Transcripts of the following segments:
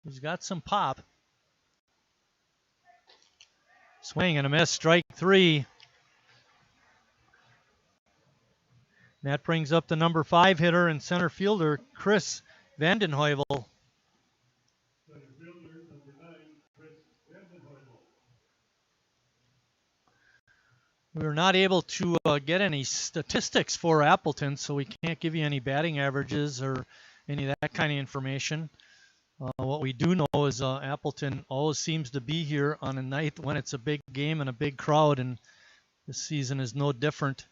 who's got some pop. Swing and a miss, strike 3. That brings up the number 5 hitter and center fielder, Chris Vandenheuvel. We were not able to get any statistics for Appleton, so we can't give you any batting averages or any of that kind of information. What we do know is Appleton always seems to be here on a night when it's a big game and a big crowd, and this season is no different.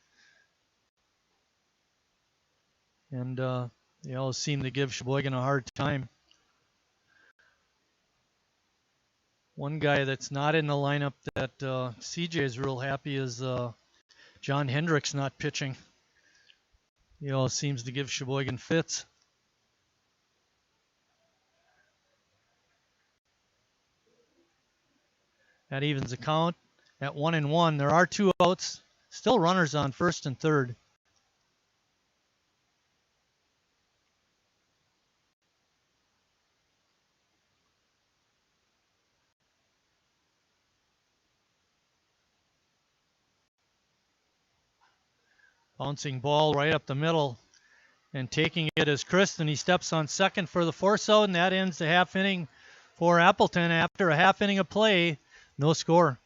And they always seem to give Sheboygan a hard time. One guy that's not in the lineup that CJ is real happy is John Hendricks not pitching. He always seems to give Sheboygan fits. That evens the count at 1-1. There are 2 outs. Still runners on first and third. Bouncing ball right up the middle. And taking it is Kristen. He steps on second for the force out, and that ends the half inning for Appleton. After a half inning of play, no score.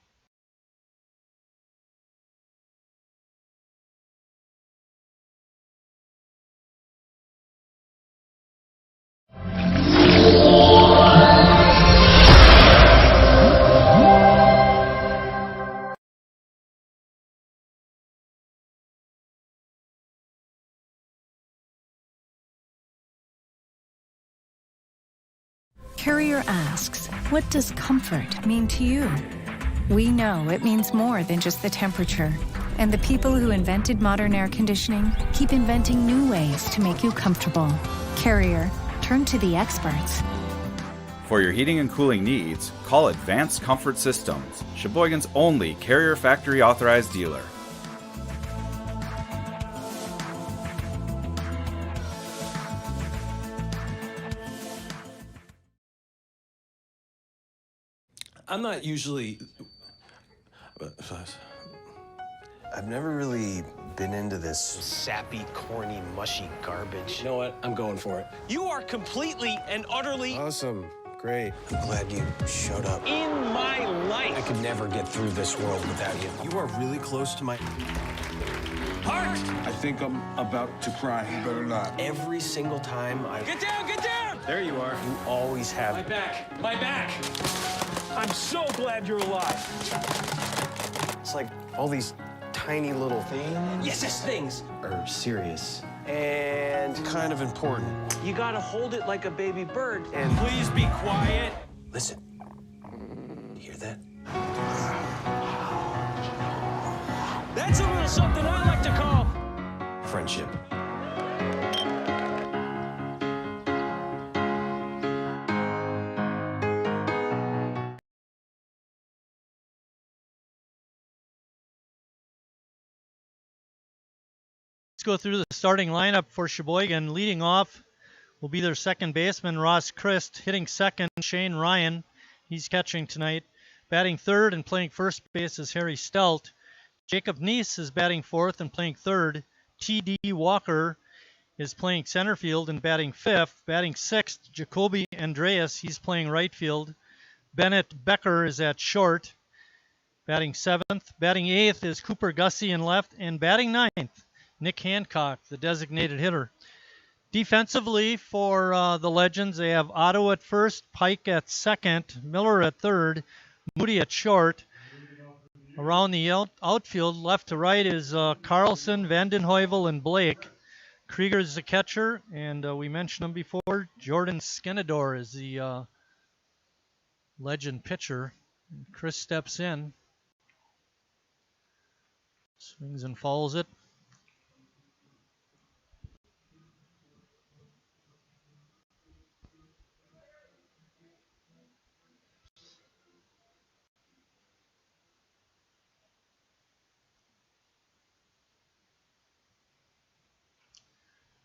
Carrier asks, what does comfort mean to you? We know it means more than just the temperature. And the people who invented modern air conditioning keep inventing new ways to make you comfortable. Carrier, turn to the experts. For your heating and cooling needs, call Advanced Comfort Systems, Sheboygan's only Carrier factory authorized dealer. I'm not usually... I've never really been into this sappy, corny, mushy garbage. You know what? I'm going for it. You are completely and utterly... Awesome. Great. I'm glad you showed up. in my life. I could never get through this world without you. You are really close to my... Heart! I think I'm about to cry. You better not. Every single time I... Get down, get down! There you are. You always My have... back, my back! I'm so glad you're alive. It's like all these tiny little things Yes, things. are serious and kind of important. You gotta hold it like a baby bird. And Please be quiet. listen, you hear that? That's a little something I like to call Friendship. Let's go through the starting lineup for Sheboygan. Leading off will be their second baseman, Ross Christ. Hitting second, Shane Ryan. He's catching tonight. Batting third and playing first base is Harry Stelt. Jacob Neese is batting fourth and playing third. T.D. Walker is playing center field and batting fifth. Batting sixth, Jacoby Andreas. He's playing right field. Bennett Becker is at short. Batting seventh. Batting eighth is Cooper Gussie in left. And batting ninth, Nick Hancock, the designated hitter. Defensively for the Legends, they have Otto at first, Pike at second, Miller at third, Moody at short. Around the outfield, left to right, is Carlson, Vandenheuvel, and Blake. Krieger is the catcher, and we mentioned him before. Jordan Skenador is the Legend pitcher. Chris steps in, swings and fouls it.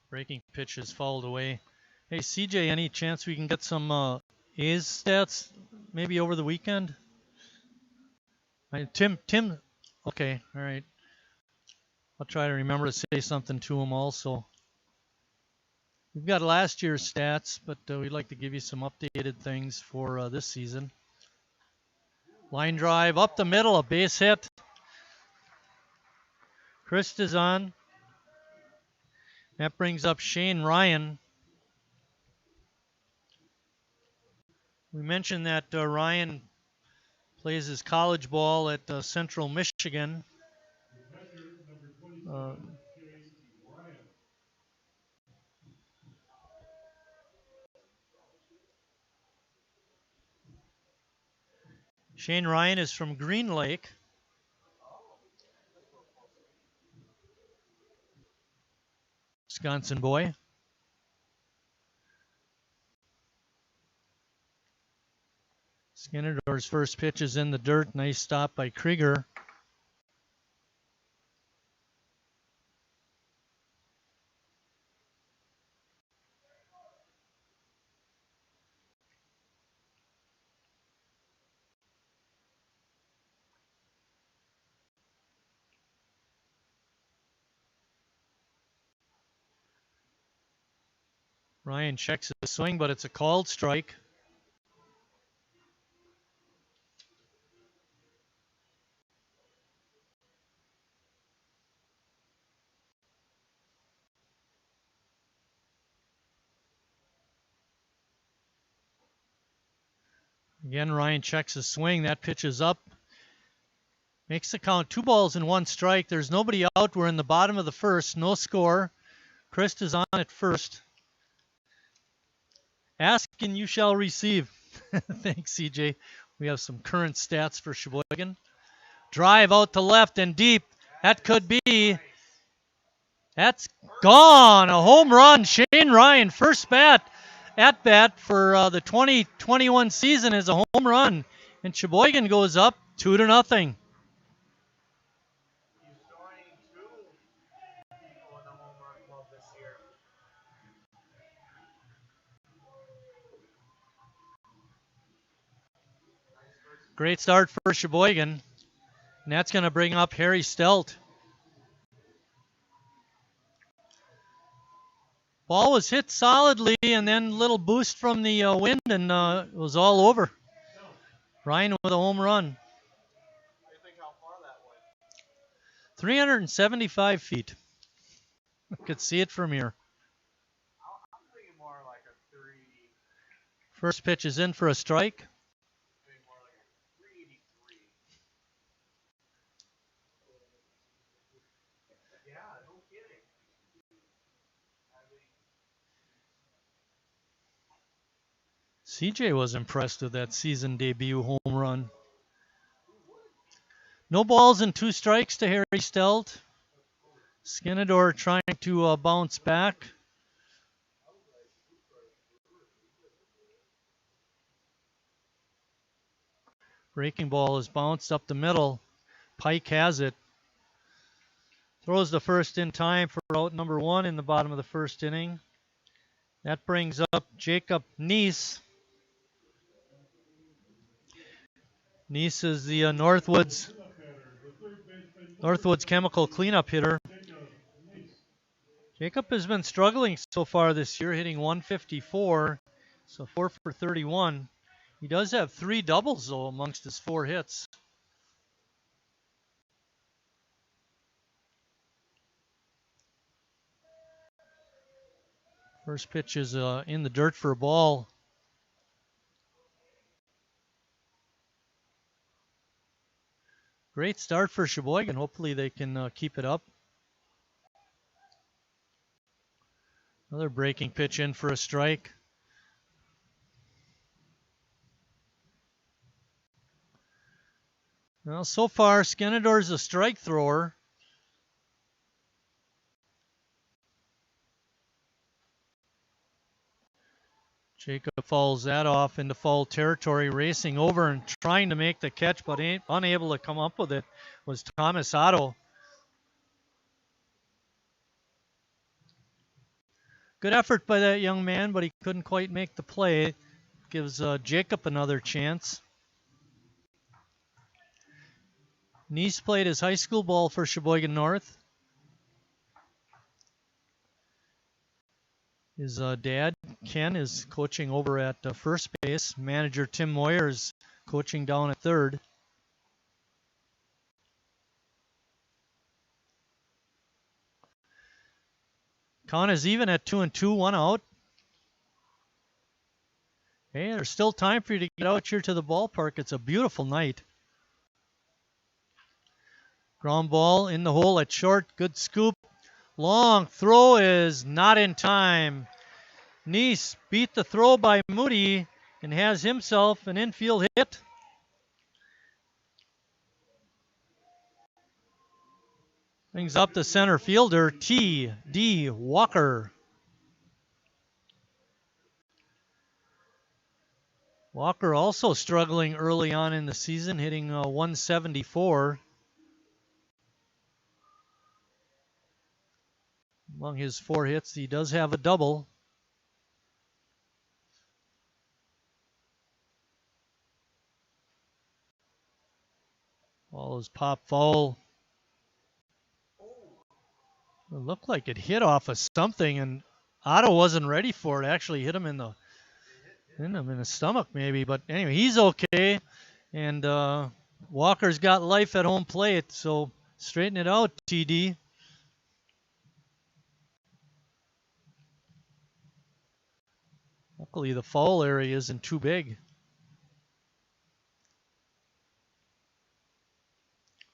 Breaking pitch is fouled away. Hey, CJ, any chance we can get some A's stats maybe over the weekend. Tim. Okay, all right. I'll try to remember to say something to him also. We've got last year's stats, but we'd like to give you some updated things for this season. Line drive up the middle, a base hit. Chris is on. That brings up Shane Ryan. We mentioned that Ryan plays his college ball at Central Michigan. Shane Ryan is from Green Lake. Wisconsin boy. Skinner's first pitch is in the dirt. Nice stop by Krieger. Ryan checks the swing, but it's a called strike. Again, Ryan checks his swing. That pitch is up. Makes the count 2 balls and 1 strike. There's nobody out. We're in the bottom of the first. No score. Chris is on at first. Ask and you shall receive. Thanks, CJ. We have some current stats for Sheboygan. Drive out to left and deep. That could be. That's gone. A home run. Shane Ryan, first at bat for the 2021 season is a home run. And Sheboygan goes up 2-0. Great start for Sheboygan. And that's going to bring up Harry Stelt. Ball was hit solidly, and then a little boost from the wind, and it was all over. Ryan with a home run. 375 feet. I could see it from here. First pitch is in for a strike. CJ was impressed with that season debut home run. No balls and 2 strikes to Harry Stelt. Skinador trying to bounce back. Breaking ball is bounced up the middle. Pike has it. Throws the first in time for out number 1 in the bottom of the first inning. That brings up Jacob Neese. Neese is the Northwoods Chemical cleanup hitter. Jacob has been struggling so far this year, hitting 154, so 4 for 31. He does have 3 doubles, though, amongst his 4 hits. First pitch is in the dirt for a ball. Great start for Sheboygan. Hopefully they can keep it up. Another breaking pitch in for a strike. Well, so far, Skinador's a strike thrower. Jacob fouls that off into foul territory, racing over and trying to make the catch, but unable to come up with it was Thomas Otto. Good effort by that young man, but he couldn't quite make the play. gives Jacob another chance. Neese played his high school ball for Sheboygan North. His dad, Ken, is coaching over at first base. Manager Tim Moyer is coaching down at third. Count is even at 2-2, 1 out. Hey, there's still time for you to get out here to the ballpark. It's a beautiful night. Ground ball in the hole at short. Good scoop. Long throw is not in time. Neese beat the throw by Moody and has himself an infield hit. Brings up the center fielder, T.D. Walker. Walker also struggling early on in the season, hitting 174. Among his 4 hits, he does have a double. Ball is pop foul. It looked like it hit off of something, and Otto wasn't ready for it. Actually hit him in the stomach maybe. But anyway, he's okay. And Walker's got life at home plate, so straighten it out, TD. Luckily, the foul area isn't too big.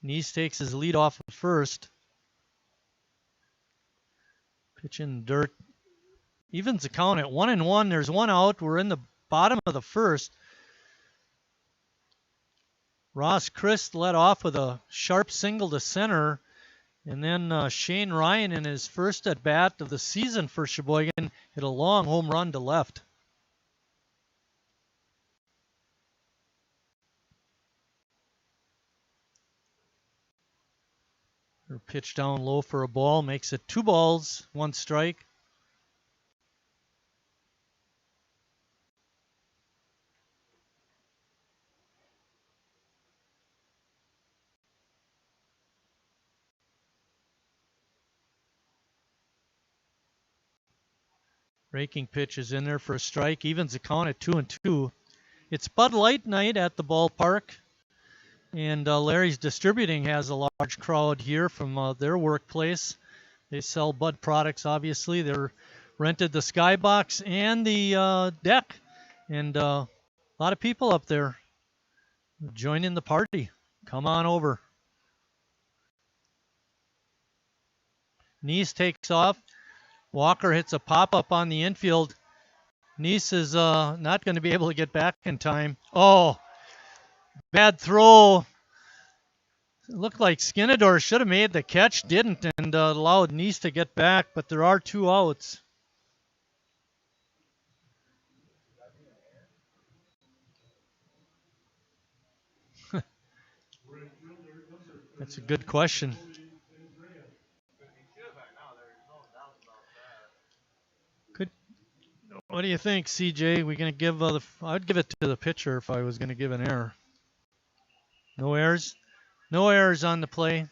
Neese takes his lead off at first. Pitch in dirt. Evens the count at 1-1. There's 1 out. We're in the bottom of the first. Ross Christ led off with a sharp single to center. And then Shane Ryan, in his first at bat of the season for Sheboygan, hit a long home run to left. Her pitch down low for a ball makes it 2 balls, 1 strike. Raking pitch is in there for a strike. Evens the count at 2-2. It's Bud Light night at the ballpark. And Larry's Distributing has a large crowd here from their workplace. They sell Bud products, obviously. They're rented the skybox and the deck. And a lot of people up there joining the party. Come on over. Neese takes off. Walker hits a pop-up on the infield. Neese is not going to be able to get back in time. Oh, bad throw. It looked like Skinador should have made the catch, didn't, and allowed Neese to get back, but there are 2 outs. That's a good question. What do you think, CJ? We gonna give I'd give it to the pitcher if I was gonna give an error. No errors? No errors on the play.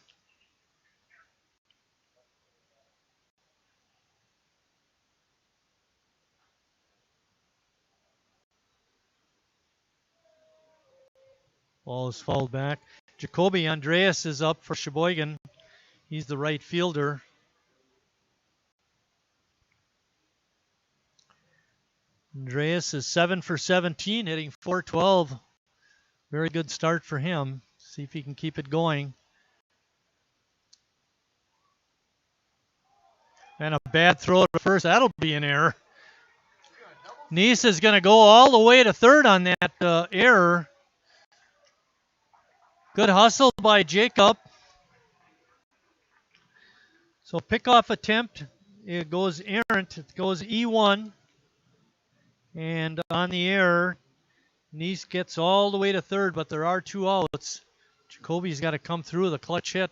Ball is fouled back. Jacoby Andreas is up for Sheboygan. He's the right fielder. Andreas is 7 for 17, hitting .412. Very good start for him. See if he can keep it going. And a bad throw to first. That'll be an error. Neese is going to go all the way to third on that error. Good hustle by Jacob. So pickoff attempt. It goes errant. It goes E1. And on the error, Neese gets all the way to third, but there are 2 outs. Jacoby's got to come through with a clutch hit.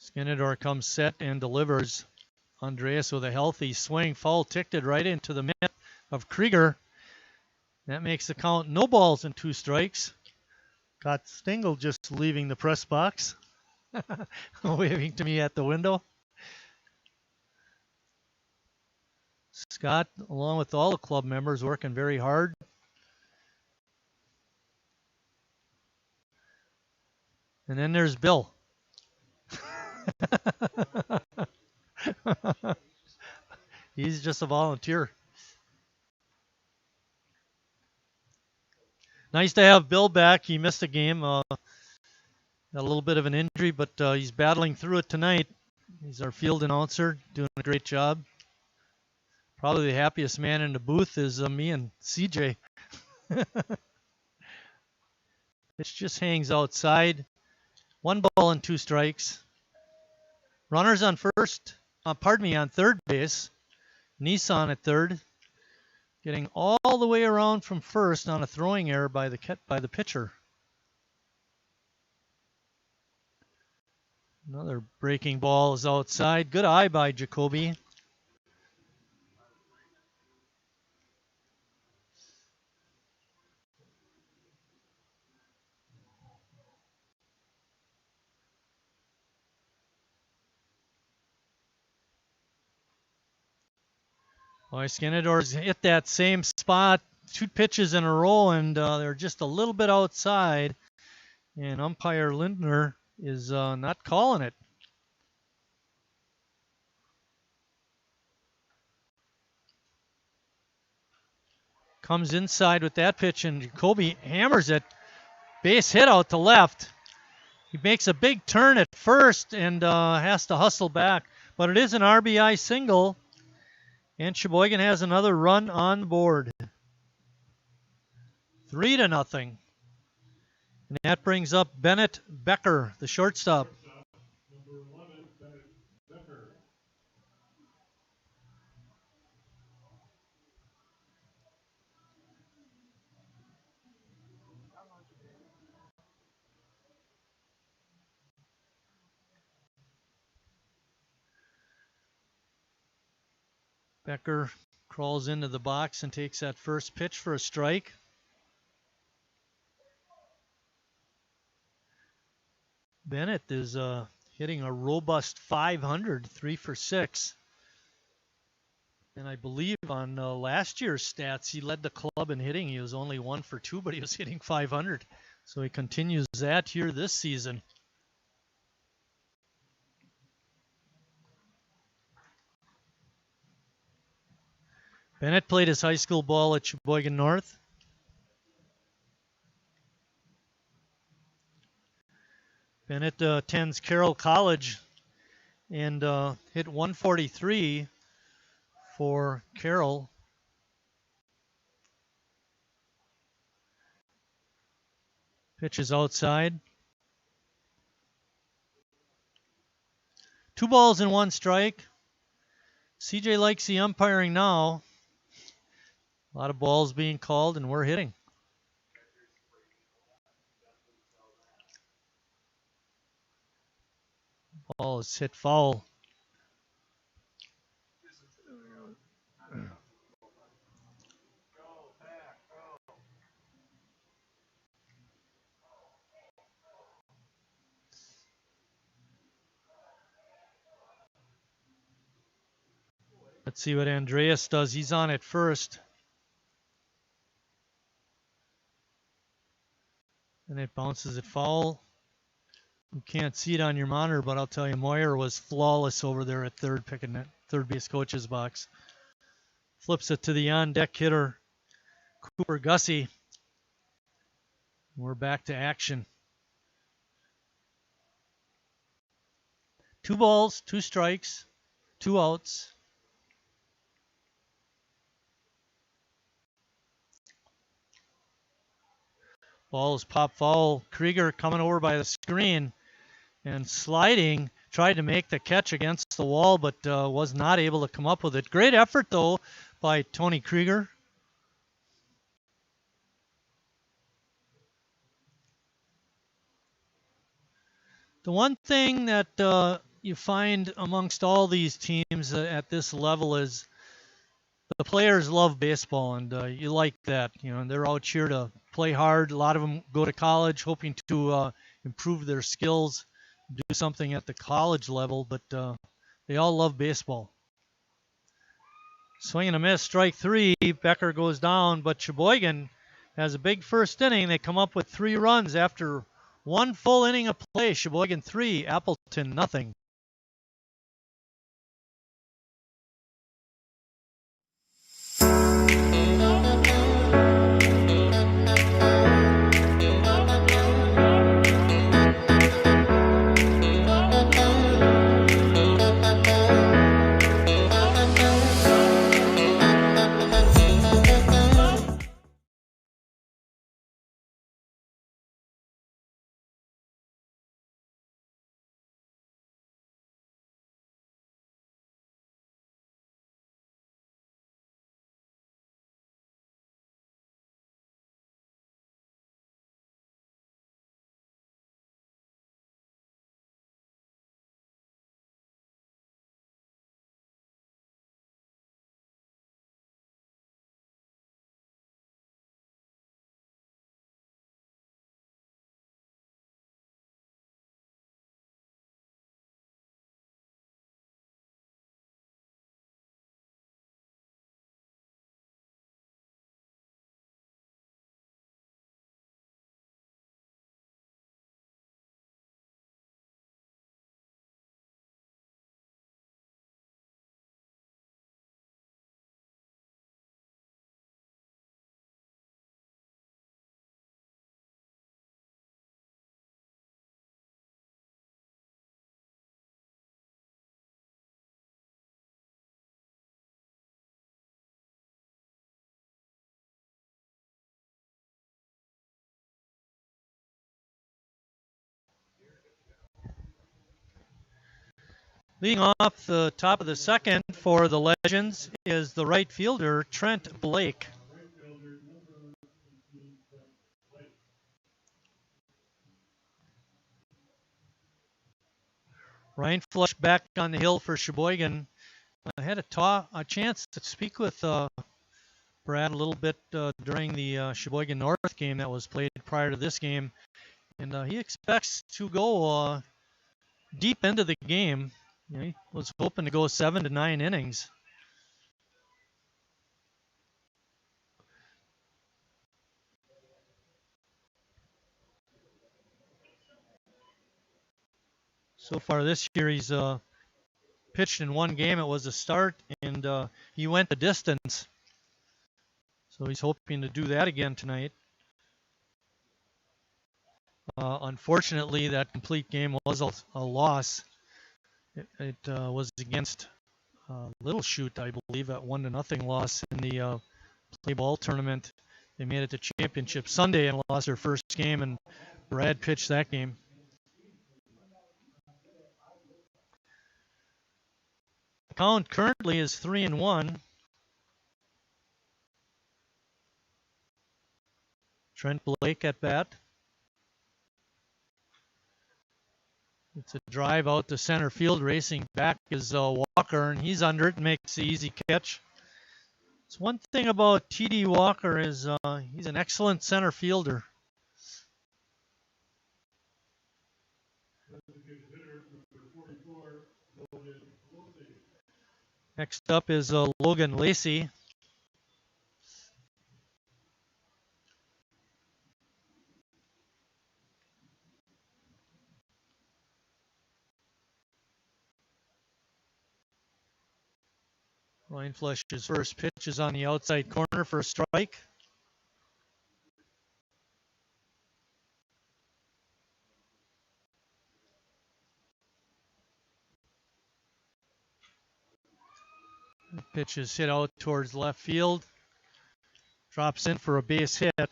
Skinador comes set and delivers. Andreas with a healthy swing. Foul ticked it right into the mitt of Krieger. That makes the count no balls and 2 strikes. Got Stengel just leaving the press box. Waving to me at the window. Scott, along with all the club members, working very hard. And then there's Bill. He's just a volunteer. Nice to have Bill back. He missed a game. Got a little bit of an injury, but he's battling through it tonight. He's our field announcer, doing a great job. Probably the happiest man in the booth is me and CJ. It just hangs outside. 1 ball and 2 strikes. Runners on on third base. Nissan at third. Getting all the way around from first on a throwing error by the pitcher. Another breaking ball is outside. Good eye by Jacoby. Boy, Skinador's hit that same spot 2 pitches in a row, and they're just a little bit outside. And umpire Lindner is not calling it. Comes inside with that pitch, and Jacoby hammers it. Base hit out to left. He makes a big turn at first and has to hustle back. But it is an RBI single. And Sheboygan has another run on the board. 3-0. And that brings up Bennett Becker, the shortstop. Becker crawls into the box and takes that first pitch for a strike. Bennett is hitting a robust .500, 3 for 6. And I believe on last year's stats, he led the club in hitting. He was only 1 for 2, but he was hitting .500. So he continues that here this season. Bennett played his high school ball at Sheboygan North. Bennett attends Carroll College and hit 143 for Carroll. Pitch is outside. 2 balls and 1 strike. CJ likes the umpiring now. A lot of balls being called, and we're hitting. Ball is hit foul. Let's see what Andreas does. He's on at first. And it bounces it foul. You can't see it on your monitor, but I'll tell you, Moyer was flawless over there at third, picking that third base coach's box. Flips it to the on-deck hitter, Cooper Gussie. We're back to action. 2 balls, 2 strikes, 2 outs. Ball is pop foul. Krieger coming over by the screen and sliding. Tried to make the catch against the wall, but was not able to come up with it. Great effort, though, by Tony Krieger. The one thing that you find amongst all these teams at this level is the players love baseball, and you like that. You know, they're out here to play hard. A lot of them go to college hoping to improve their skills, do something at the college level, but they all love baseball. Swing and a miss, strike three. Becker goes down, but Sheboygan has a big first inning. They come up with 3 runs after 1 full inning of play. Sheboygan 3, Appleton nothing. Leading off the top of the second for the Legends is the right fielder, Trent Blake. Ryan Flush back on the hill for Sheboygan. I had a chance to speak with Brad a little bit during the Sheboygan North game that was played prior to this game, and he expects to go deep into the game. You know, he was hoping to go 7 to 9 innings. So far this year, he's pitched in 1 game. It was a start, and he went the distance. So he's hoping to do that again tonight. Unfortunately, that complete game was a loss. It was against Little Chute, I believe, at 1-0 loss in the play ball tournament. They made it to championship Sunday and lost their first game, and Brad pitched that game. The count currently is 3-1. Trent Blake at bat. It's a drive out to center field. Racing back is Walker, and he's under it and makes the easy catch. It's one thing about T.D. Walker is he's an excellent center fielder. Next up is Logan Lacey. Ryan Flush's first pitch is on the outside corner for a strike. The pitch is hit out towards left field. Drops in for a base hit. The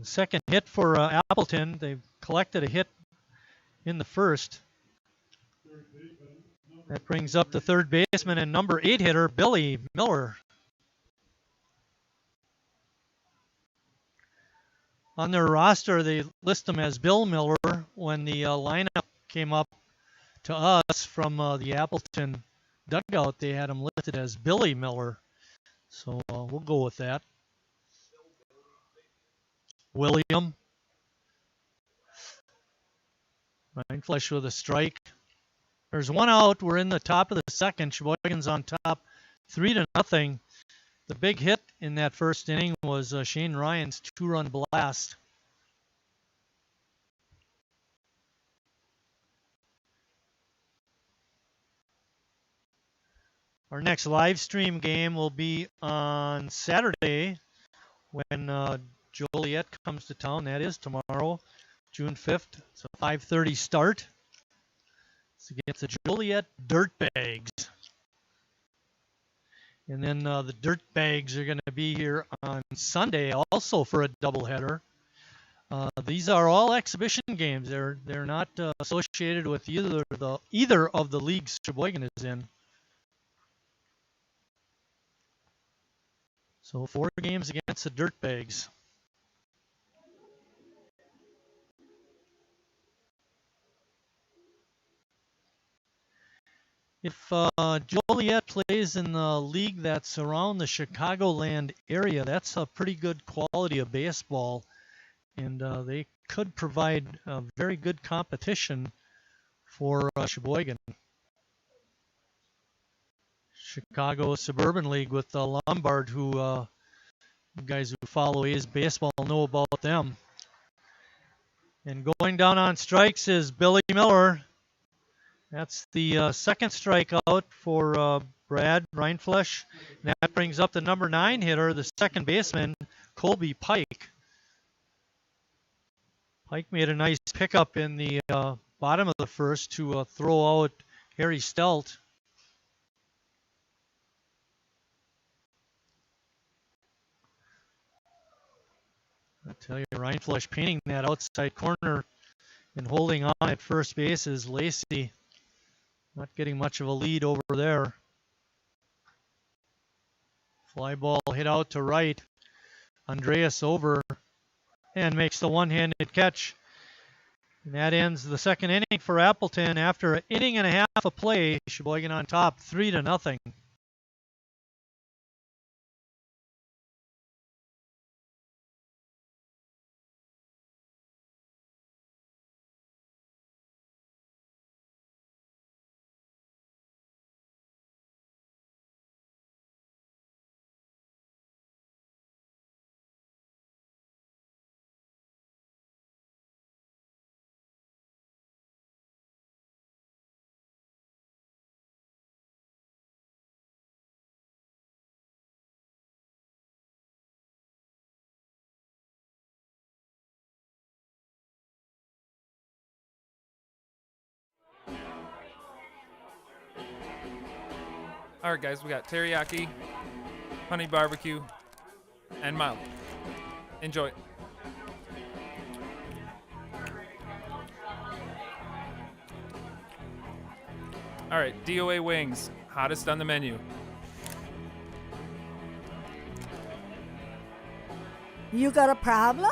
second hit for Appleton. They collected a hit in the first. That brings up the third baseman and number 8 hitter, Billy Miller. On their roster, they list him as Bill Miller. When the lineup came up to us from the Appleton dugout, they had him listed as Billy Miller. So we'll go with that. William. Rindfleisch with a strike. There's one out. We're in the top of the second. Sheboygan's on top, 3-0. The big hit in that first inning was Shane Ryan's 2-run blast. Our next live stream game will be on Saturday when Joliet comes to town. That is tomorrow, June 5th. It's a 5:30 start. It's against the Joliet Dirtbags. And then the Dirtbags are going to be here on Sunday also for a doubleheader. These are all exhibition games. They're not associated with either of the leagues Sheboygan is in. So 4 games against the Dirtbags. If Joliet plays in the league that's around the Chicagoland area, that's a pretty good quality of baseball, and they could provide a very good competition for Sheboygan. Chicago Suburban League with Lombard, who you guys who follow A's baseball know about them. And going down on strikes is Billy Miller. That's the second strikeout for Brad Rindfleisch. That brings up the number 9 hitter, the second baseman, Colby Pike. Pike made a nice pickup in the bottom of the first to throw out Harry Stelt. I tell you, Rindfleisch painting that outside corner and holding on at first base is Lacey. Not getting much of a lead over there. Fly ball hit out to right. Andreas over and makes the one-handed catch. And that ends the second inning for Appleton. After an inning and a half of play, Sheboygan on top, 3-0. All right, guys, we got teriyaki, honey barbecue, and mild. Enjoy. All right, DOA wings, hottest on the menu. You got a problem?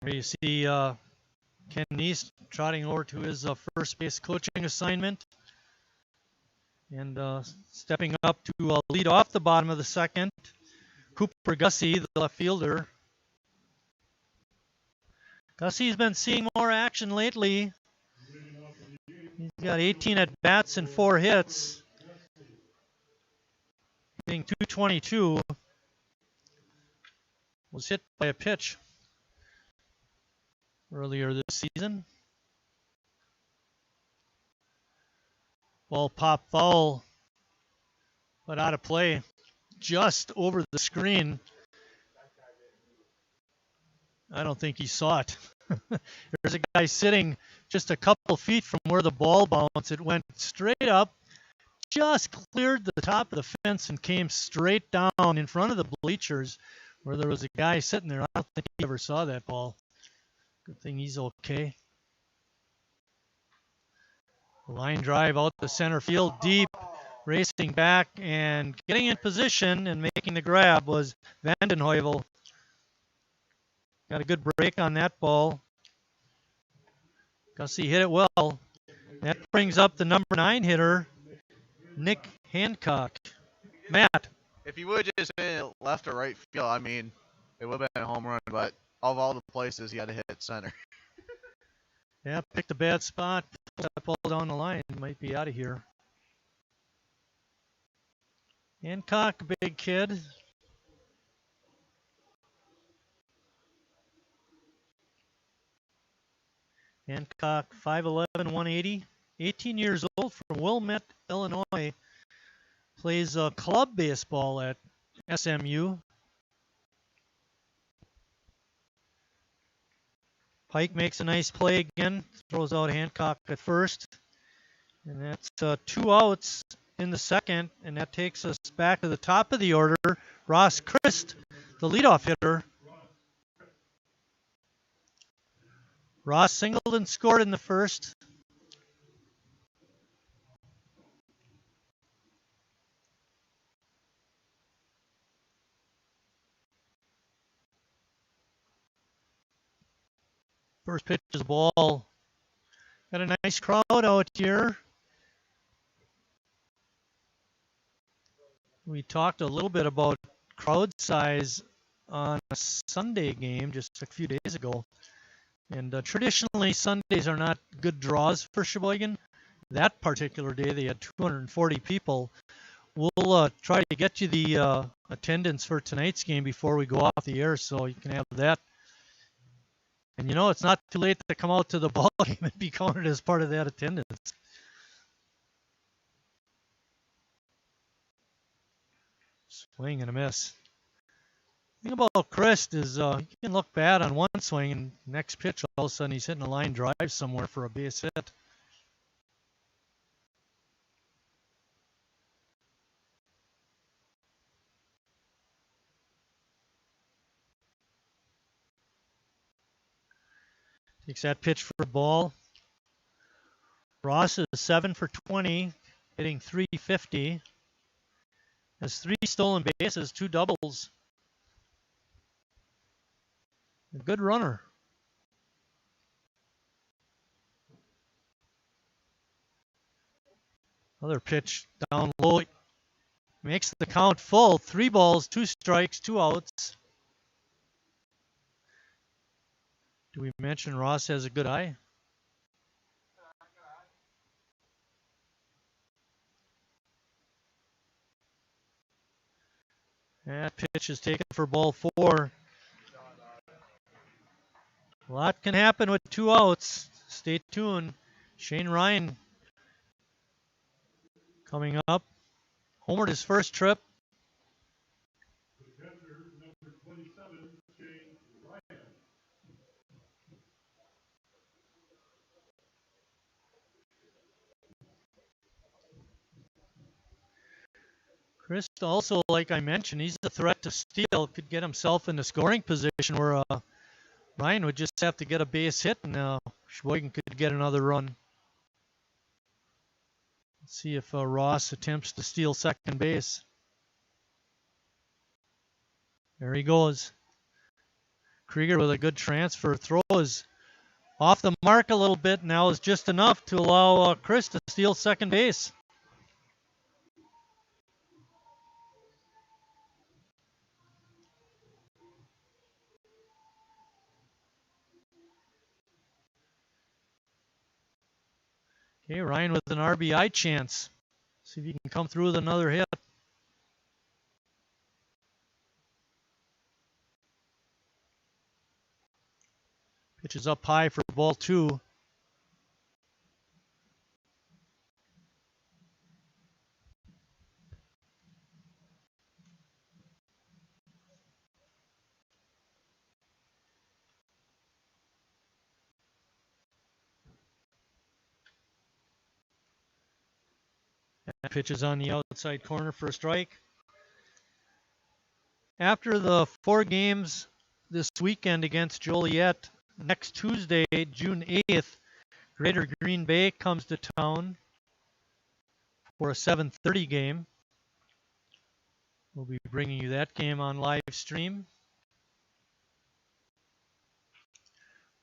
You see Ken Neese trotting over to his first base coaching assignment and stepping up to lead off the bottom of the second. Cooper Gussie, the left fielder. Gussie's been seeing more action lately. He's got 18 at-bats and 4 hits. Hitting .222. Was hit by a pitch earlier this season. Ball popped foul, but out of play, just over the screen. I don't think he saw it. There's a guy sitting just a couple feet from where the ball bounced. It went straight up, just cleared the top of the fence and came straight down in front of the bleachers where there was a guy sitting there. I don't think he ever saw that ball. Good thing he's okay. Line drive out the center field deep, racing back and getting in position and making the grab was Vandenheuvel. Got a good break on that ball. Gussie hit it well. That brings up the number 9 hitter, Nick Hancock. Matt. If he would have just hit left or right field, I mean, it would have been a home run, but of all the places, he had to hit center. Yeah, picked a bad spot. Put that ball down the line. Might be out of here. Hancock, big kid. Hancock, 5'11", 180. 18 years old, from Wilmette, Illinois. Plays club baseball at SMU. Pike makes a nice play again. Throws out Hancock at first. And that's 2 outs in the second. And that takes us back to the top of the order. Ross Christ, the leadoff hitter. Ross singled and scored in the first. First pitch is a ball. Got a nice crowd out here. We talked a little bit about crowd size on a Sunday game just a few days ago. And traditionally, Sundays are not good draws for Sheboygan. That particular day, they had 240 people. We'll try to get you the attendance for tonight's game before we go off the air, so you can have that. And you know, it's not too late to come out to the ball game and be counted as part of that attendance. Swing and a miss. The thing about Christ is he can look bad on one swing, and next pitch, all of a sudden, he's hitting a line drive somewhere for a base hit. Takes that pitch for a ball. Ross is 7 for 20, hitting .350. Has 3 stolen bases, 2 doubles. A good runner. Another pitch down low. Makes the count full. 3 balls, 2 strikes, 2 outs. Do we mention Ross has a good eye? That pitch is taken for ball 4. A lot can happen with 2 outs. Stay tuned. Shane Ryan coming up. Homered his first trip. Chris also, like I mentioned, he's a threat to steal. Could get himself in the scoring position where Ryan would just have to get a base hit and Sheboygan could get another run. Let's see if Ross attempts to steal second base. There he goes. Krieger with a good transfer. Throw is off the mark a little bit. Now is just enough to allow Chris to steal second base. Okay, Ryan with an RBI chance. See if he can come through with another hit. Pitch is up high for ball 2. That pitch is on the outside corner for a strike. After the 4 games this weekend against Joliet, next Tuesday, June 8th, Greater Green Bay comes to town for a 7:30 game. We'll be bringing you that game on live stream.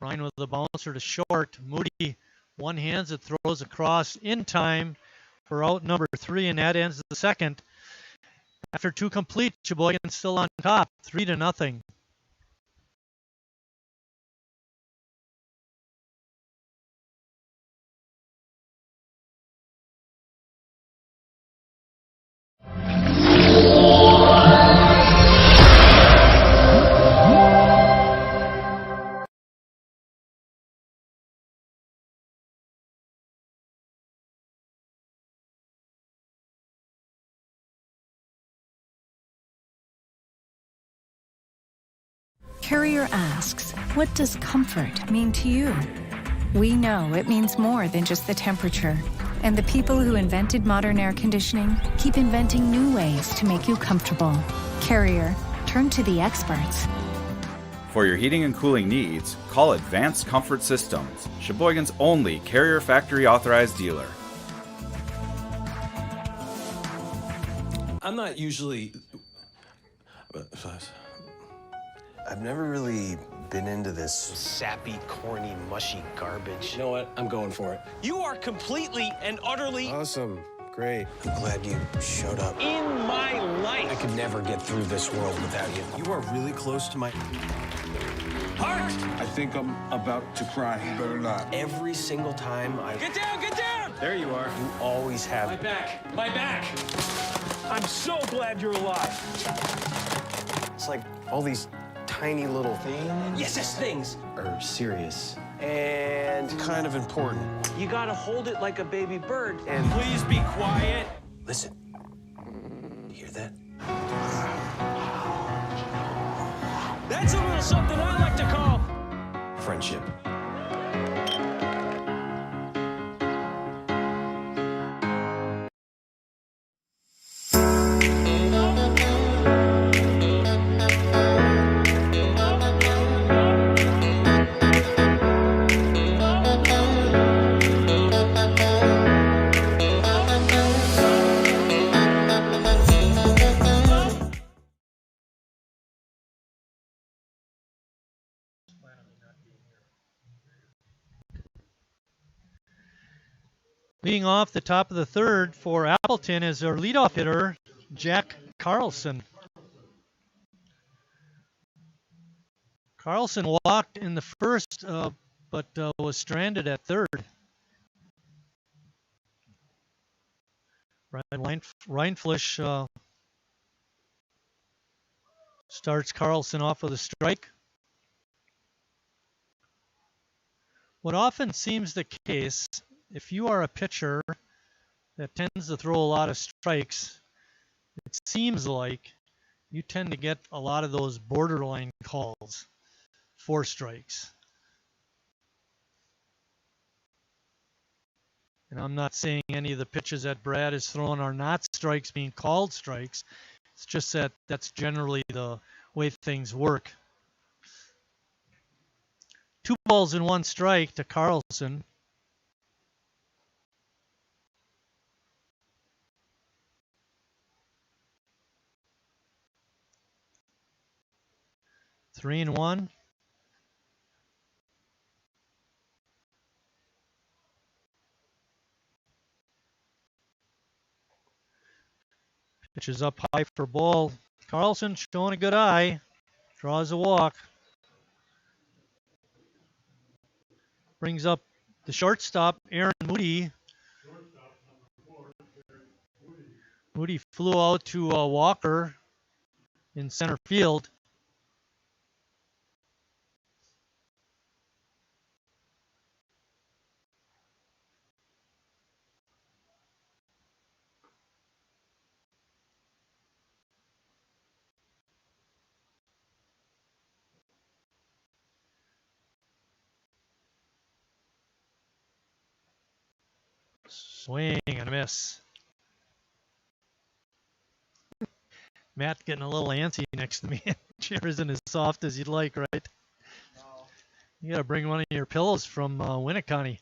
Ryan with the bouncer to short. Moody one-hands it, throws across in time for out number 3, and that ends the second. After 2 complete, Sheboygan still on top, 3-0. Carrier asks, what does comfort mean to you? We know it means more than just the temperature. And the people who invented modern air conditioning keep inventing new ways to make you comfortable. Carrier, turn to the experts. For your heating and cooling needs, call Advanced Comfort Systems, Sheboygan's only Carrier Factory Authorized dealer. I'm not usually. I've never really been into this sappy, corny, mushy garbage. You know what? I'm going for it. You are completely and utterly Awesome. Great. I'm glad you showed up. in my life. I could never get through this world without you. You are really close to my... Heart! I think I'm about to cry. You better not. Every single time I... Get down! Get down! There you are. You always have... My back! My back! I'm so glad you're alive. It's like all these tiny little things Yes, things. are serious and kind of important. You gotta hold it like a baby bird. And Please be quiet. listen, you hear that? That's a little something I like to call Friendship. Leading off the top of the third for Appleton is our leadoff hitter, Jack Carlson. Carlson walked in the first, but was stranded at third. Reinflish starts Carlson off with a strike. What often seems the case, if you are a pitcher that tends to throw a lot of strikes, it seems like you tend to get a lot of those borderline calls, 4 strikes. And I'm not saying any of the pitches that Brad is throwing are not strikes being called strikes. It's just that that's generally the way things work. 2 balls and 1 strike to Carlson. Three and 1. Pitches up high for ball. Carlson showing a good eye. Draws a walk. Brings up the shortstop, Aaron Moody. Moody flew out to Walker in center field. Swing and a miss. Matt getting a little antsy next to me. Chair isn't as soft as you'd like, right? No. You gotta bring one of your pillows from Winneconne.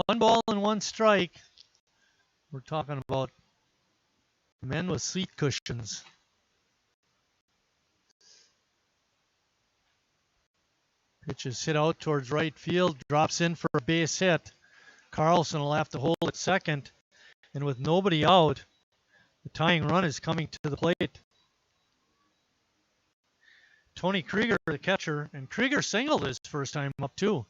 One ball and one strike. We're talking about men with seat cushions. Pitch is hit out towards right field, drops in for a base hit. Carlson will have to hold at second, and with nobody out, the tying run is coming to the plate. Tony Krieger, the catcher, and Krieger singled his first time up too.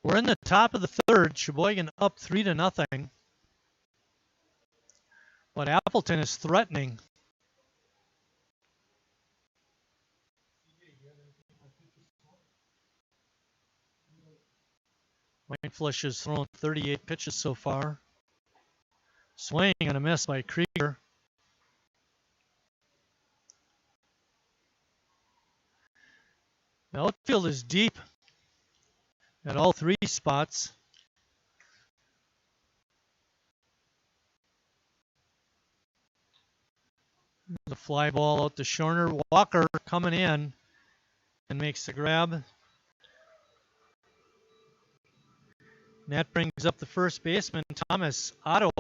We're in the top of the third. Sheboygan up 3-0. But Appleton is threatening. Reinfleisch has thrown 38 pitches so far. Swing and a miss by Krieger. The outfield is deep at all three spots. The fly ball out to Shorner. Walker coming in and makes the grab. And that brings up the first baseman, Thomas Otto.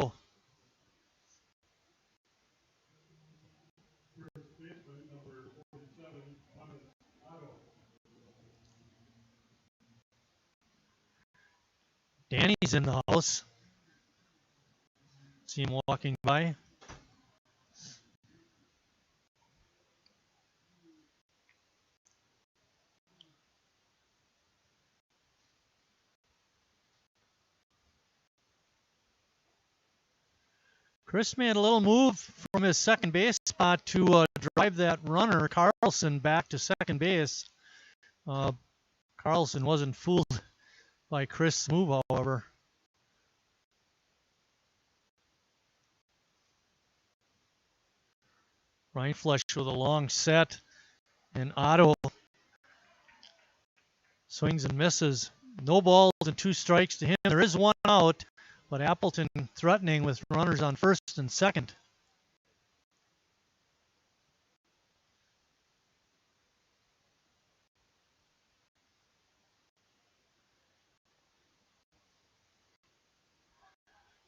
Danny's in the house. See him walking by. Chris made a little move from his second base spot to drive that runner, Carlson, back to second base. Carlson wasn't fooled by Chris' move, however. Reinfleisch with a long set, and Otto swings and misses. No balls and two strikes to him. There is one out, but Appleton threatening with runners on first and second.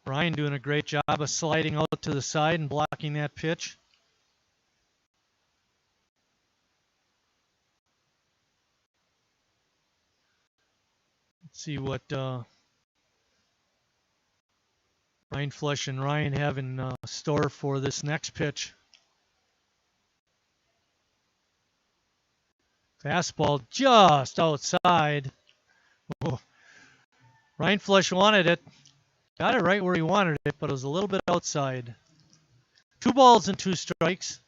Ryan doing a great job of sliding out to the side and blocking that pitch. Let's see what Reinfleisch and Ryan have in store for this next pitch. Fastball just outside. Oh. Reinfleisch wanted it. Got it right where he wanted it, but it was a little bit outside. 2 balls and 2 strikes.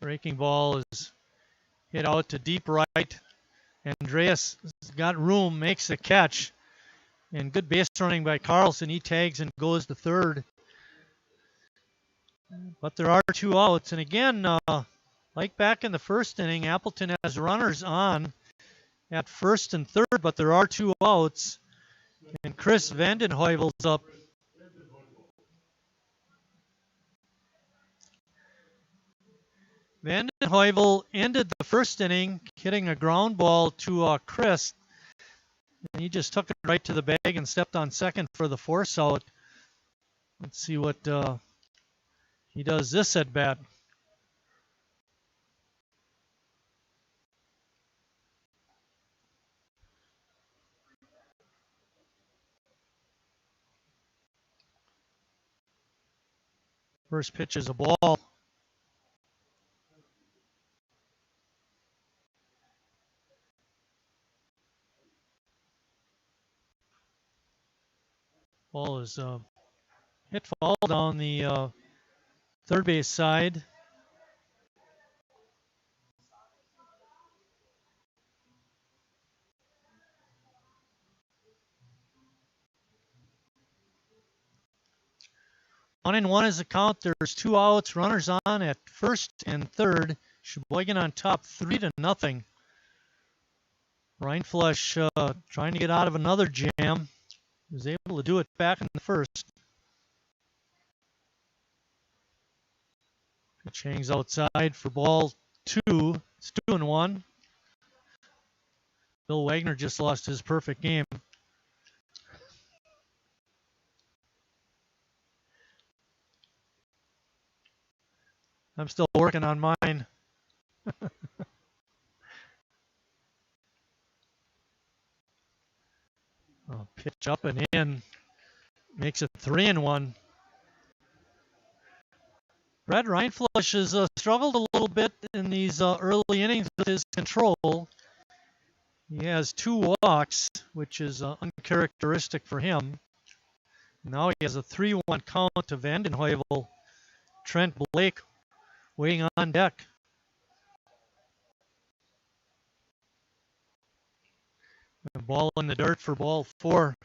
Breaking ball is hit out to deep right. Andreas got room, makes the catch. And good base running by Carlson. He tags and goes to third. But there are 2 outs. And again, like back in the first inning, Appleton has runners on at first and third, but there are 2 outs. And Chris Vandenheuvel's up. Vandenheuvel ended the first inning hitting a ground ball to Chris. And he just took it right to the bag and stepped on second for the force out. Let's see what he does this at bat. First pitch is a ball. Ball is hit foul down the third base side. 1-1 is the count. There's 2 outs. Runners on at first and third. Sheboygan on top 3-0. Rindfleisch trying to get out of another jam. Was able to do it back in the first. Pitch hangs outside for ball 2. It's 2-1. Bill Wagner just lost his perfect game. I'm still working on mine. Pitch up and in. Makes it 3-1. Brad Rindfleisch has struggled a little bit in these early innings with his control. He has 2 walks, which is uncharacteristic for him. Now he has a 3-1 count to Vandenheuvel. Trent Blake waiting on deck. A ball in the dirt for ball 4.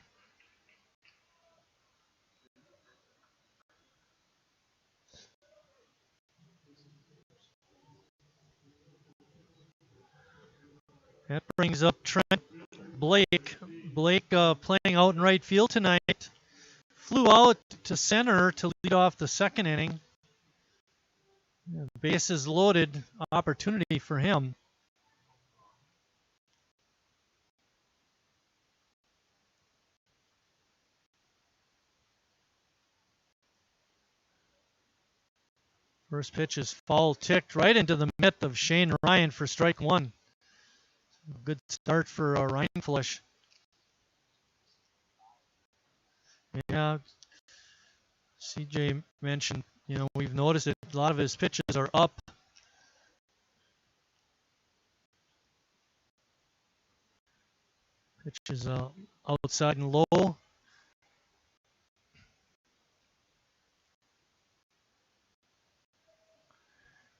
That brings up Trent Blake. Blake playing out in right field tonight. Flew out to center to lead off the second inning. Bases loaded opportunity for him. First pitch is foul ticked right into the mitt of Shane Ryan for strike 1. Good start for Rindfleisch. Yeah, CJ mentioned, we've noticed that a lot of his pitches are up. Pitch is outside and low.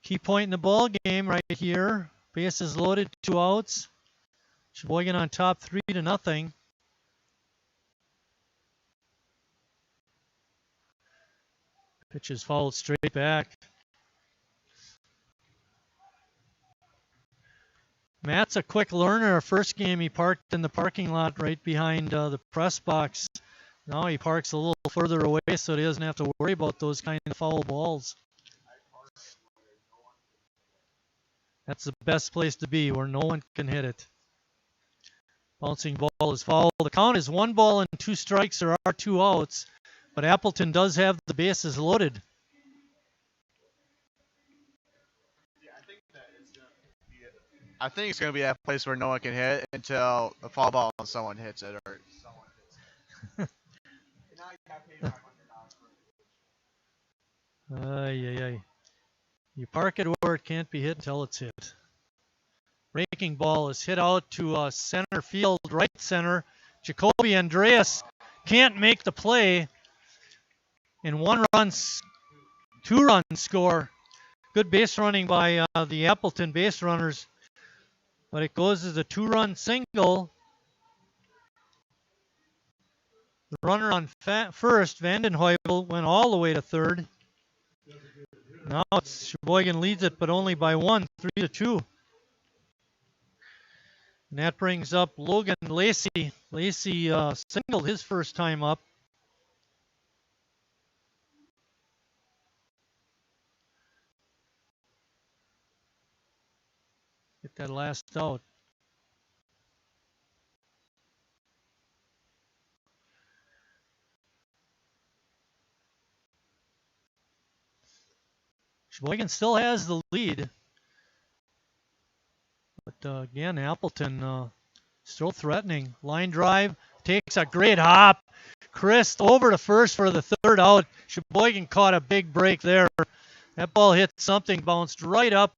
Key point in the ball game right here. Bases loaded, 2 outs. Sheboygan on top 3-0. Pitch is fouled straight back. Matt's a quick learner. First game he parked in the parking lot right behind the press box. Now he parks a little further away so he doesn't have to worry about those kind of foul balls. That's the best place to be, where no one can hit it. Bouncing ball is foul. The count is 1 ball and 2 strikes. There are 2 outs, but Appleton does have the bases loaded. I think it's going to be that place where no one can hit until the foul ball and someone hits it. You park it where it can't be hit until it's hit. Raking ball is hit out to center field, right center. Jacoby Andreas can't make the play. And 2-run score. Good base running by the Appleton base runners. But it goes as a 2-run single. The runner on first, Vandenheuvel, went all the way to third. Now it's Sheboygan leads it, but only by 1, 3-2. And that brings up Logan Lacey. Lacey singled his first time up. Get that last out. Sheboygan still has the lead. But again, Appleton still threatening. Line drive, takes a great hop. Christ over to first for the 3rd out. Sheboygan caught a big break there. That ball hit something, bounced right up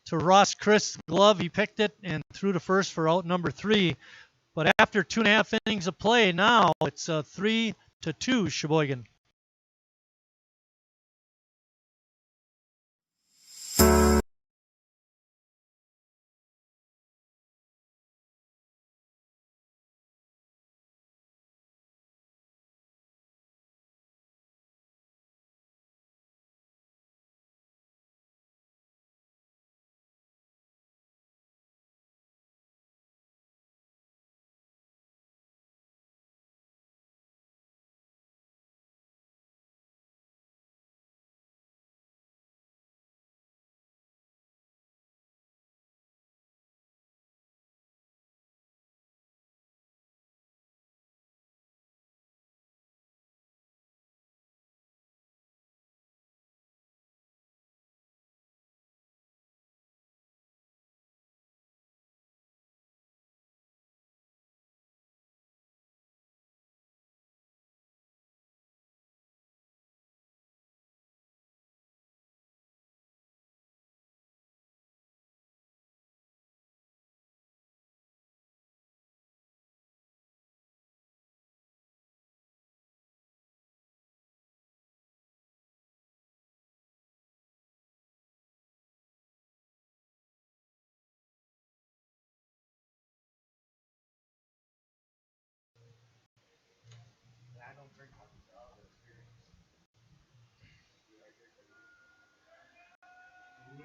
to Ross Christ's glove. He picked it and threw to first for out number 3. But after 2.5 innings of play, now it's 3-2 Sheboygan.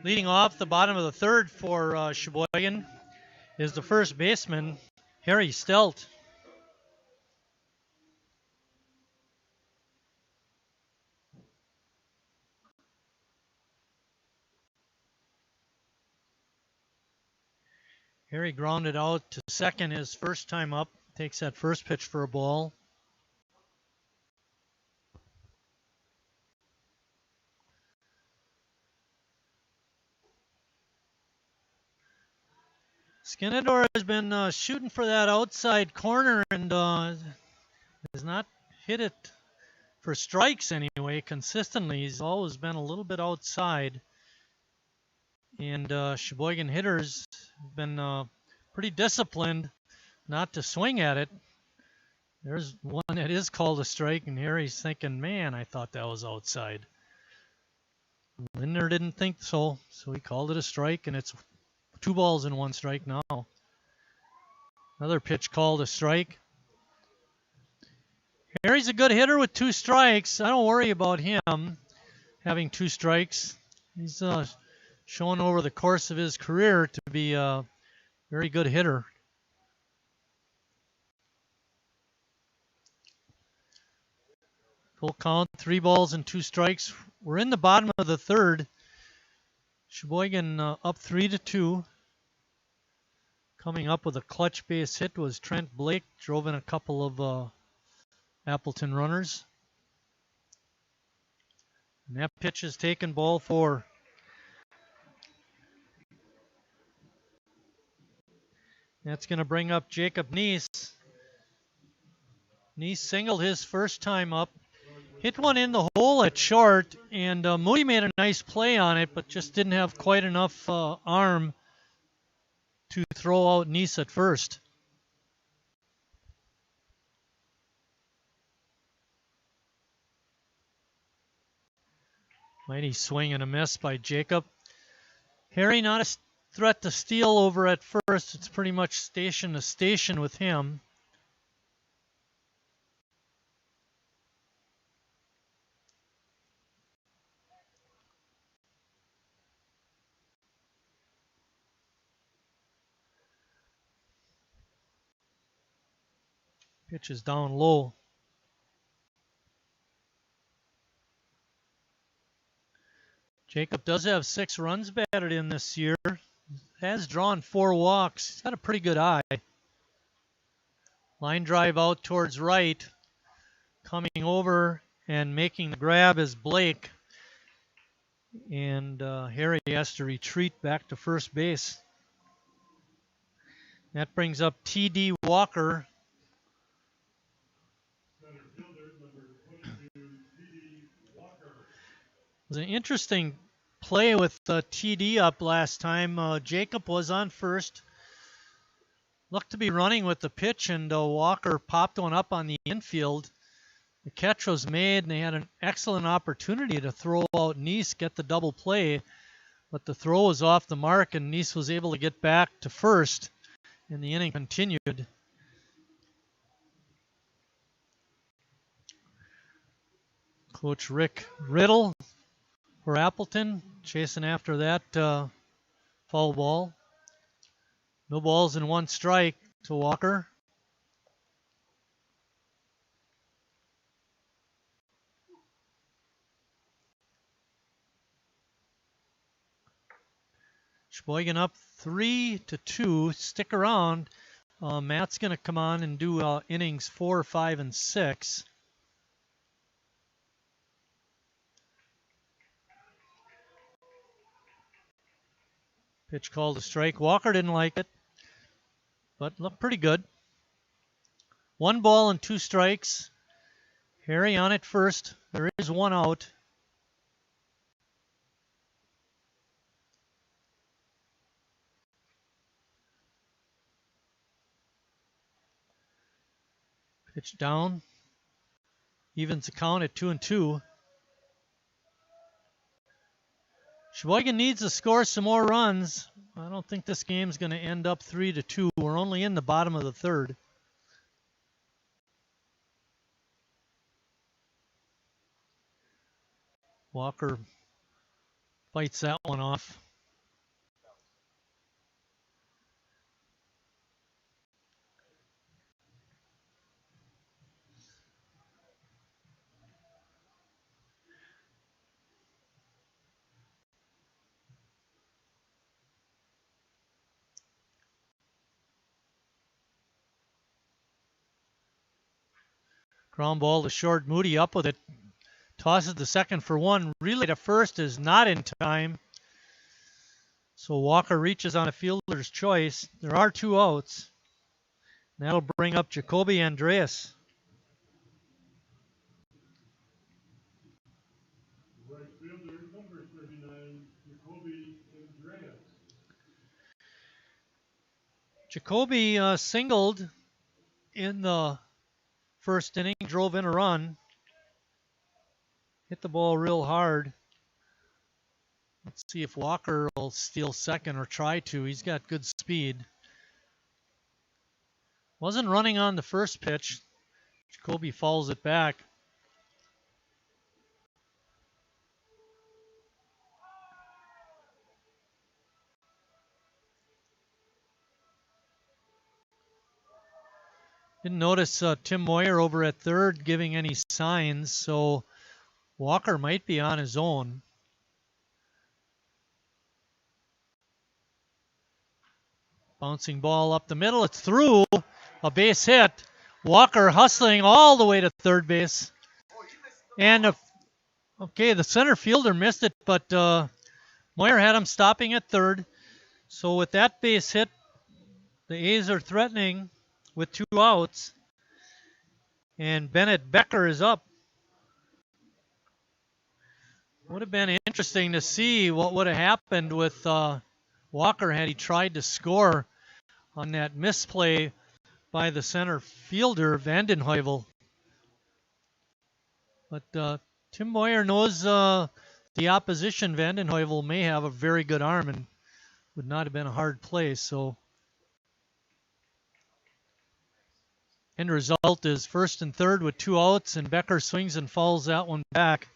Leading off the bottom of the third for Sheboygan is the first baseman, Harry Stelt. Harry grounded out to second his first time up. Takes that first pitch for a ball. Skinador has been shooting for that outside corner and has not hit it for strikes anyway consistently. He's always been a little bit outside. And Sheboygan hitters have been pretty disciplined not to swing at it. There's one that is called a strike, and Harry's thinking, man, I thought that was outside. Lindner didn't think so, so he called it a strike, and it's 2 balls and 1 strike now. Another pitch called a strike. Harry's a good hitter with 2 strikes. I don't worry about him having 2 strikes. He's shown over the course of his career to be a very good hitter. Full count, 3 balls and 2 strikes. We're in the bottom of the third. Sheboygan up 3-2. Coming up with a clutch base hit was Trent Blake. Drove in a couple of Appleton runners. And that pitch is taken, ball 4. That's going to bring up Jacob Neese. Neese singled his first time up. Hit one in the hole at short, and Moody made a nice play on it, but just didn't have quite enough arm to throw out Neese at first. Mighty swing and a miss by Jacob. Harry not a threat to steal over at first. It's pretty much station to station with him. Pitch is down low. Jacob does have 6 runs batted in this year. Has drawn 4 walks. He's got a pretty good eye. Line drive out towards right. Coming over and making the grab is Blake. And Harry has to retreat back to first base. That brings up T.D. Walker. It was an interesting play with TD up last time. Jacob was on first. Looked to be running with the pitch, and Walker popped one up on the infield. The catch was made, and they had an excellent opportunity to throw out Neese, get the double play. But the throw was off the mark, and Neese was able to get back to first, and the inning continued. Coach Rick Riddle for Appleton, chasing after that foul ball. No balls and 1 strike to Walker. Sheboygan up 3-2. Stick around. Matt's going to come on and do innings 4, 5, and 6. Pitch called a strike. Walker didn't like it, but looked pretty good. 1 ball and 2 strikes. Harry on it first. There is 1 out. Pitch down. Evens the count at 2-2. Sheboygan needs to score some more runs. I don't think this game's going to end up 3-2. We're only in the bottom of the third. Walker fights that one off. Ground ball to short. Moody up with it. Tosses the second for one. Relay to first is not in time. So Walker reaches on a fielder's choice. There are 2 outs. That'll bring up Jacoby Andreas. Right fielder, number 39, Jacoby Andreas. Jacoby singled in the first inning, drove in a run. Hit the ball real hard. Let's see if Walker will steal second or try to. He's got good speed. Wasn't running on the first pitch. Jacoby fouls it back. Didn't notice Tim Moyer over at third giving any signs, so Walker might be on his own. Bouncing ball up the middle. It's through. A base hit. Walker hustling all the way to third base. And okay, the center fielder missed it, but Moyer had him stopping at third. So with that base hit, the A's are threatening with 2 outs. And Bennett Becker is up. Would have been interesting to see what would have happened with Walker had he tried to score on that misplay by the center fielder, Vandenheuvel. But Tim Moyer knows the opposition. Vandenheuvel may have a very good arm and would not have been a hard play. So end result is first and third with 2 outs, and Becker swings and fouls that one back.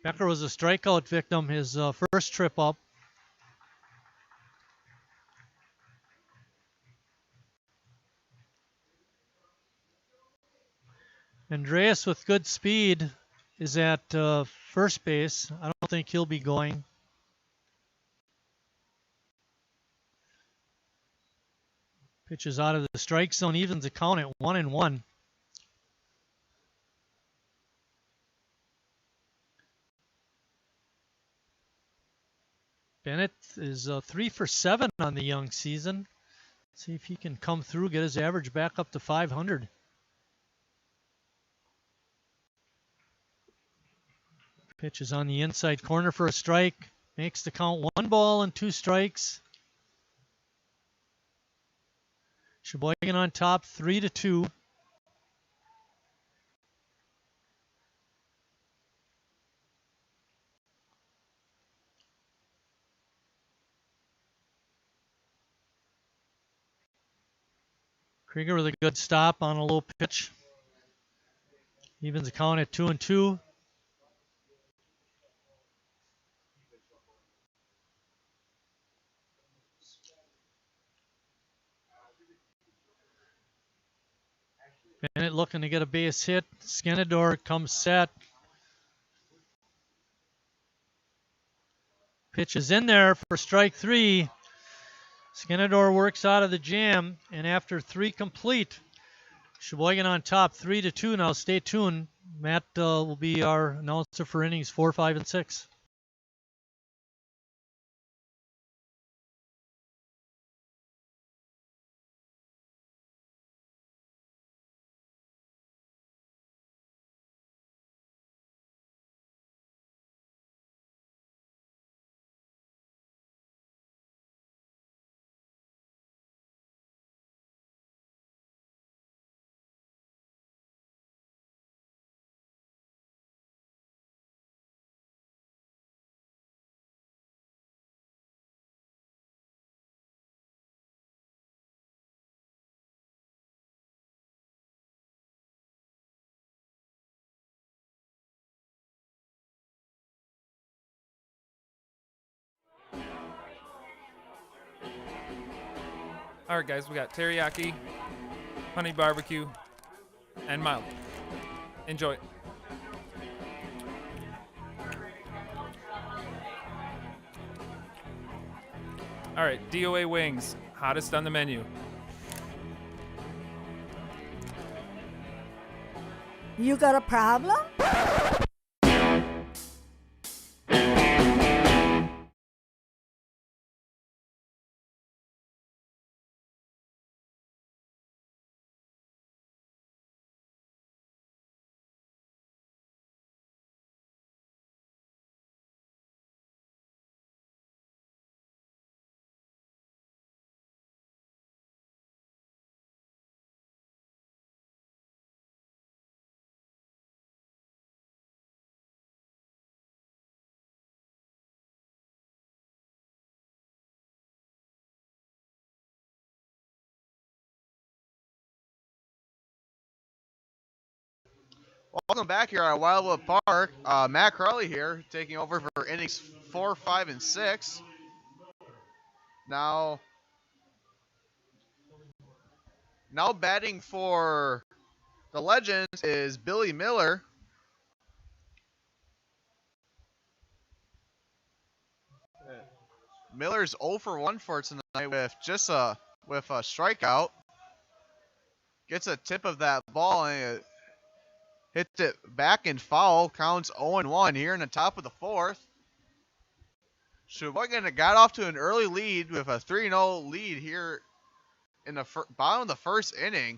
Becker was a strikeout victim his first trip up. Andreas with good speed is at first base. I don't think he'll be going. Pitches out of the strike zone, evens the count at 1-1. Bennett is 3 for 7 on the young season. See if he can come through, get his average back up to 500. Pitch is on the inside corner for a strike. Makes the count 1 ball and 2 strikes. Sheboygan on top, 3-2. Krieger with a good stop on a low pitch. Evens the count at 2-2. Bennett looking to get a base hit. Skenador comes set. Pitch is in there for strike 3. Skenador works out of the jam, and after 3 complete, Sheboygan on top, 3-2. Now stay tuned. Matt will be our announcer for innings 4, 5, and 6. All right, guys, we got teriyaki, honey barbecue, and mild. Enjoy. All right, DOA wings, hottest on the menu. You got a problem? Welcome back here at Wildwood Park. Matt Crowley here, taking over for innings 4, 5, and 6. Now batting for the Legends is Billy Miller. Miller's 0 for 1 for tonight with just a strikeout. Gets a tip of that ball and it hits it back and foul. Counts 0-1 here in the top of the 4th. Sheboygan got off to an early lead with a 3-0 lead here in the bottom of the first inning.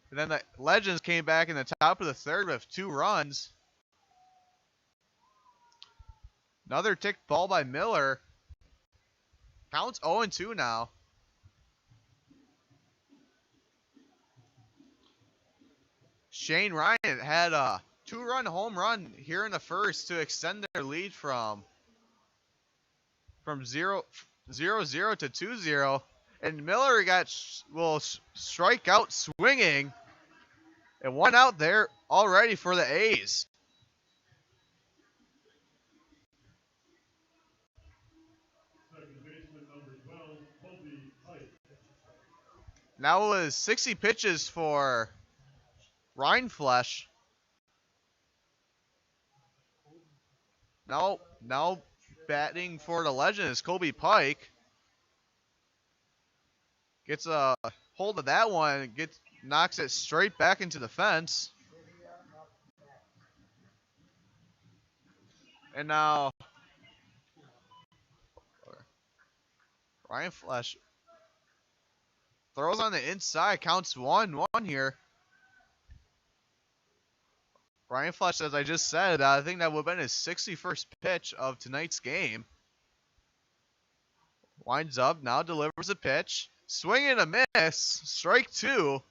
And then the Legends came back in the top of the 3rd with 2 runs. Another ticked ball by Miller. Counts 0-2 now. Shane Ryan had a 2-run home run here in the first to extend their lead from 0-0 to 2-0. And Miller will strike out swinging. And 1 out there already for the A's. Now it was 60 pitches for Rhineflesh. Now batting for the Legend is Kobe Pike. Gets a hold of that one, knocks it straight back into the fence. And now Rhineflesh throws on the inside, counts 1-1 here. Rhineflesh, as I just said, I think that would have been his 61st pitch of tonight's game. Winds up, now delivers a pitch. Swing and a miss, strike 2.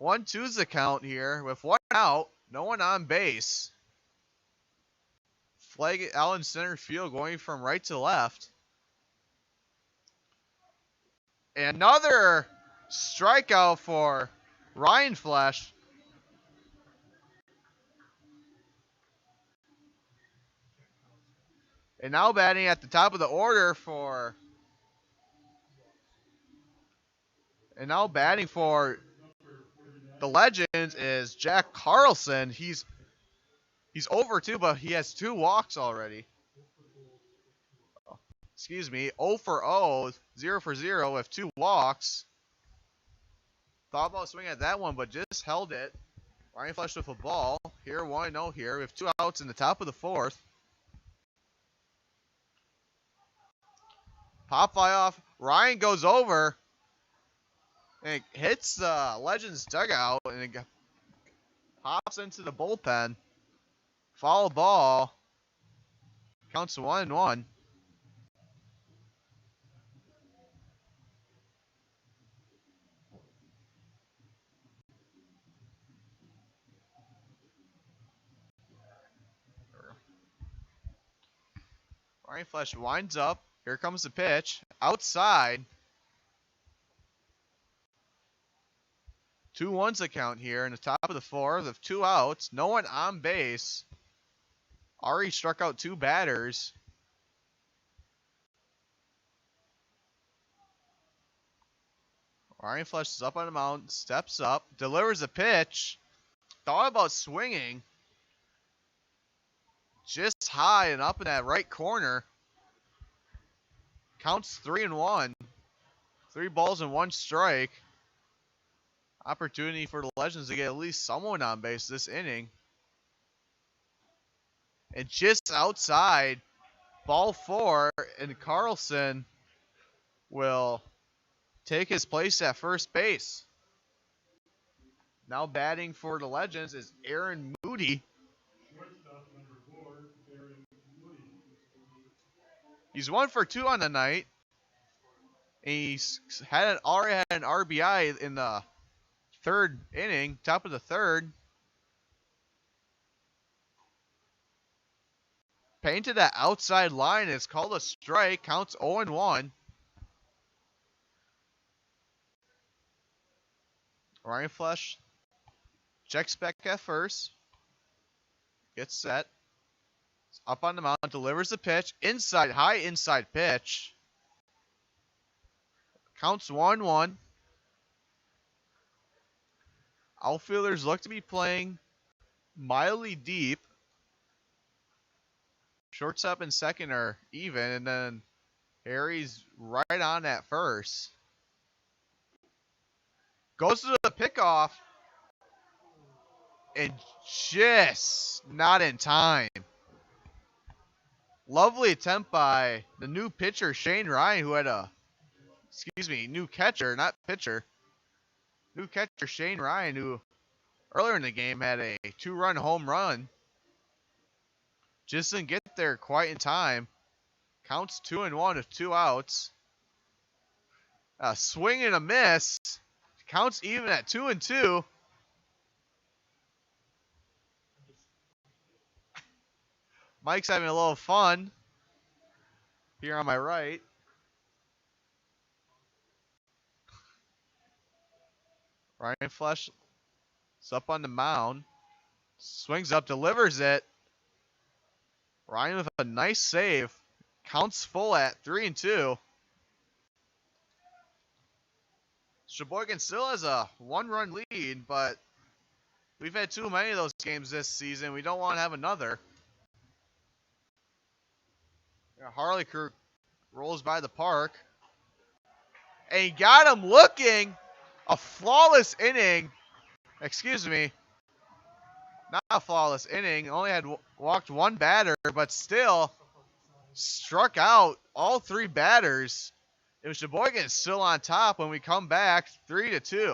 1-2's the count here with 1 out, no one on base. Flag out in center field going from right to left. Another strikeout for Rhineflesh. And now batting at the top of the order for the Legends is Jack Carlson. He's over 2, but he has 2 walks already. Excuse me, 0 for 0, 0 for 0 with 2 walks. Thought about swinging at that one, but just held it. Rhineflesh with a ball. Here, 1-0 here with 2 outs in the top of the 4th. Pop fly off. Ryan goes over and it hits the Legends dugout and it hops into the bullpen. Foul ball. Counts 1-1. Rhineflesh winds up. Here comes the pitch. Outside. 2-1's the count here in the top of the 4th with 2 outs. No one on base. Already struck out 2 batters. Rhineflesh is up on the mound. Steps up. Delivers a pitch. Thought about swinging. Just high and up in that right corner. Counts 3-1. 3 balls and 1 strike. Opportunity for the Legends to get at least someone on base this inning. And just outside, ball 4, and Carlson will take his place at first base. Now batting for the Legends is Aaron Moody. Shortstop number 4, Aaron Moody. He's 1 for 2 on the night. And he's already had an RBI in the third inning, top of the third. Painted that outside line. It's called a strike. Counts 0-1. Ryan Flesh checks back at first. Gets set. Up on the mound. Delivers the pitch. Inside, high inside pitch. Counts 1-1. Outfielders look to be playing mildly deep. Shortstop and second are even, and then Harry's right on at first. Goes to the pickoff, and just not in time. Lovely attempt by the new pitcher, Shane Ryan, who had new catcher, not pitcher. New catcher, Shane Ryan, who earlier in the game had a 2-run home run. Just didn't get there quite in time. Counts 2-1 with 2 outs. A swing and a miss. Counts even at 2-2. Mike's having a little fun here on my right. Ryan Flesh is up on the mound. Swings up, delivers it. Ryan with a nice save. Counts full at 3-2. Sheboygan still has a 1-run lead, but we've had too many of those games this season. We don't want to have another. Harley Crew rolls by the park. And he got him looking. A flawless inning. Excuse me. Not a flawless inning. Only had walked one batter, but still struck out all 3 batters. It was Sheboygan still on top when we come back 3-2.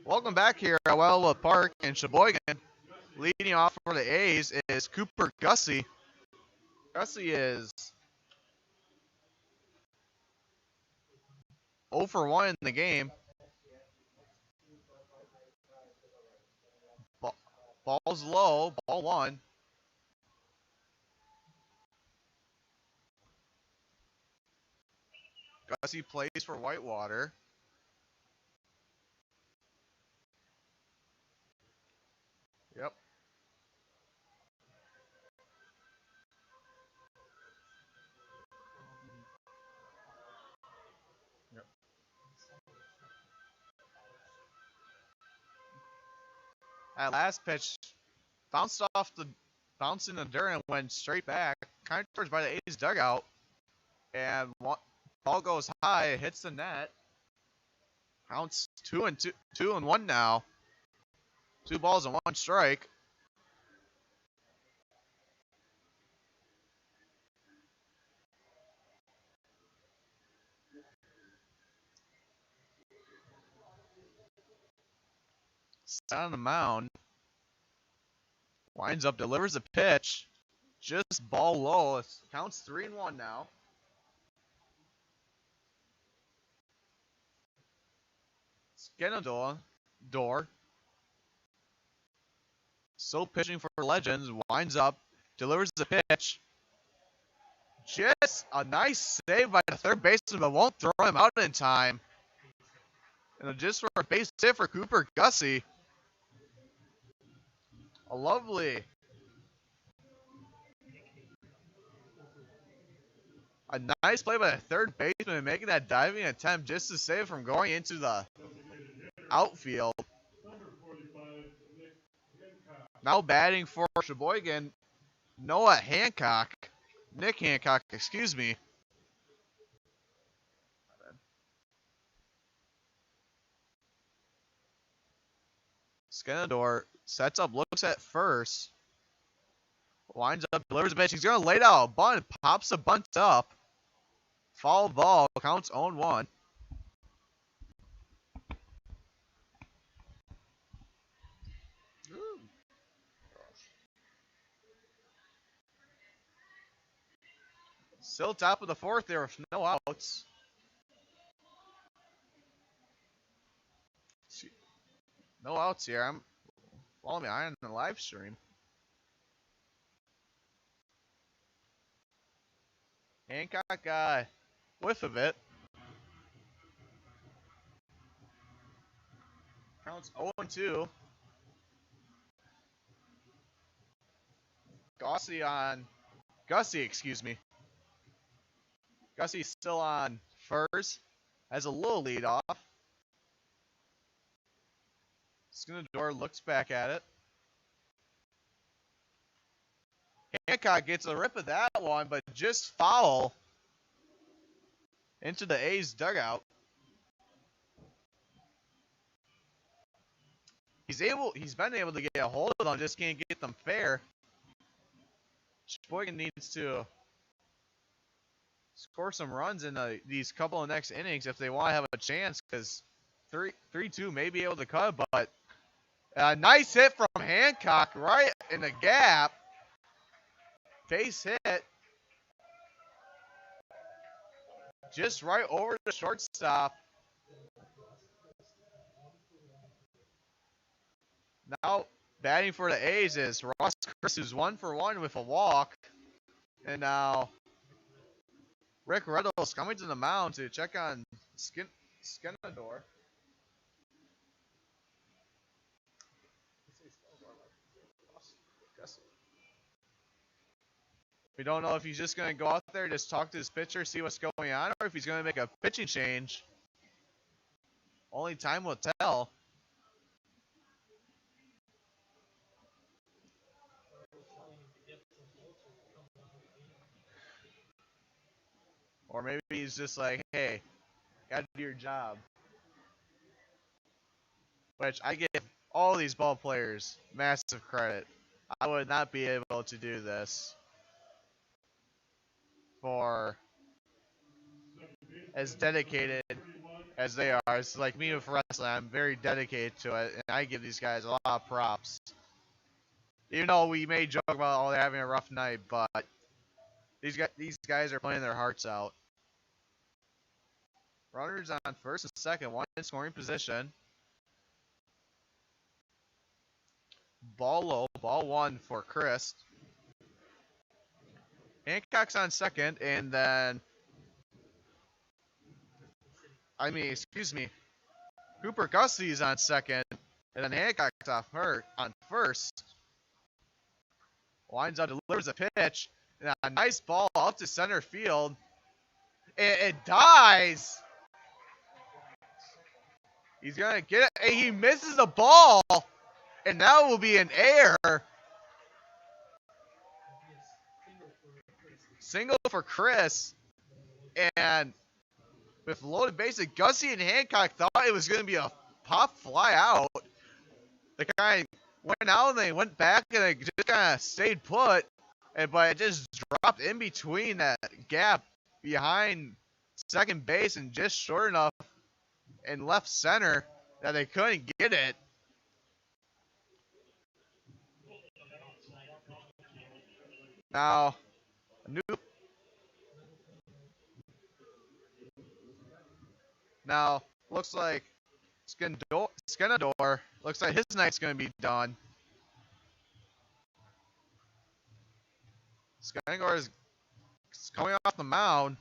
Welcome back here at Wildwood Park in Sheboygan. Leading off for the A's is Cooper Gussie. Gussie is 0 for 1 in the game. Ball's low, ball 1. Gussie plays for Whitewater. Yep. Yep. That last pitch bounced in the dirt and went straight back, kind of towards by the A's dugout. And ball goes high, hits the net. Counts 2-1 now. 2 balls and 1 strike. Set on the mound. Winds up, delivers a pitch. Just ball low. It counts 3-1 now. Door. Still pitching for Legends. Winds up, delivers the pitch. Just a nice save by the third baseman, but won't throw him out in time. And just for a base hit for Cooper Gussie. A lovely. A nice play by the third baseman, making that diving attempt just to save from going into the outfield. Now batting for Sheboygan, Nick Hancock, excuse me. Skenador sets up, looks at first. Winds up, delivers a pitch. He's going to lay down a bunt, pops the bunt up. Foul ball, counts 0-1. Still top of the fourth there with no outs. No outs here. I'm following behind on the live stream. Hancock got whiff of it. Counts 0-2. Gussie, excuse me. Gussie's still on first. Has a little lead off. Skinador looks back at it. Hancock gets a rip of that one, but just foul into the A's dugout. He's been able to get a hold of them, just can't get them fair. Sheboygan needs to score some runs in these couple of next innings if they want to have a chance, because 3-2 may be able to cut, but a nice hit from Hancock right in the gap. Base hit. Just right over the shortstop. Now batting for the A's is Ross Chris, who's 1 for 1 with a walk. And now Rick Reynolds coming to the mound to check on Skenador. We don't know if he's just going to go out there, just talk to his pitcher, see what's going on, or if he's going to make a pitching change. Only time will tell. Or maybe he's just like, hey, gotta do your job. Which I give all these ball players massive credit. I would not be able to do this for as dedicated as they are. It's like me with wrestling. I'm very dedicated to it, and I give these guys a lot of props. Even though we may joke about, oh, they're having a rough night, but these guys are playing their hearts out. Runners on first and second, one in scoring position. Ball low, ball 1 for Chris. Hancock's on second, and then, Cooper Gussie's on second. And then Hancock's off her on first. Winds up, delivers a pitch. And a nice ball out to center field. It dies. He's going to get it. And he misses the ball. And that will be an error. Single for Chris. And with loaded bases, Gussie and Hancock thought it was going to be a pop fly out. The guy went out and they went back and they just kind of stayed put. But it just dropped in between that gap behind second base and just short enough in left center that they couldn't get it. Now looks like Skenador looks like his night's gonna be done. Skenador is coming off the mound.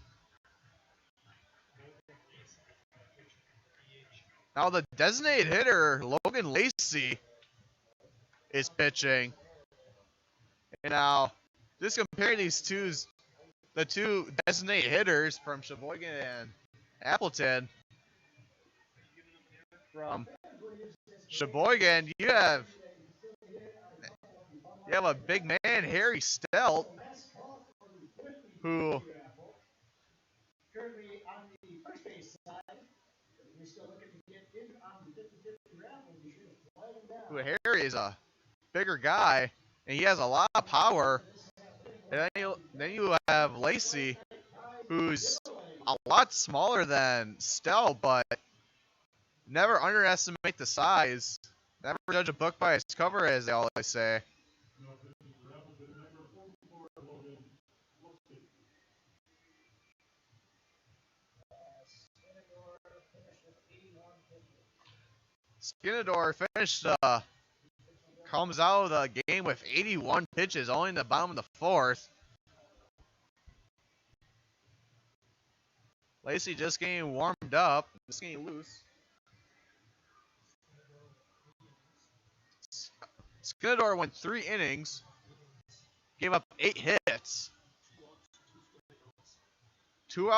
Now the designated hitter, Logan Lacey, is pitching. And now, just compare the two designated hitters from Sheboygan and Appleton. From Sheboygan, you have a big man, Harry Stelt, who Harry is a bigger guy, and he has a lot of power. And then you have Lacey, who's a lot smaller than Stell, but never underestimate the size. Never judge a book by its cover, as they always say. Skenador finished comes out of the game with 81 pitches, only in the bottom of the fourth. Lacey just getting warmed up, just getting loose. Skenador went 3 innings, gave up 8 hits, 2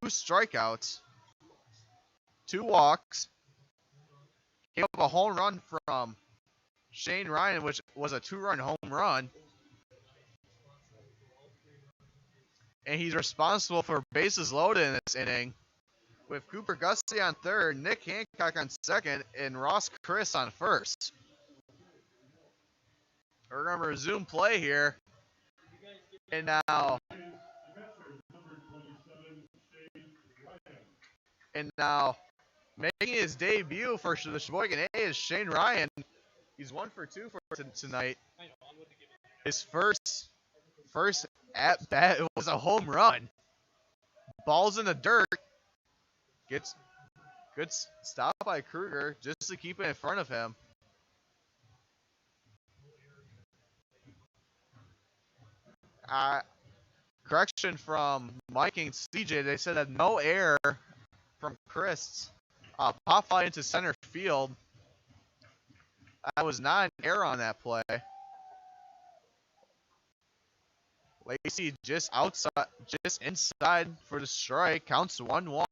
strikeouts, 2 walks, gave up a home run from Shane Ryan, which was a 2-run home run. And he's responsible for bases loaded in this inning, with Cooper Gussie on third, Nick Hancock on second, and Ross Chris on first. We're going to resume play here. And now, making his debut for the Sheboygan A is Shane Ryan. He's 1 for 2 for tonight. His first at bat was a home run. Ball's in the dirt. Gets good stop by Kruger just to keep it in front of him. Correction from Mike and CJ. They said that no error from Chris. Pop fly into center field. That was not an error on that play. Lacey just inside for the strike. Counts 1-1.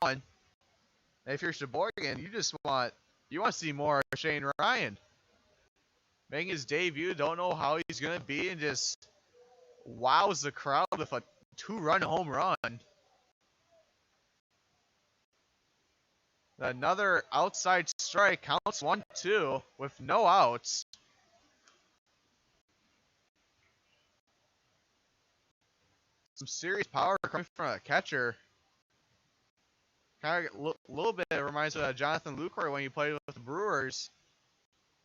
If you're Sheboygan, you want to see more of Shane Ryan. Making his debut, don't know how he's gonna be, and just wows the crowd with a 2-run home run. Another outside strike, counts 1-2 with no outs. Some serious power coming from a catcher. Kind of a little bit reminds me of Jonathan Lucroy when he played with the Brewers.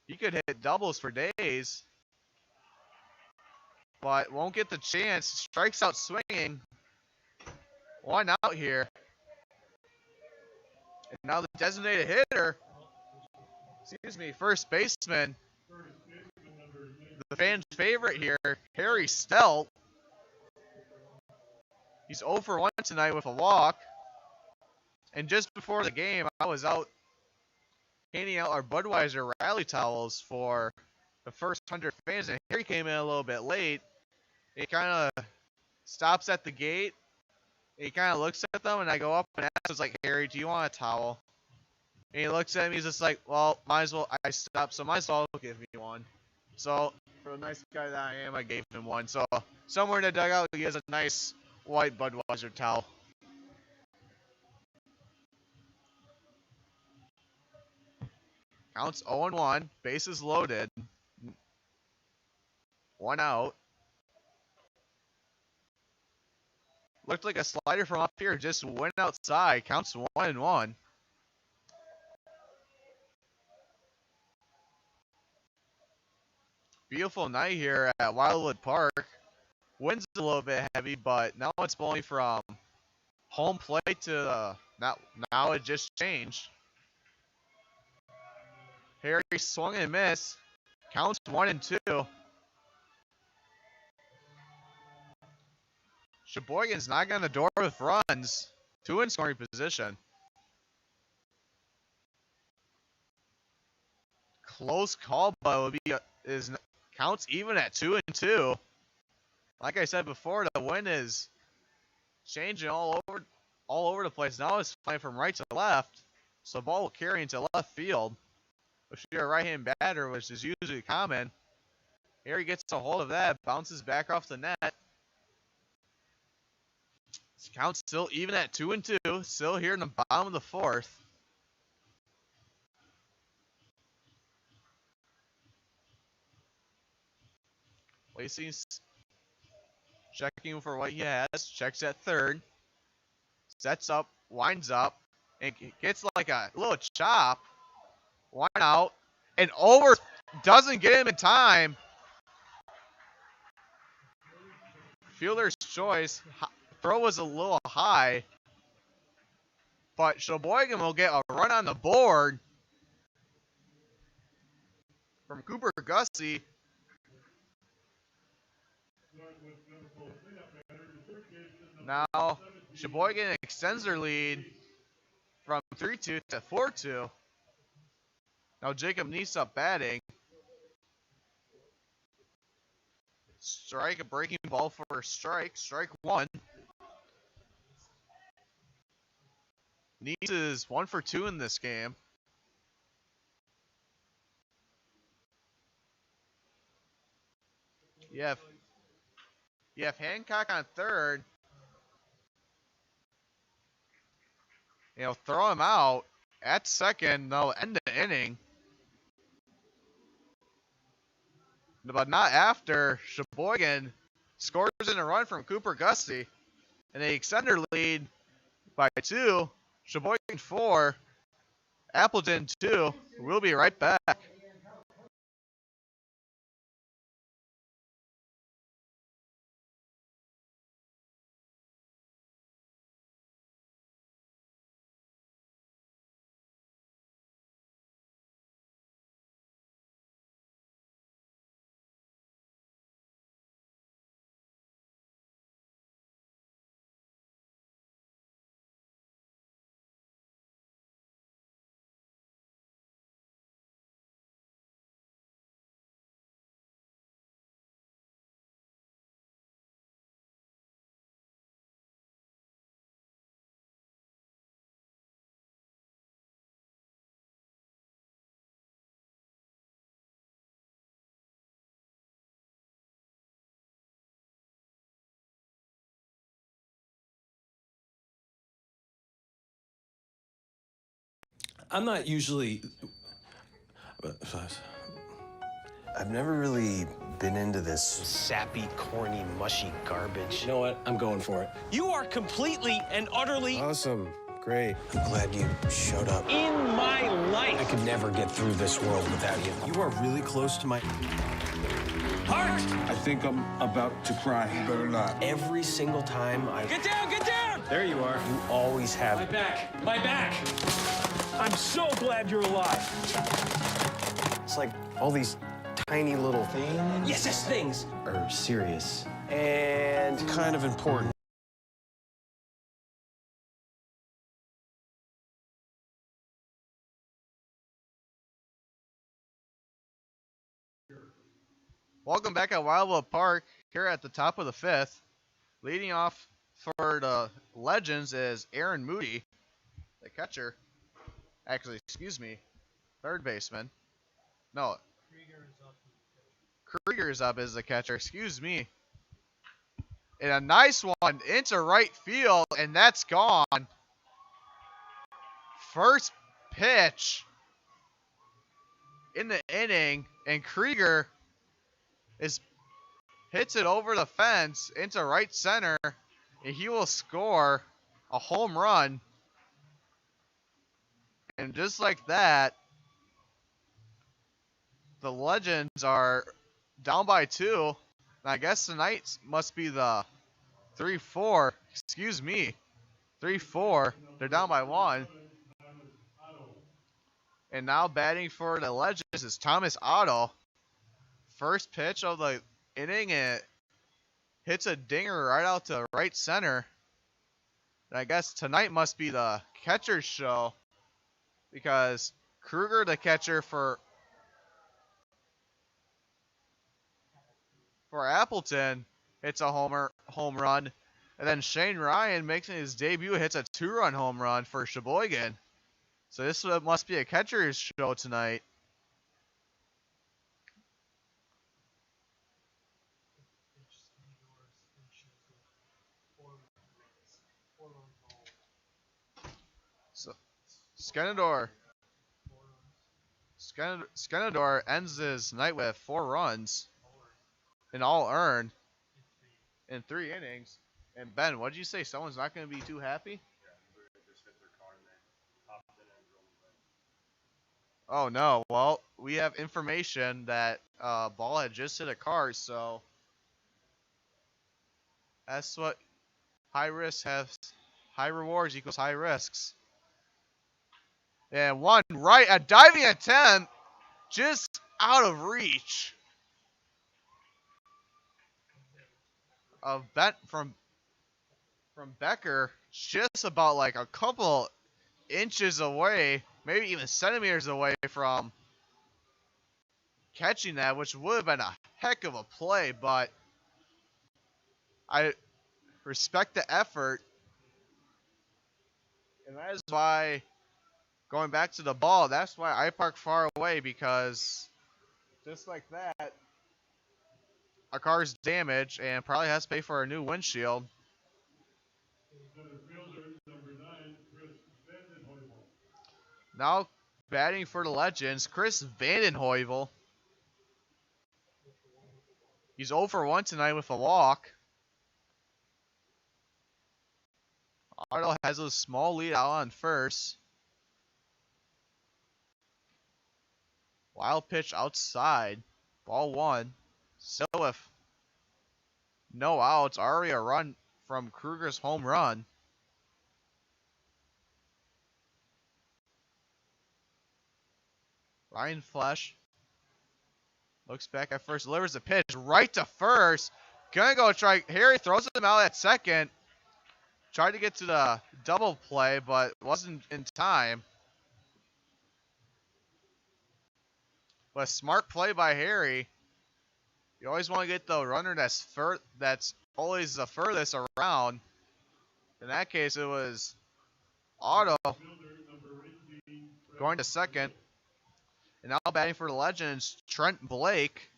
He could hit doubles for days, but won't get the chance. Strikes out swinging. 1 out here. And now the designated hitter, first baseman, the fans' favorite here, Harry Stelt. He's 0 for 1 tonight with a walk. And just before the game, I was out handing out our Budweiser rally towels for the first 100 fans, and Harry came in a little bit late. He kind of stops at the gate. He kind of looks at them, and I go up and ask, "It's like, Harry, do you want a towel?" And he looks at me. He's just like, "Well, might as well." I stopped, so might as well give me one. So for the nice guy that I am, I gave him one. So somewhere in the dugout, he has a nice white Budweiser towel. Counts 0-1. Bases loaded. 1 out. Looked like a slider from up here. Just went outside. Counts 1-1. Beautiful night here at Wildwood Park. Wind's a little bit heavy, but now it's blowing from home plate to now it just changed. Harry swung and missed. Counts 1-2. Sheboygan's knocking on the door with runs. 2 in scoring position. Close call, but it would be counts even at 2-2. Like I said before, the wind is changing all over the place. Now it's flying from right to left, so the ball will carry into left field. If you're a right-hand batter, which is usually common, Harry gets a hold of that, bounces back off the net. Count's still even at 2-2. Still here in the bottom of the fourth. Lacey's checking for what he has. Checks at third. Sets up, winds up, and gets like a little chop. 1 out. And over doesn't get him in time. Fielder's choice. Throw was a little high. But Sheboygan will get a run on the board from Cooper Gussie. Now, Sheboygan extends their lead from 3-2 to 4-2. Now Jacob Neese up batting. Strike, a breaking ball for a strike. Strike 1. Neese is 1 for 2 in this game. You have Hancock on third. Throw him out at second. They'll end the inning. But not after. Sheboygan scores in a run from Cooper Gussie. And they extend their lead by 2. Sheboygan 4. Appleton 2. We'll be right back. I'm not usually... I've never really been into this sappy, corny, mushy garbage. You know what? I'm going for it. You are completely and utterly Awesome. Great. I'm glad you showed up. in my I life. could never get through this world without you. You are really close to my... Heart! I think I'm about to cry. You better not. Every single time I... Get down, get down! There you are. You always My have... back, my back. I'm so glad you're alive. It's like all these tiny little things Yes, things. are serious and kind of important. Welcome back at Wildwood Park here at the top of the 5th. Leading off for the Legends is Aaron Moody, the catcher. Actually, excuse me, third baseman. No, Krieger is up as the catcher. Excuse me. And a nice one into right field, and that's gone. First pitch in the inning, and Krieger hits it over the fence into right center, and he will score a home run. And just like that, the Legends are down by 2. And I guess tonight must be the 3-4. Excuse me. 3-4. They're down by 1. And now batting for the Legends is Thomas Otto. First pitch of the inning, and it hits a dinger right out to right center. And I guess tonight must be the catcher's show, because Kruger, the catcher for Appleton, hits a home run. And then Shane Ryan, making his debut, hits a 2-run home run for Sheboygan. So this must be a catcher's show tonight. So Skenador ends his night with 4 runs, and all earned in 3 innings. And Ben, what did you say? Someone's not going to be too happy? Oh no. Well, we have information that ball had just hit a car, so that's what high risk has. High rewards equals high risks. And one right, a diving attempt, just out of reach of from Becker, just about like a couple inches away, maybe even centimeters away from catching that, which would have been a heck of a play, but I respect the effort, and that is why, going back to the ball, that's why I park far away, because just like that, our car's damaged and probably has to pay for a new windshield. Now batting for the Legends, Chris Vandenheuvel. He's 0 for 1 tonight with a walk. Otto has a small lead out on first. Wild pitch outside. Ball 1. Still with no outs. Already a run from Kruger's home run. Ryan Flesch looks back at first. Delivers the pitch right to first. Gonna go try. Harry throws him out at second. Tried to get to the double play, but wasn't in time. But a smart play by Harry. You always want to get the runner that's always the furthest around. In that case, it was Otto going to second. And now batting for the Legends, Trent Blake.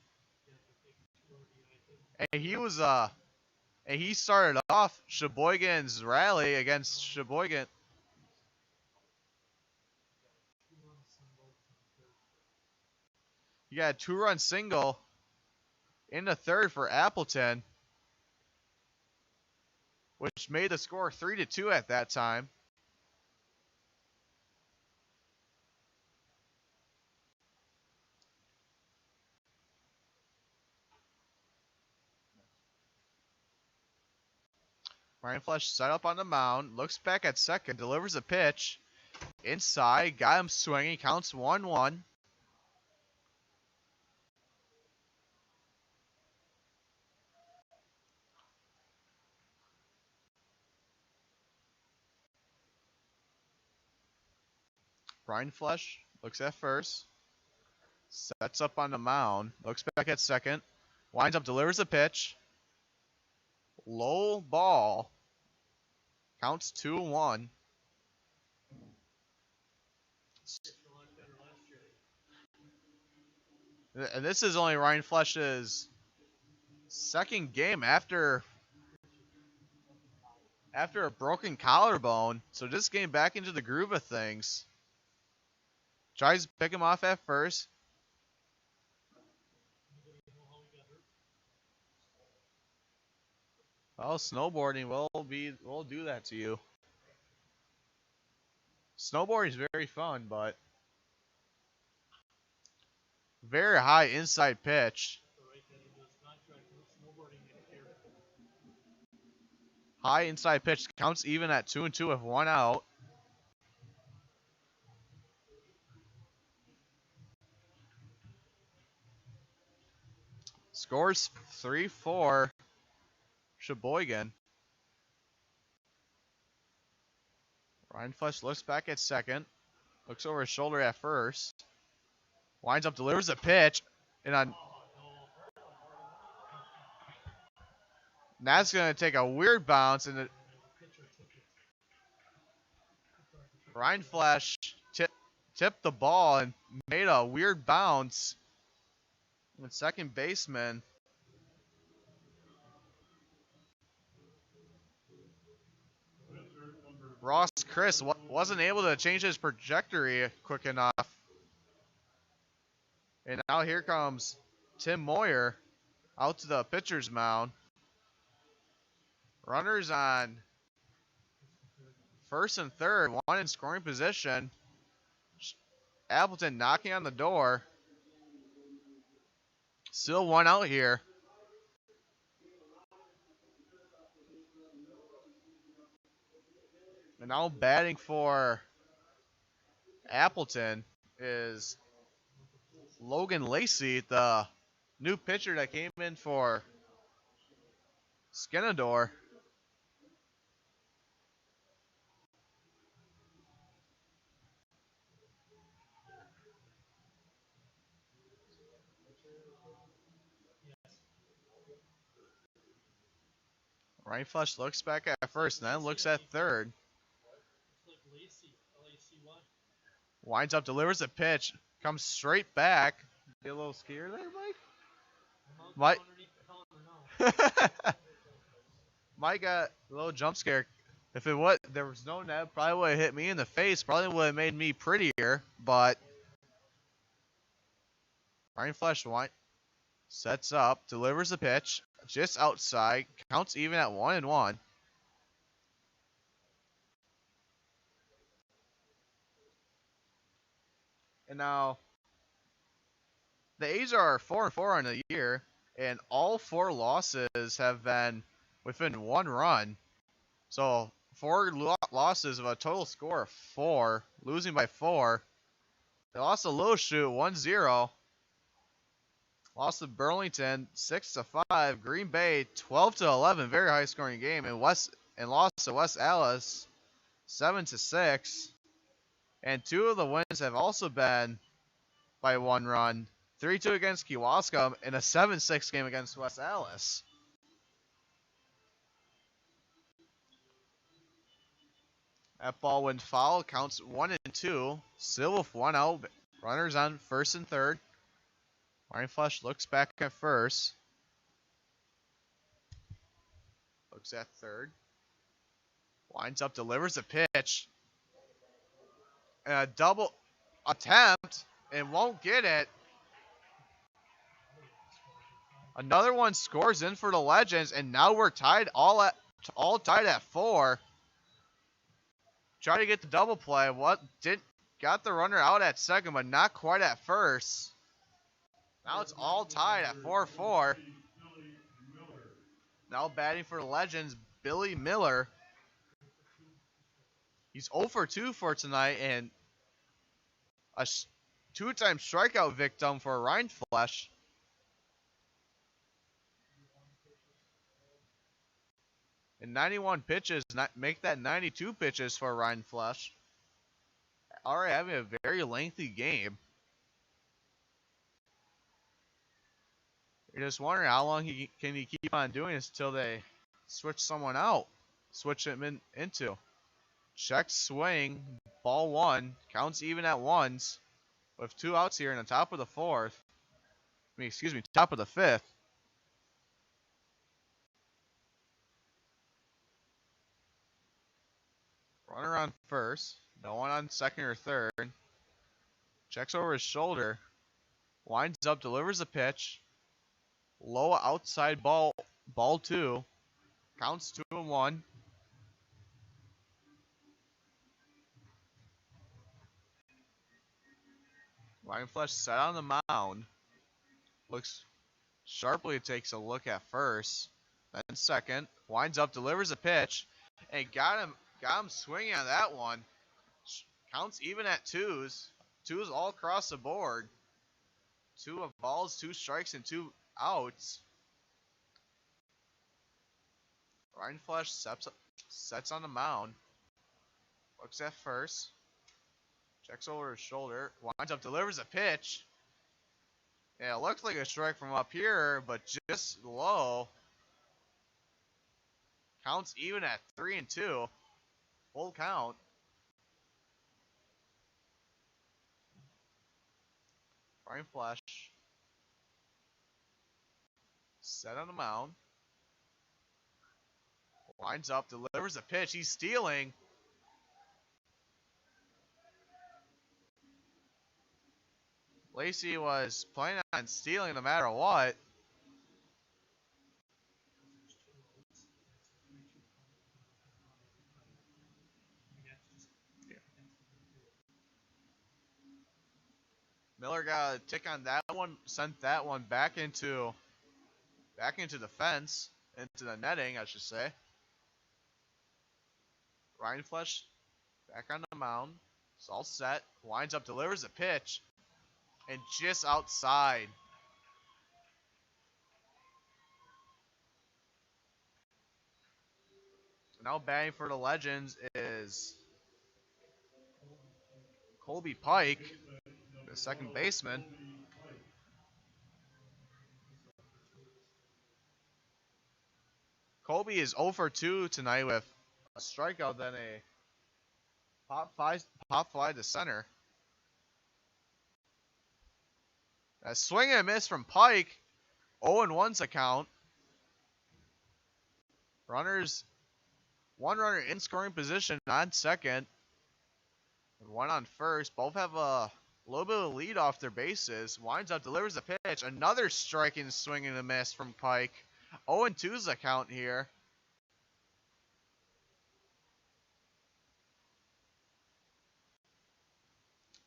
And he started off Sheboygan's rally against Sheboygan. He got a 2-run single in the third for Appleton, which made the score 3-2 at that time. Ryan Flesch set up on the mound, looks back at second, delivers a pitch inside, got him swinging, counts 1-1. Ryan Flesch looks at first, sets up on the mound, looks back at second, Winds up, delivers a pitch. Low ball. Counts 2-1. And this is only Ryan Flesh's second game after a broken collarbone. So just getting back into the groove of things. Tries to pick him off at first. Well, snowboarding will do that to you. Snowboarding is very fun, but very high inside pitch. High inside pitch counts even at 2-2 with 1 out. Scores 3-4 Sheboygan. Ryan Flesh looks back at second. Looks over his shoulder at first. Winds up, delivers a pitch. And that's going to take a weird bounce. And Ryan Flesh tipped the ball and made a weird bounce. And second baseman Ross Chris wasn't able to change his trajectory quick enough. And now here comes Tim Moyer out to the pitcher's mound. Runners on first and third, one in scoring position. Appleton knocking on the door. Still 1 out here. And now batting for Appleton is Logan Lacey, the new pitcher that came in for Skenador. Ryan Flesh looks back at first and then looks at third. Winds up, delivers a pitch, comes straight back. Get a little scared there, Mike? Mike got a little jump scare. If there was no net, probably would have hit me in the face. Probably would have made me prettier, but Ryan Flesh sets up, delivers a pitch, just outside, counts even at 1-1. And now, the A's are 4-4 on the year, and all 4 losses have been within 1 run. So 4 losses of a total score of 4, losing by 4. They lost to Little Chute 1-0. Lost to Burlington 6-5. Green Bay 12-11, very high scoring game, and lost to West Allis 7-6. And 2 of the wins have also been by 1 run. 3-2 against Kewaskum and a 7-6 game against West Allis. That ball went foul, counts 1-2. Still with 1 out. Runners on first and third. Ryan Flesh looks back at first. Looks at third. Winds up, delivers a pitch. And a double attempt and won't get it. Another one scores in for the Legends, and now we're tied all tied at 4. Try to get the double play. Got the runner out at second, but not quite at first. Now it's all tied at 4-4. Now batting for the Legends, Billy Miller. He's 0 for 2 for tonight, and a 2-time strikeout victim for Ryan Flesh. And 91 pitches, make that 92 pitches for Ryan Flesh. Already having a very lengthy game. You're just wondering how long can he keep on doing this till they switch someone out, switch him into. Check swing, ball one, counts even at ones, with 2 outs here in the top of the fourth. Top of the fifth. Runner on first, no one on second or third. Checks over his shoulder, winds up, delivers a pitch. Low outside ball 2. Counts 2-1. Ryan Flesh set on the mound. Looks sharply, takes a look at first, then second. Winds up, delivers a pitch, and got him swinging on that one. Counts even at 2s. 2s all across the board. 2 of balls, 2 strikes, and 2 outs. Ryan Flesh sets on the mound. Looks at first. Checks over his shoulder. Winds up, delivers a pitch. Yeah, it looks like a strike from up here, but just low. Counts even at 3-2. Full count. Ryan Flesh set on the mound. Winds up, delivers a pitch. He's stealing. Lacey was planning on stealing no matter what. Miller got a tick on that one, sent that one back into the fence, into the netting, I should say. Ryan Flesh back on the mound. It's all set. Winds up, delivers a pitch, and just outside. Now batting for the Legends is Colby Pike, the second baseman. Colby is 0 for 2 tonight with a strikeout, then a pop fly to center. A swing and a miss from Pike. 0-1's account. One runner in scoring position on second, and one on first. Both have a little bit of lead off their bases. Winds up, delivers a pitch. Another striking swing and a miss from Pike. 0-2's account here.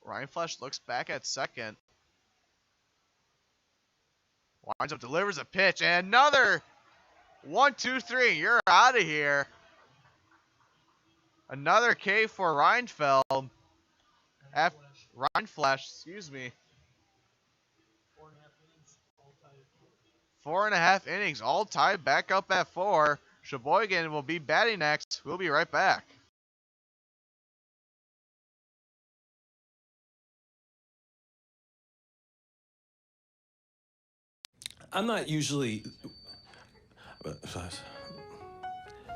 Ryan Flesh looks back at second. Winds up, delivers a pitch, and another 1-2-3. You're out of here. Another K for Reinfeld. Ryan Flesh, excuse me. 4.5 innings, all tied back up at 4. Sheboygan will be batting next. We'll be right back. I'm not usually...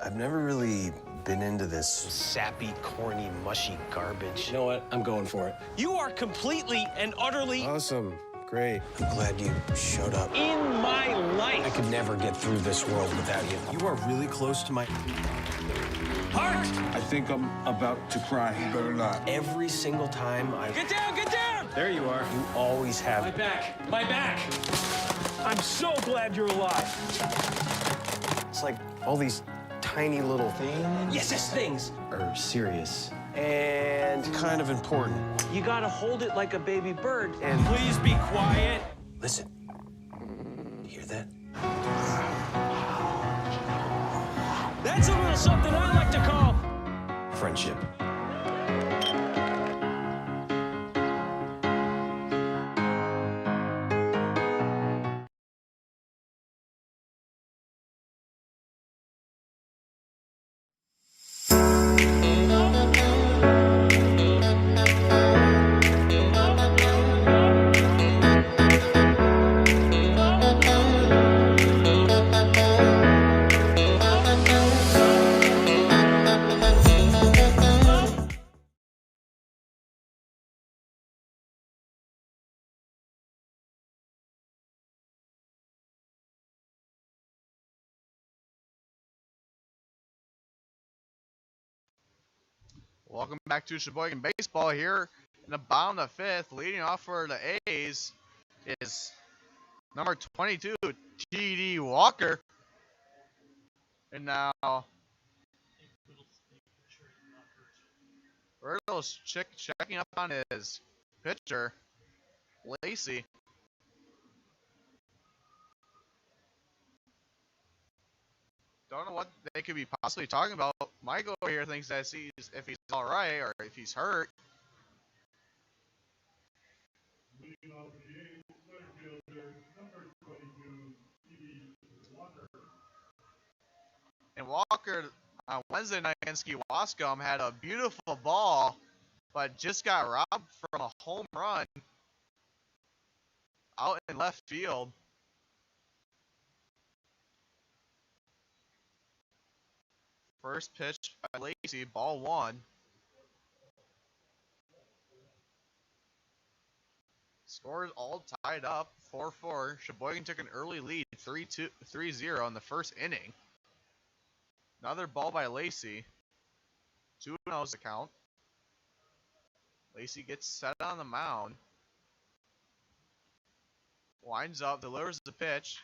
I've never really been into this sappy, corny, mushy garbage. You know what? I'm going for it. You are completely and utterly... Awesome. Great. I'm glad you showed up. In my life! I could never get through this world without you. You are really close to my... Heart! I think I'm about to cry. You better not. Every single time I... Get down, get down! There you are. You always have... My back, my back! I'm so glad you're alive. It's like all these tiny little things. Yes, things are serious and kind of important. You gotta hold it like a baby bird. And please be quiet. Listen, you hear that? That's a little something I like to call friendship. Welcome back to Sheboygan Baseball here in the bottom of the fifth. Leading off for the A's is number 22, T.D. Walker. And now Riddle's checking up on his pitcher, Lacey. Don't know what they could be possibly talking about. Michael over here thinks that if he's all right or if he's hurt. Leading off the A's, center fielder, number 22, T.D. Walker. And Walker on Wednesday night against Kewaskum had a beautiful ball, but just got robbed from a home run out in left field. First pitch by Lacey, ball one. Scores all tied up, 4-4. Sheboygan took an early lead, 3-0 in the first inning. Another ball by Lacey. 2-0 is the count. Lacey gets set on the mound. Winds up, delivers the pitch.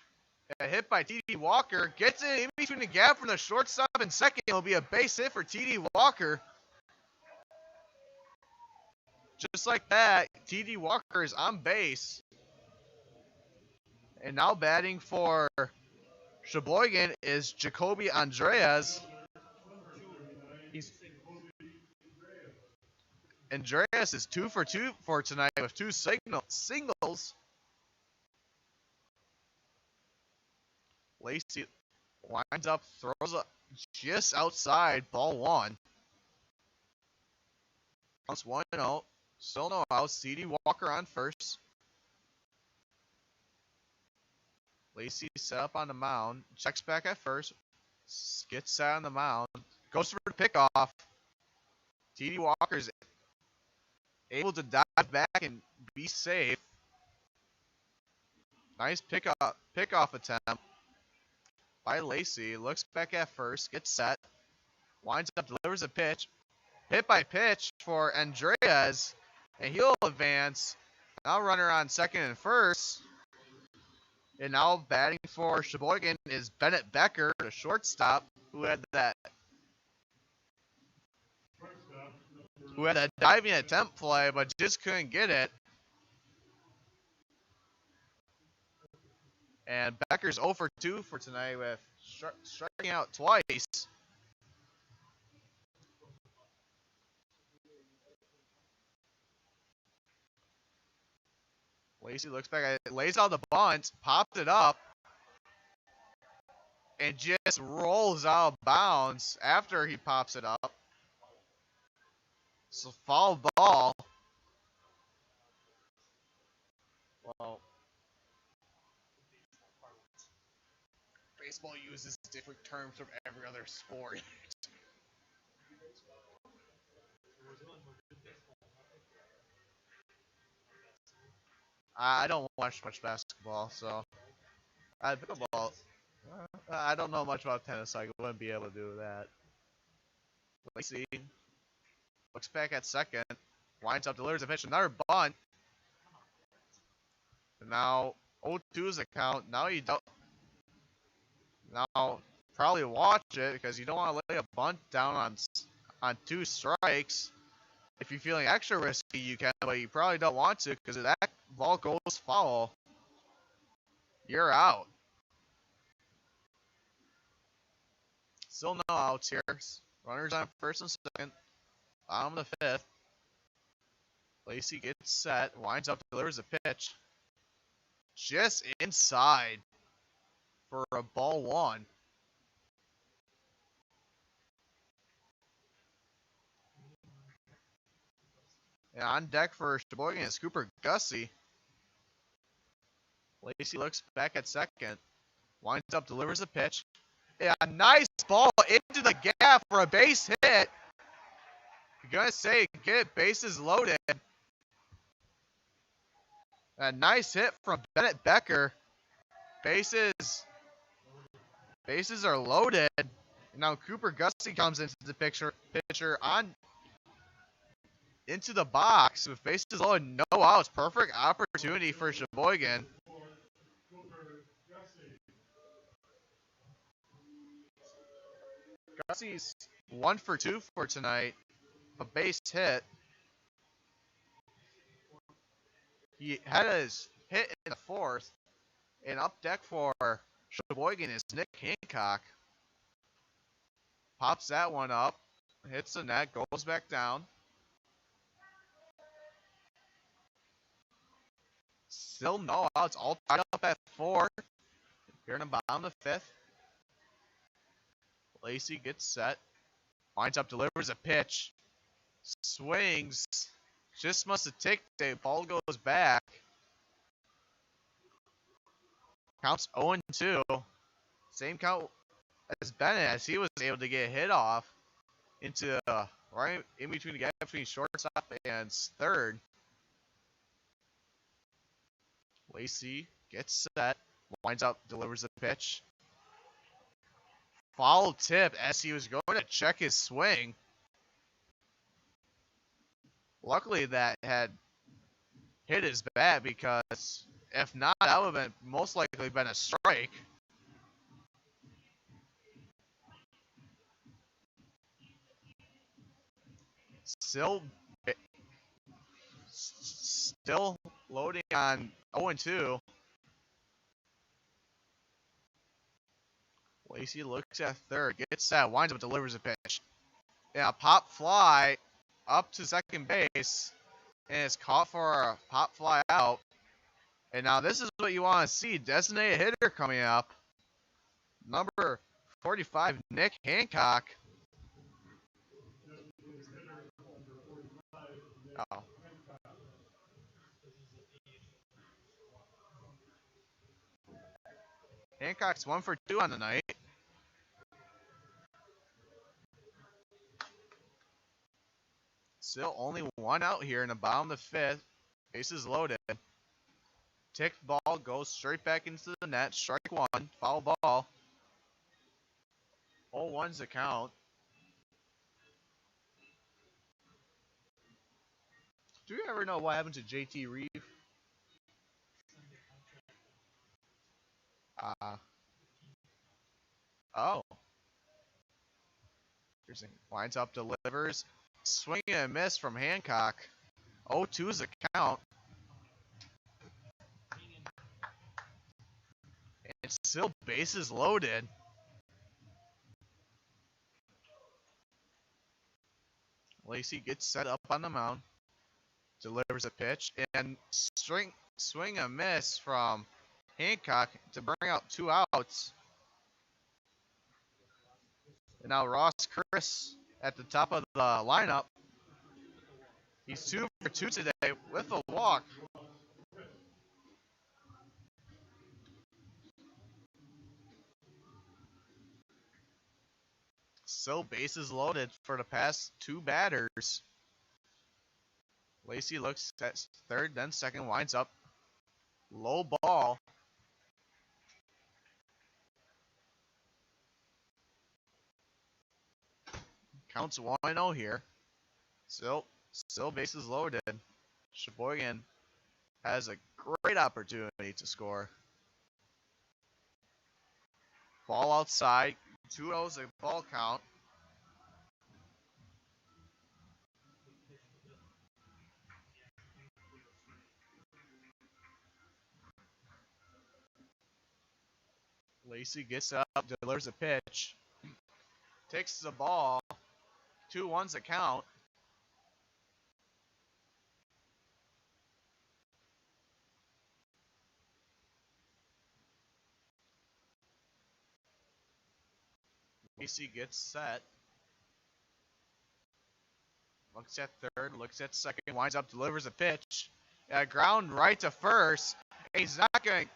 A hit by T.D. Walker. Gets it in between the gap from the shortstop and second. It'll be a base hit for T.D. Walker. Just like that, T.D. Walker is on base. And now batting for Sheboygan is Jacoby Andreas. Andreas is 2 for 2 for tonight with 2 singles. Lacey winds up, throws up just outside, ball one. Counts 1-0. Still no outs. T.D. Walker on first. Lacey set up on the mound. Checks back at first. Gets set on the mound. Goes for the pickoff. T.D. Walker's able to dive back and be safe. Nice pickoff attempt by Lacey. Looks back at first. Gets set. Winds up. Delivers a pitch. Hit by pitch for Andreas. And he'll advance. Now runner on second and first. And now batting for Sheboygan is Bennett Becker, the shortstop, who had that diving attempt play, but just couldn't get it. And Becker's 0 for 2 for tonight with striking out twice. Lacey looks back at it, lays out the bunt, popped it up, and just rolls out of bounds after he pops it up. So foul ball. Well, baseball uses different terms from every other sport. I don't watch much basketball, so pickleball. I don't know much about tennis, so I wouldn't be able to do that. Lacey looks back at second, winds up, delivers a pitch, another bunt. And now 0-2 is the count. Now you don't. Now probably watch it because you don't want to lay a bunt down on 2 strikes. If you're feeling extra risky, you can, but you probably don't want to because if that ball goes foul, you're out. Still no outs here. Runners on first and second. Bottom of the fifth. Lacey gets set, winds up, delivers a pitch. Just inside for a ball one. And on deck for Sheboygan is Cooper Gussie. Lacey looks back at second. Winds up, delivers a pitch. Yeah, a nice ball into the gap for a base hit. I'm going to say, get it, bases loaded. A nice hit from Bennett Becker. Bases are loaded. And now Cooper Gussie comes into the pitcher on into the box with bases loaded, no outs. Perfect opportunity for Sheboygan. Gussie's 1 for 2 for tonight. A base hit. He had his hit in the fourth. And up deck for Sheboygan is Nick Hancock. Pops that one up. Hits the net. Goes back down. Still no outs. All tied up at 4. Here in the bottom of the 5th. Lacey gets set. Winds up, delivers a pitch. Swings. Just must have ticked it. Ball goes back. Counts 0-2. Same count as Bennett as he was able to get hit off into right in between the gap between shortstop and third. Lacey gets set. Winds up, delivers the pitch. Foul tip as he was going to check his swing. Luckily that had hit his bat, because if not, that would have been most likely been a strike. Still loading on 0-2. Lacey looks at third, gets that, winds up, delivers a pitch. Yeah, pop fly up to second base, and it's caught for a pop fly out. And now this is what you want to see. Designated hitter coming up. Number 45, Nick Hancock. Oh. Hancock's 1 for 2 on the night. Still only one out here in the bottom of the 5th. Bases loaded. Ticked ball goes straight back into the net. Strike 1. Foul ball. 0-1's the count. Do you ever know what happened to JT Reeve? Oh. Winds up, delivers. Swing and a miss from Hancock. 0-2's the count. And still bases loaded. Lacey gets set up on the mound. Delivers a pitch. And swing a miss from Hancock to bring out 2 outs. And now Ross Chris at the top of the lineup. He's 2 for 2 today with a walk. Still bases loaded for the past 2 batters. Lacey looks at third, then second, winds up. Low ball. Counts 1-0 here. Still bases loaded. Sheboygan has a great opportunity to score. Ball outside. 2-0's a ball count. Lacey gets up, delivers a pitch. Takes the ball. 2-1's a count. Lacey gets set. Looks at third, looks at second, winds up, delivers a pitch. Ground right to first. He's not going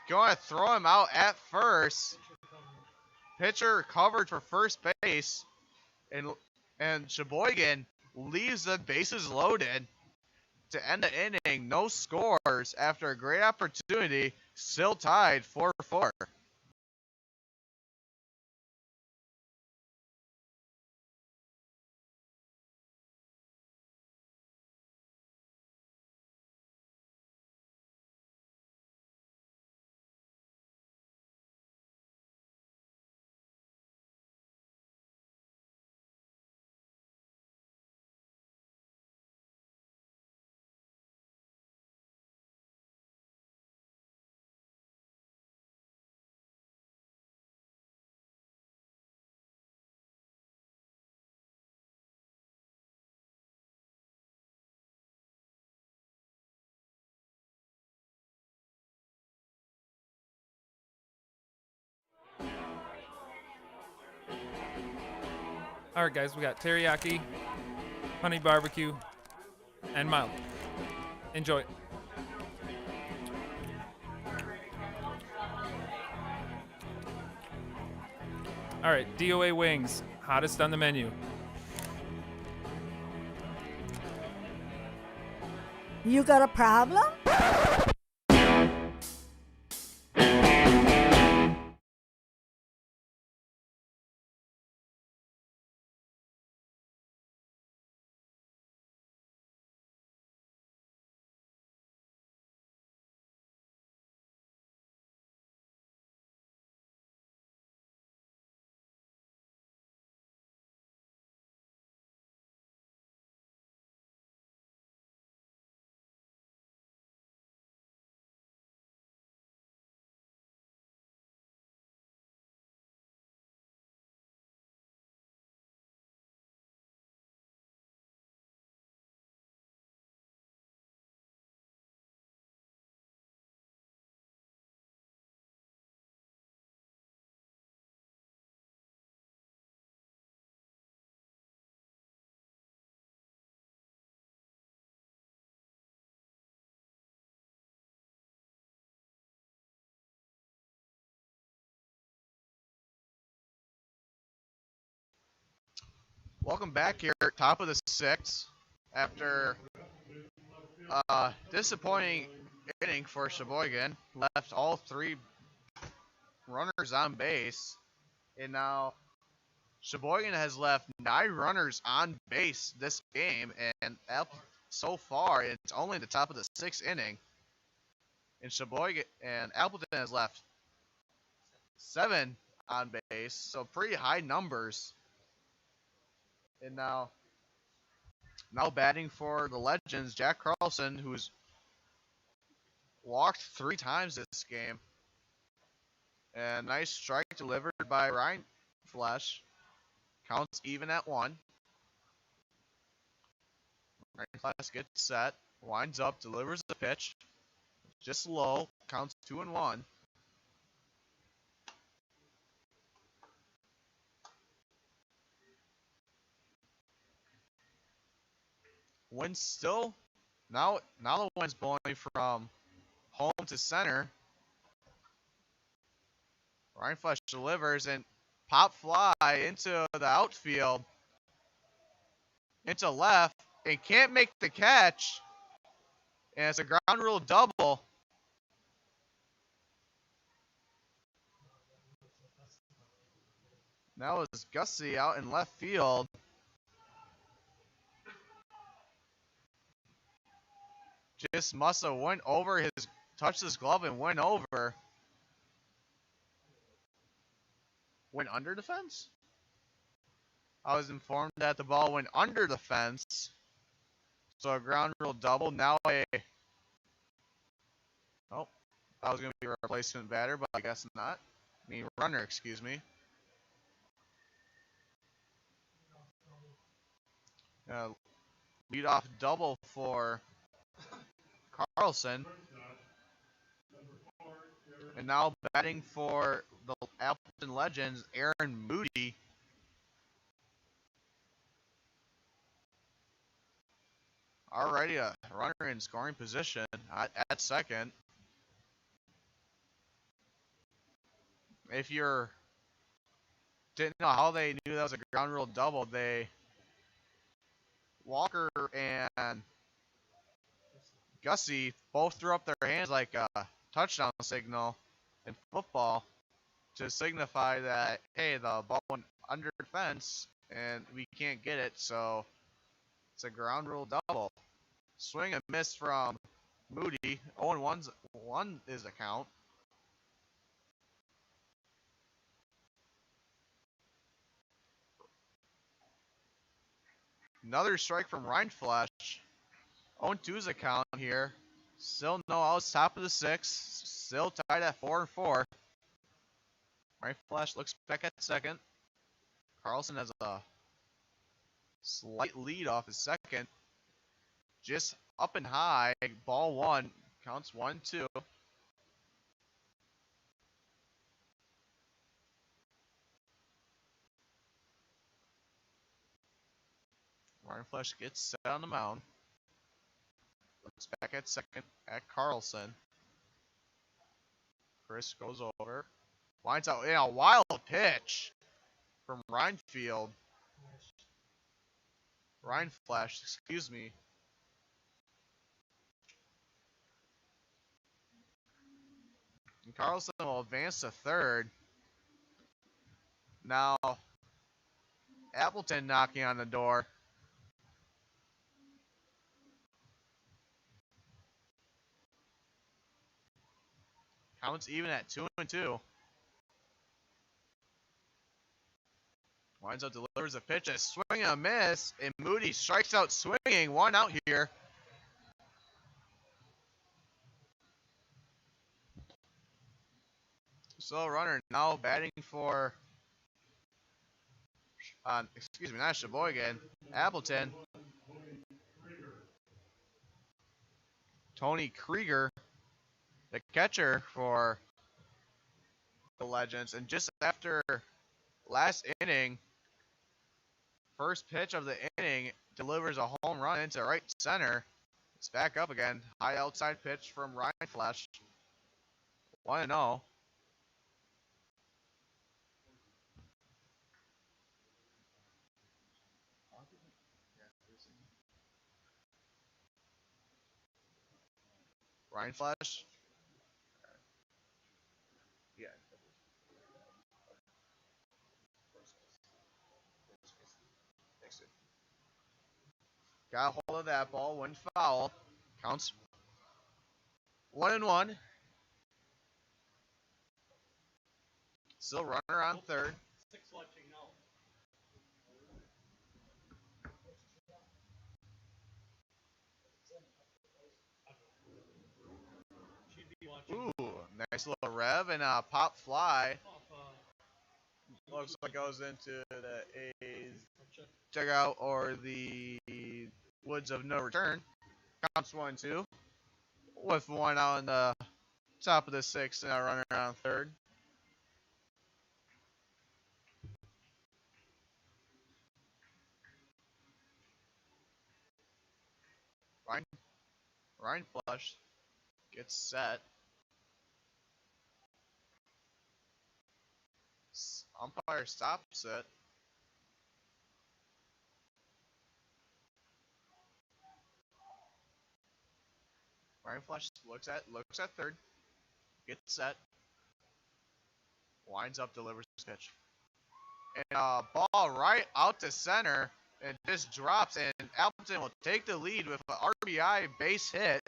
to throw him out at first. Pitcher covered for first base. And Sheboygan leaves the bases loaded to end the inning. No scores after a great opportunity. Still tied 4-4. All right, guys, we got teriyaki, honey barbecue, and mild. Enjoy. All right, DOA wings, hottest on the menu. You got a problem? Welcome back here, top of the sixth, after disappointing inning for Sheboygan. Left all three runners on base, and now Sheboygan has left 9 runners on base this game, and so far it's only the top of the 6th inning. And Appleton has left 7 on base, so pretty high numbers. And now batting for the Legends, Jack Carlson, who's walked 3 times this game. And nice strike delivered by Ryan Flesh. Counts even at 1. Ryan Flesh gets set, winds up, delivers the pitch. Just low, counts 2-1. Wind still. Now the wind's blowing from home to center. Ryan Flesh delivers and pop fly into the outfield, into left, and can't make the catch. And it's a ground rule double. That was Gussie out in left field. Just must have went over touched his glove and went over. Went under the fence? I was informed that the ball went under the fence. So a ground rule double. Now I was going to be a replacement batter, but I guess not. Runner, excuse me. Lead off double for Carlson. And now batting for the Appleton Legends, Aaron Moody. Already a runner in scoring position at second. If you didn't know how they knew that was a ground rule double, Walker and Gussie both threw up their hands like a touchdown signal in football to signify that, hey, the ball went under the fence and we can't get it, so it's a ground rule double. Swing and miss from Moody. 0-1 is the count. Another strike from Ryan Flesh. 0-2 is the count here. Still no outs, top of the 6th. Still tied at 4-4. Ryan Flesh looks back at second. Carlson has a slight lead off his second. Just up and high, ball 1, counts 1-2. Ryan Flesh gets set on the mound. Looks back at second at Carlson. Chris goes over. Winds out in a wild pitch from Ryan Flash, excuse me. And Carlson will advance to third. Now, Appleton knocking on the door. Counts even at 2-2. Winds up, delivers a pitch, a swing and a miss, and Moody strikes out swinging. 1 out here. So runner now batting for, excuse me, not Sheboygan, Appleton. Tony Krieger, the catcher for the Legends. And just after last inning, first pitch of the inning, delivers a home run into right center. It's back up again. High outside pitch from Ryan Flash. 1-0. Ryan Flash. Yeah. Got a hold of that ball, went foul. Counts 1-1. Still runner on third. 6 watching now. Ooh, nice little rev and a pop fly. Looks like goes into the A's dugout or the woods of no return. Counts 1-2 with 1 out in the top of the 6th and a runner on third. Ryan Flush gets set. Umpire stops it. Ryan Flush looks at third. Gets set. Winds up, delivers pitch. And a ball right out to center and just drops, and Appleton will take the lead with an RBI base hit.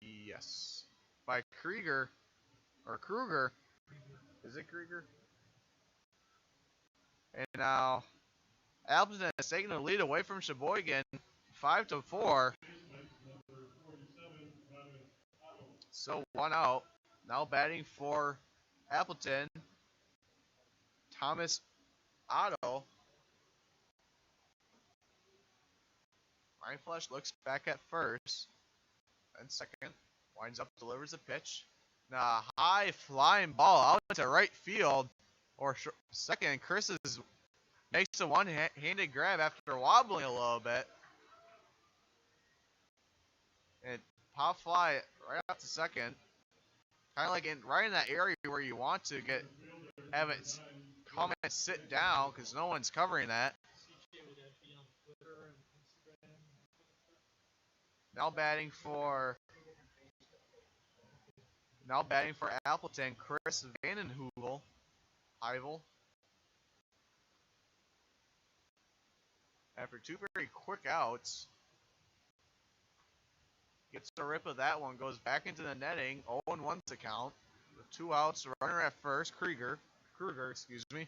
Yes. By Krieger. Or Kruger. Is it Krieger? And now Appleton is taking the lead away from Sheboygan, 5-4. So 1 out. Now batting for Appleton, Thomas Otto. Ryan Flesh looks back at first and second. Winds up, delivers a pitch. Now a high flying ball out to right field. Or second, Chris makes a one-handed grab after wobbling a little bit. And pop fly right out to second. Kind of like right in that area where you want to have it come and sit down because no one's covering that. Now batting for Appleton, Chris Vandenheuvel. After 2 very quick outs, gets the rip of that one, goes back into the netting, 0-1 to count. With 2 outs, runner at first, Kruger, excuse me.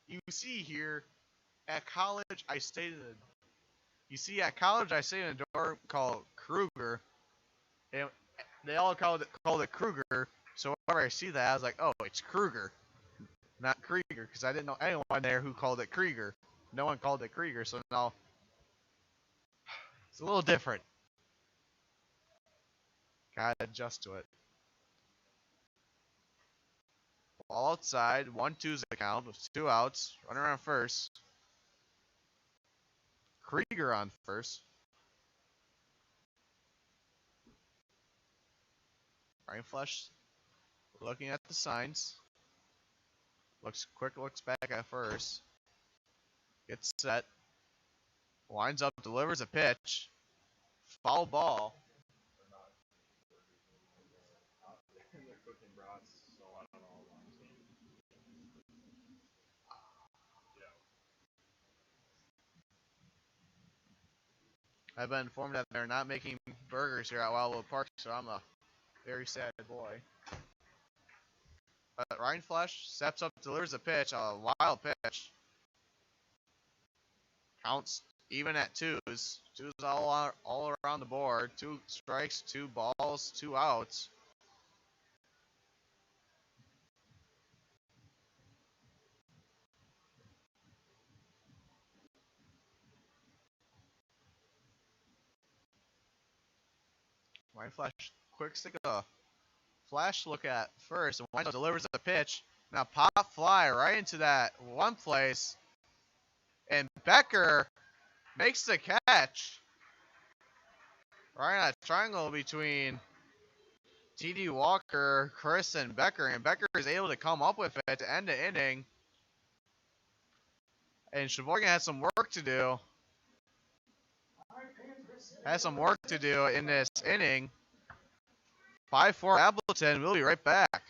You see here, at college, I stayed in a dorm called Kruger, and they all called it Kruger. So whenever I see that, I was like, oh, it's Kruger, not Krieger, because I didn't know anyone there who called it Krieger. No one called it Krieger, so now it's a little different. Gotta adjust to it. Ball outside, 1-2's the count with 2 outs. Runner on first. Krieger on first. Ryan Flesh looking at the signs. Looks back at first. Gets set. Winds up, delivers a pitch. Foul ball. I've been informed that they're not making burgers here at Wildwood Park, so I'm a very sad boy. But Ryan Flesh steps up, delivers a pitch, a wild pitch. Counts even at 2s. 2s all around the board. 2 strikes, 2 balls, 2 outs. Ryan Flesh, quick stick a flash look at first, and winds up, delivers a pitch. Now pop fly right into that one place, and Becker makes the catch. Right on a triangle between T.D. Walker, Chris, and Becker is able to come up with it to end the inning. And Sheboygan has some work to do. In this inning. 5-4 Appleton. We'll be right back.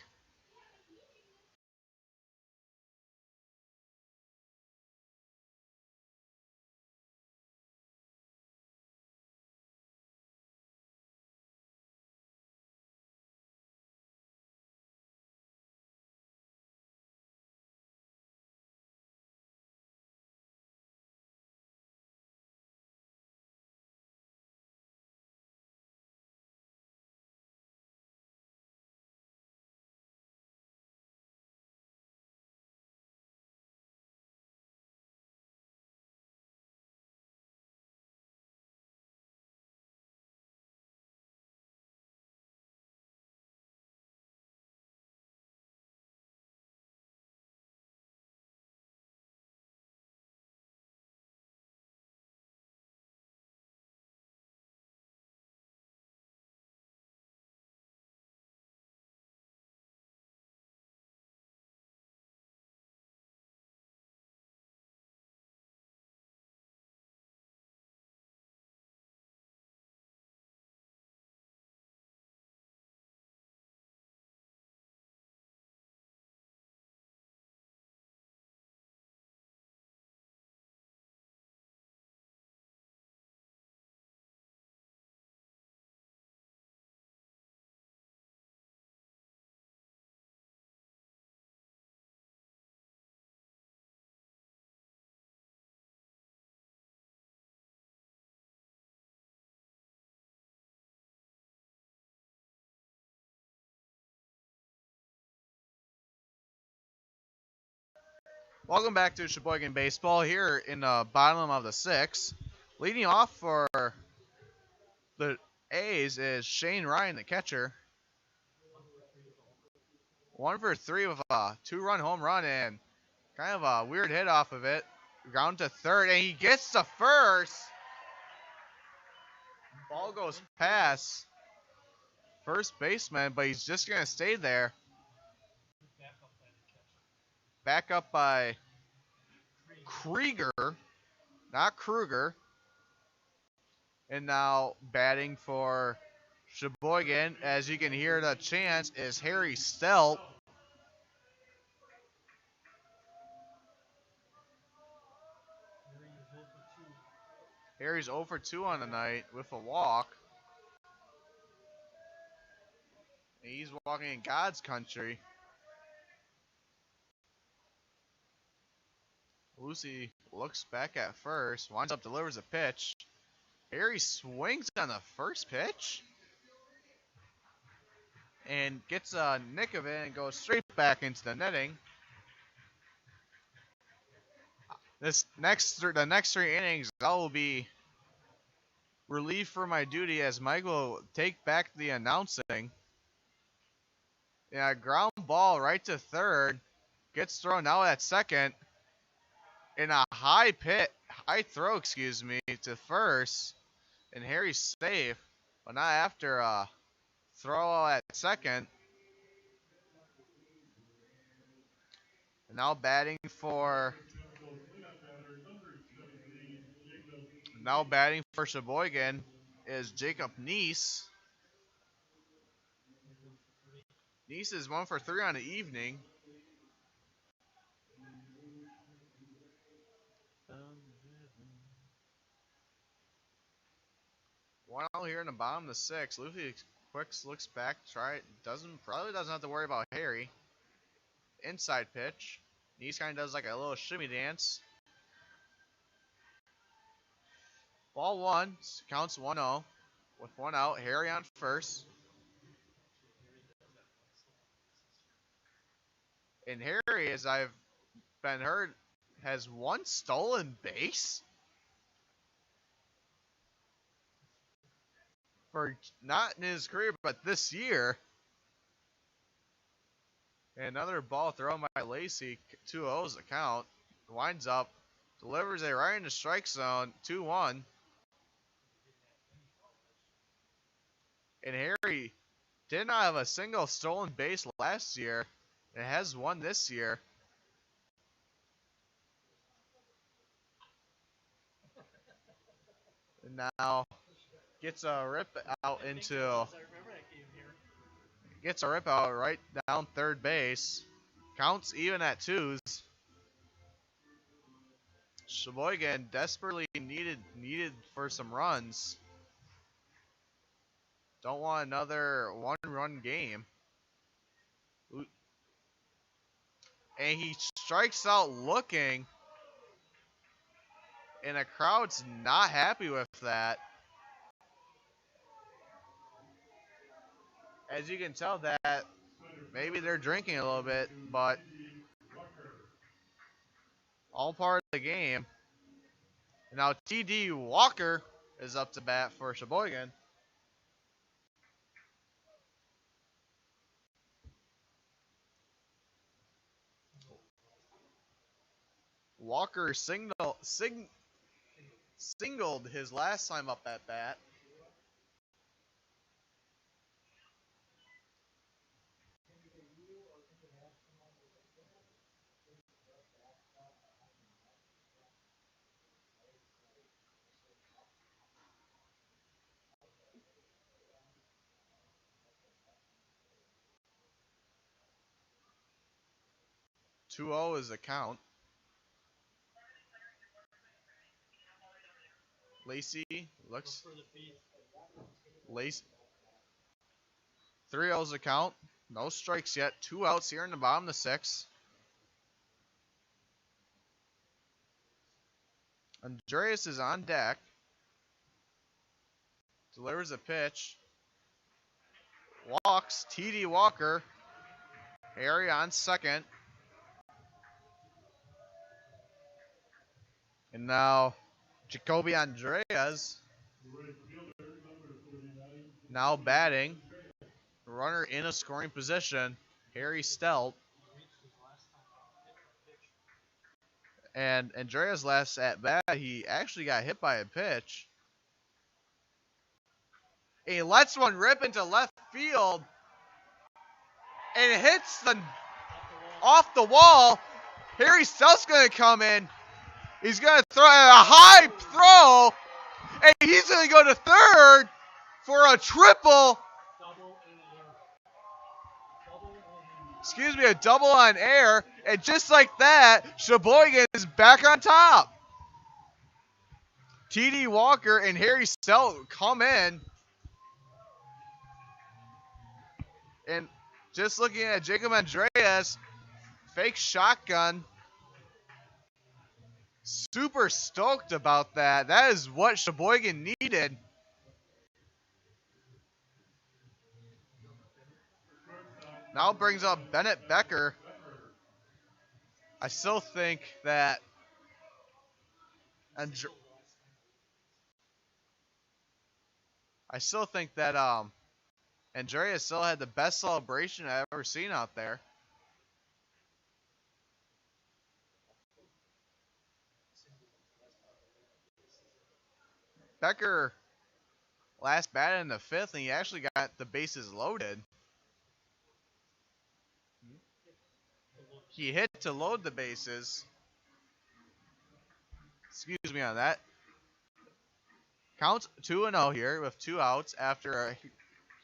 Welcome back to Sheboygan Baseball here in the bottom of the 6th. Leading off for the A's is Shane Ryan, the catcher. 1 for 3 with a 2-run home run and kind of a weird hit off of it. Ground to third, and he gets to first. Ball goes past first baseman, but he's just going to stay there. Back up by Krieger, not Kruger. And now batting for Sheboygan, as you can hear the chants, is Harry Stelp. Harry's 0 for 2 on the night with a walk. He's walking in God's country. Lucy looks back at first, winds up, delivers a pitch. Harry swings on the first pitch and gets a nick of it and goes straight back into the netting. The next 3 innings, that will be relieved for my duty as Mike will take back the announcing. Yeah, ground ball right to third. Gets thrown out at second. In a high throw, to first. And Harry's safe, but not after a throw at second. And now batting for Sheboygan is Jacob Neese. Neese is 1 for 3 on the evening. One out here in the bottom of the 6th. Luffy Quicks looks back, probably doesn't have to worry about Harry. Inside pitch. Neese kind of does like a little shimmy dance. Ball 1, counts 1-0. With 1 out, Harry on first. And Harry, as I've been heard, has 1 stolen base for not in his career, but this year. And another ball thrown by Lacey, 2-0's the count. Winds up, delivers it right in the strike zone, 2-1. And Harry did not have a single stolen base last year, and has 1 this year. And now gets a rip out right down third base. Counts even at 2s. Sheboygan desperately needed for some runs. Don't want another 1-run game. And he strikes out looking, and the crowd's not happy with that. As you can tell that maybe they're drinking a little bit, but all part of the game. Now T.D. Walker is up to bat for Sheboygan. Walker singled his last time up at bat. Two 0 is the count. Lacey looks. Lacey. 3-0's the count. No strikes yet. 2 outs here in the bottom of the 6th. Andreas is on deck. Delivers a pitch. Walks. T.D. Walker. Harry on second. And now Jacoby Andreas now batting. Runner in a scoring position. Harry Stelt. And Andreas last at bat, he actually got hit by a pitch. He lets one rip into left field. And it hits off the wall. Harry Stelt's going to come in. He's going to throw a high throw. And he's going to go to third for a triple. A double on air. And just like that, Sheboygan is back on top. T.D. Walker and Harry Stelt come in. And just looking at Jacob Andreas, fake shotgun. Super stoked about that. That is what Sheboygan needed. Now brings up Bennett Becker. I still think that I still think that Andrea still had the best celebration I've ever seen out there. Becker last bat in the 5th, and he actually got the bases loaded. He hit to load the bases. Excuse me on that. Counts 2-0 here with 2 outs after a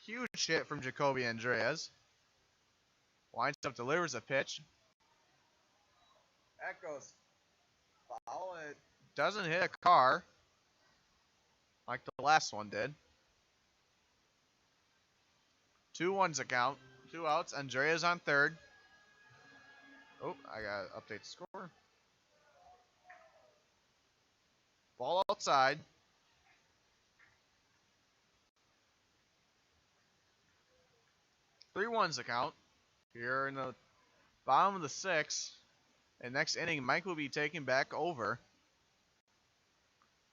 huge hit from Jacoby Andreas. Winds up, delivers a pitch. That goes foul, and it doesn't hit a car like the last one did. 2-1's a count. 2 outs. Andreas on third. Oh, I gotta update the score. Ball outside. 3-1's a count. Here in the bottom of the 6th. And next inning, Mike will be taking back over.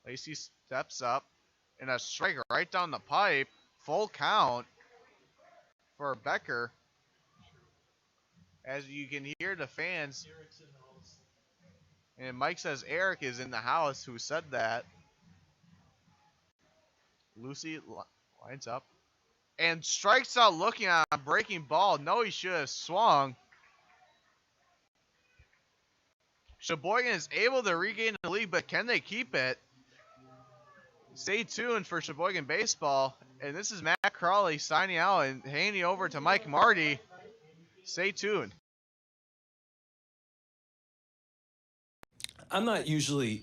Lacey steps up. And a strike right down the pipe. Full count for Becker. As you can hear the fans. And Mike says Eric is in the house. Who said that? Lucy lines up. And strikes out looking at a breaking ball. No, he should have swung. Sheboygan is able to regain the lead, but can they keep it? Stay tuned for Sheboygan Baseball. And this is Matt Crawley signing out and handing over to Mike Marty. Stay tuned. I'm not usually...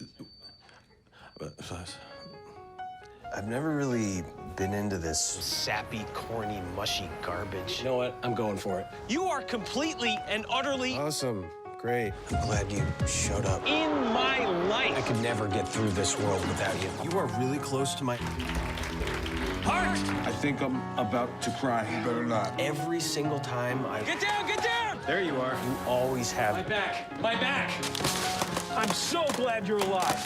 I've never really been into this sappy, corny, mushy garbage. You know what? I'm going for it. You are completely and utterly... Awesome. Great. I'm glad you showed up. In my life. I could never get through this world without you. You are really close to my... Heart! I think I'm about to cry. You better not. Every single time I... Get down, get down! There you are. You always have... My back, my back! I'm so glad you're alive.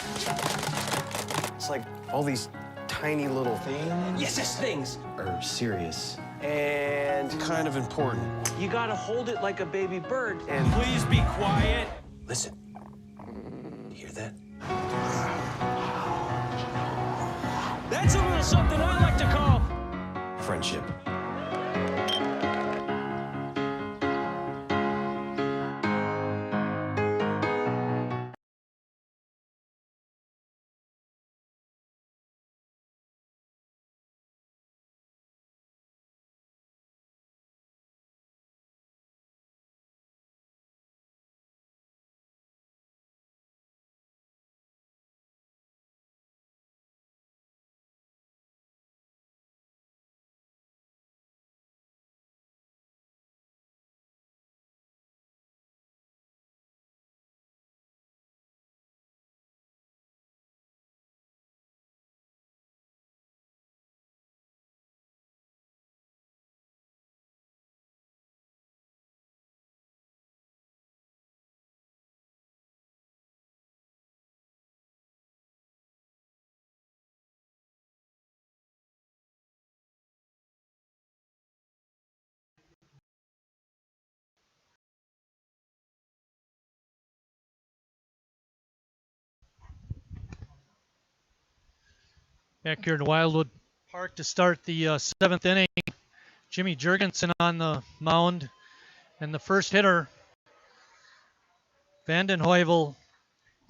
It's like all these tiny little things. Yes, things. Are serious and kind of important. You gotta hold it like a baby bird. And please be quiet. Listen. You hear that? That's a little something I like to call friendship. Back here in Wildwood Park to start the 7th inning. Jimmy Jurgensen on the mound. And the first hitter, Vandenheuvel,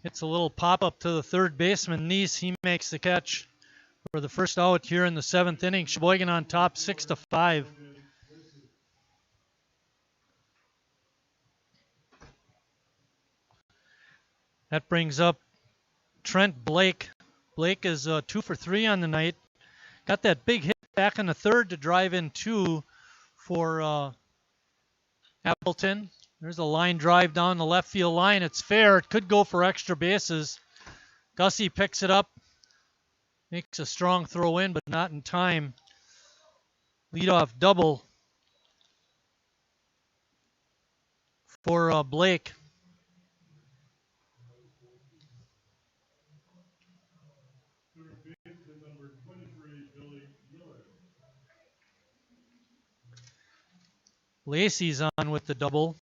hits a little pop-up to the third baseman, Neese. He makes the catch for the first out here in the 7th inning. Sheboygan on top, 6-5. That brings up Trent Blake. Blake is 2 for 3 on the night. Got that big hit back in the 3rd to drive in 2 for Appleton. There's a line drive down the left field line. It's fair. It could go for extra bases. Gussie picks it up. Makes a strong throw in, but not in time. Leadoff double for Blake. Third baseman number 23, Billy Miller. Lacey's on with the double,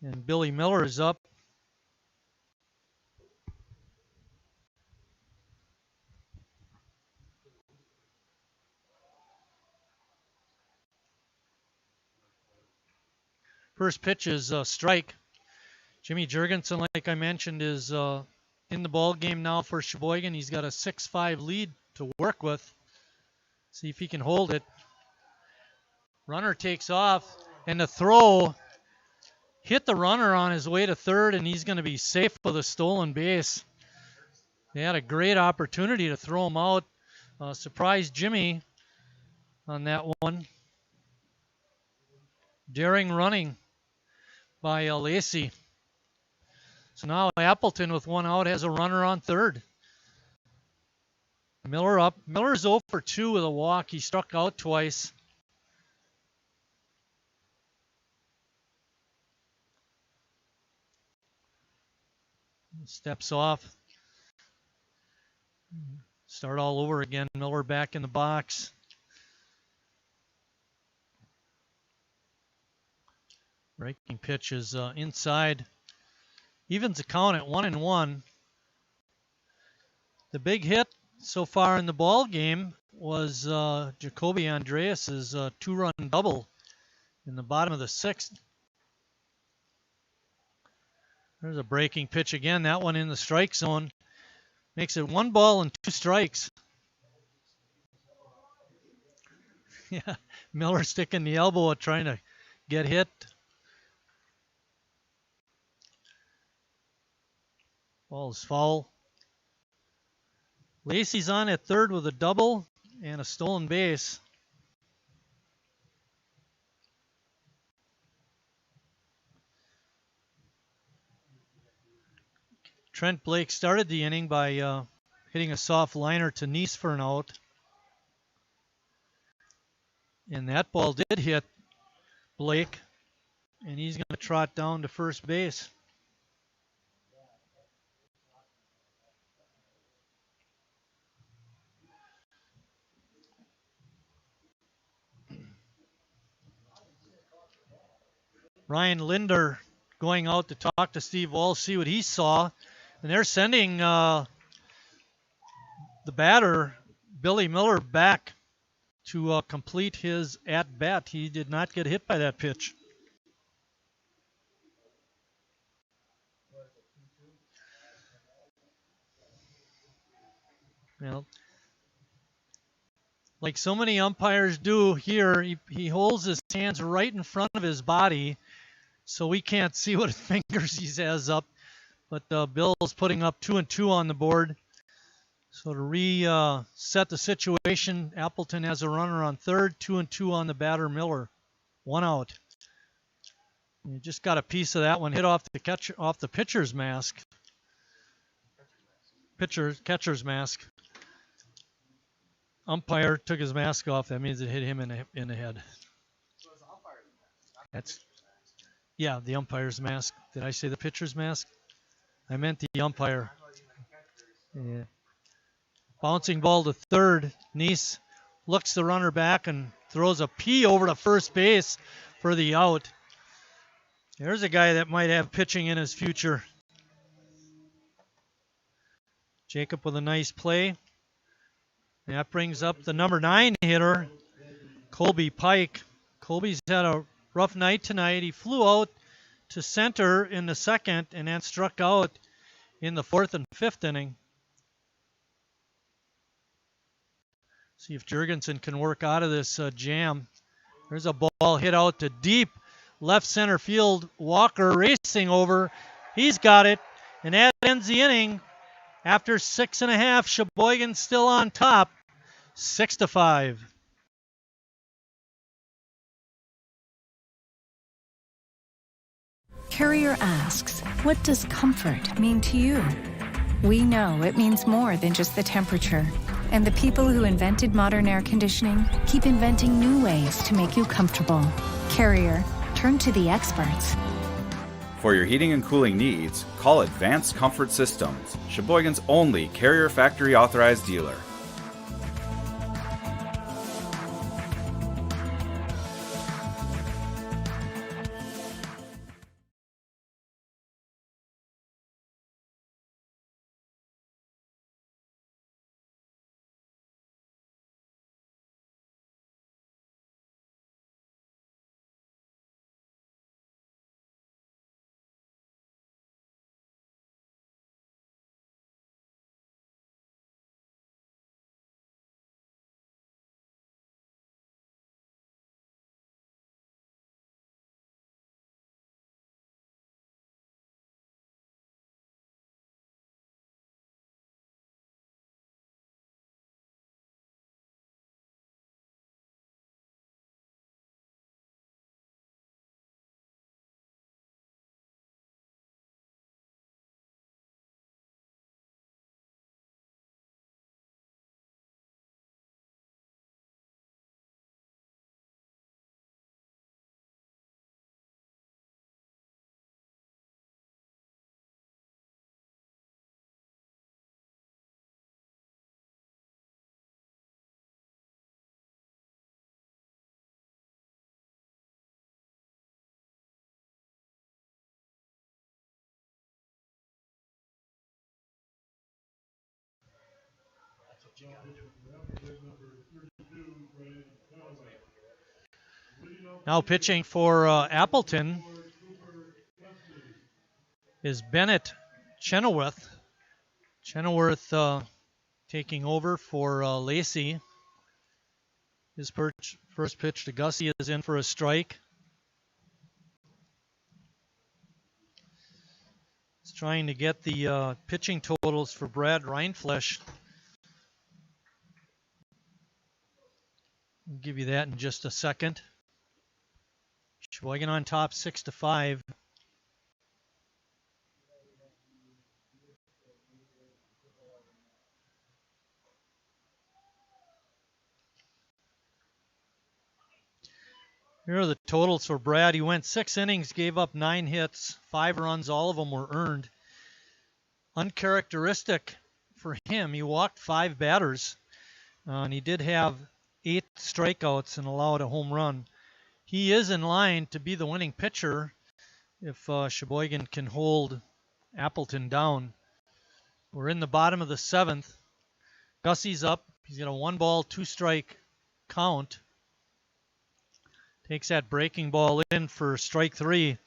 and Billy Miller is up. First pitch is a strike. Jimmy Jurgensen, like I mentioned, is in the ball game now for Sheboygan. He's got a 6-5 lead to work with. See if he can hold it. Runner takes off, and the throw hit the runner on his way to third, and he's going to be safe with a stolen base. They had a great opportunity to throw him out. Surprised Jimmy on that one. Daring running by Lacey. So now Appleton with one out has a runner on third. Miller up. Miller's 0 for 2 with a walk. He struck out twice. Steps off. Start all over again. Miller back in the box. Breaking pitch is inside. Evens the count at 1-1. The big hit so far in the ball game was Jacoby Andreas's 2-run double in the bottom of the 6th. There's a breaking pitch again. That one in the strike zone. Makes it 1 ball and 2 strikes. Yeah, Miller sticking the elbow trying to get hit. Ball's foul. Lacey's on at third with a double and a stolen base. Trent Blake started the inning by hitting a soft liner to Nice for an out. And that ball did hit Blake, and he's going to trot down to first base. Ryan Linder going out to talk to Steve Walsh, see what he saw. And they're sending the batter, Billy Miller, back to complete his at-bat. He did not get hit by that pitch. Well, like so many umpires do here, he holds his hands right in front of his body, so we can't see what fingers he has up. But Bill's putting up 2 and 2 on the board. So to reset the situation, Appleton has a runner on third, 2 and 2 on the batter Miller. 1 out. You just got a piece of that one hit off the pitcher's mask. Catcher's mask. Umpire took his mask off. That means it hit him in the head. Yeah, the umpire's mask. Did I say the pitcher's mask? I meant the umpire. Yeah. Bouncing ball to third. Nice looks the runner back and throws a P over to first base for the out. There's a guy that might have pitching in his future. Jacob with a nice play. That brings up the number 9 hitter, Colby Pike. Colby's had a rough night tonight. He flew out to center in the 2nd and then struck out in the 4th and 5th inning. See if Jurgensen can work out of this jam. There's a ball hit out to deep left center field. Walker racing over. He's got it. And that ends the inning. After 6.5, Sheboygan still on top, 6-5. Carrier asks, what does comfort mean to you? We know it means more than just the temperature. And the people who invented modern air conditioning keep inventing new ways to make you comfortable. Carrier, turn to the experts. For your heating and cooling needs, call Advanced Comfort Systems, Sheboygan's only Carrier Factory authorized dealer. Now pitching for Appleton is Bennett Chenoweth. Chenoweth taking over for Lacey. His first pitch to Gussie is in for a strike. He's trying to get the pitching totals for Brad Reinflesch. I'll give you that in just a second. Sheboygan on top 6-5. Here are the totals for Brad. He went 6 innings, gave up 9 hits, 5 runs. All of them were earned. Uncharacteristic for him, he walked 5 batters, and he did have 8 strikeouts and allowed a home run. He is in line to be the winning pitcher if Sheboygan can hold Appleton down. We're in the bottom of the 7th. Gussie's up. He's got a 1-ball, 2-strike count. Takes that breaking ball in for strike 3.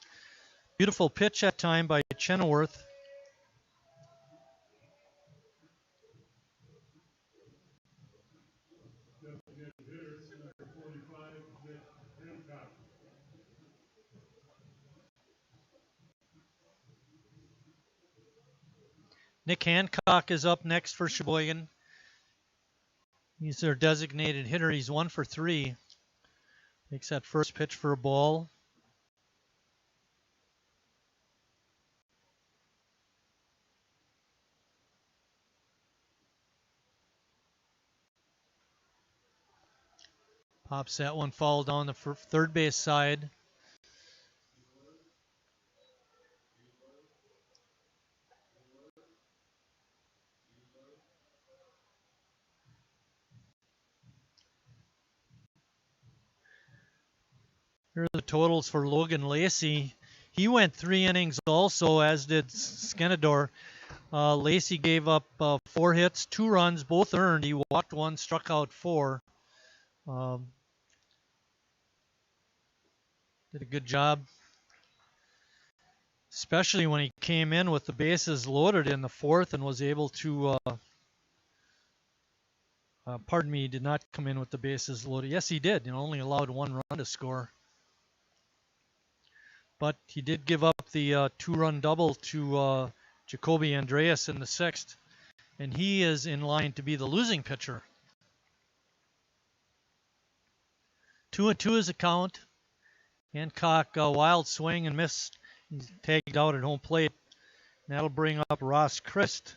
Beautiful pitch that time by Chenoweth. Nick Hancock is up next for Sheboygan. He's their designated hitter. He's 1 for 3. Takes that first pitch for a ball. Pops that one foul down the third base side. Here are the totals for Logan Lacey. He went 3 innings also, as did Skenador. Lacey gave up 4 hits, 2 runs, both earned. He walked 1, struck out 4. Did a good job, especially when he came in with the bases loaded in the 4th and was able to, pardon me, he did not come in with the bases loaded. Yes, he did. Only allowed 1 run to score. But he did give up the 2-run double to Jacoby Andreas in the 6th. And he is in line to be the losing pitcher. 2-2 is the count. Hancock, wild swing and miss. He's tagged out at home plate. And that'll bring up Ross Christ.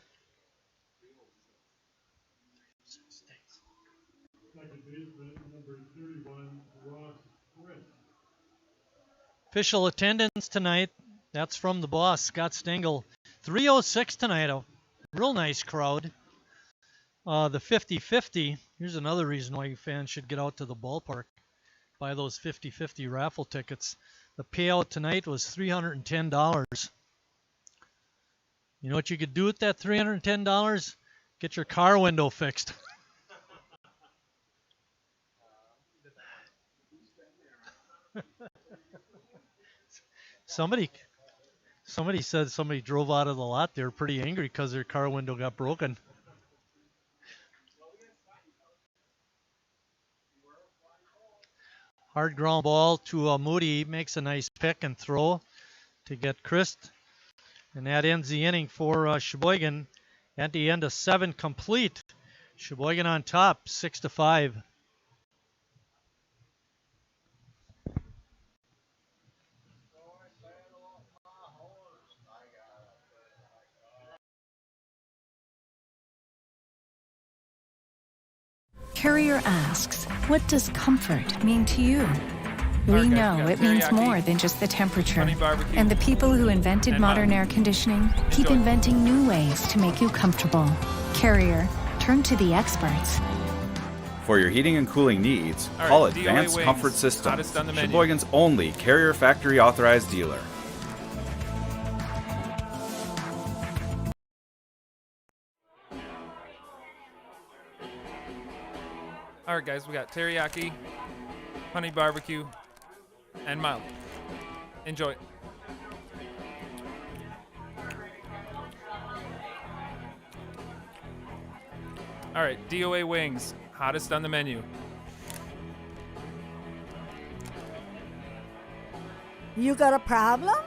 Second baseman, number 31, Ross Christ. Official attendance tonight. That's from the boss, Scott Stengel. 306 tonight. A real nice crowd. The 50-50. Here's another reason why you fans should get out to the ballpark. Buy those 50-50 raffle tickets. The payout tonight was $310. You know what you could do with that $310? Get your car window fixed. Somebody said somebody drove out of the lot. They were pretty angry because their car window got broken. Hard ground ball to Moody. Makes a nice pick and throw to get Christ. And that ends the inning for Sheboygan. At the end of 7 complete. Sheboygan on top, 6-5. Carrier asks, what does comfort mean to you? We know it means more than just the temperature. And the people who invented modern air conditioning keep inventing new ways to make you comfortable. Carrier, turn to the experts. For your heating and cooling needs, call Advanced Comfort Systems, Sheboygan's only Carrier factory authorized dealer. All right, guys, we got teriyaki, honey barbecue, and mild. Enjoy. All right, DOA wings, hottest on the menu. You got a problem?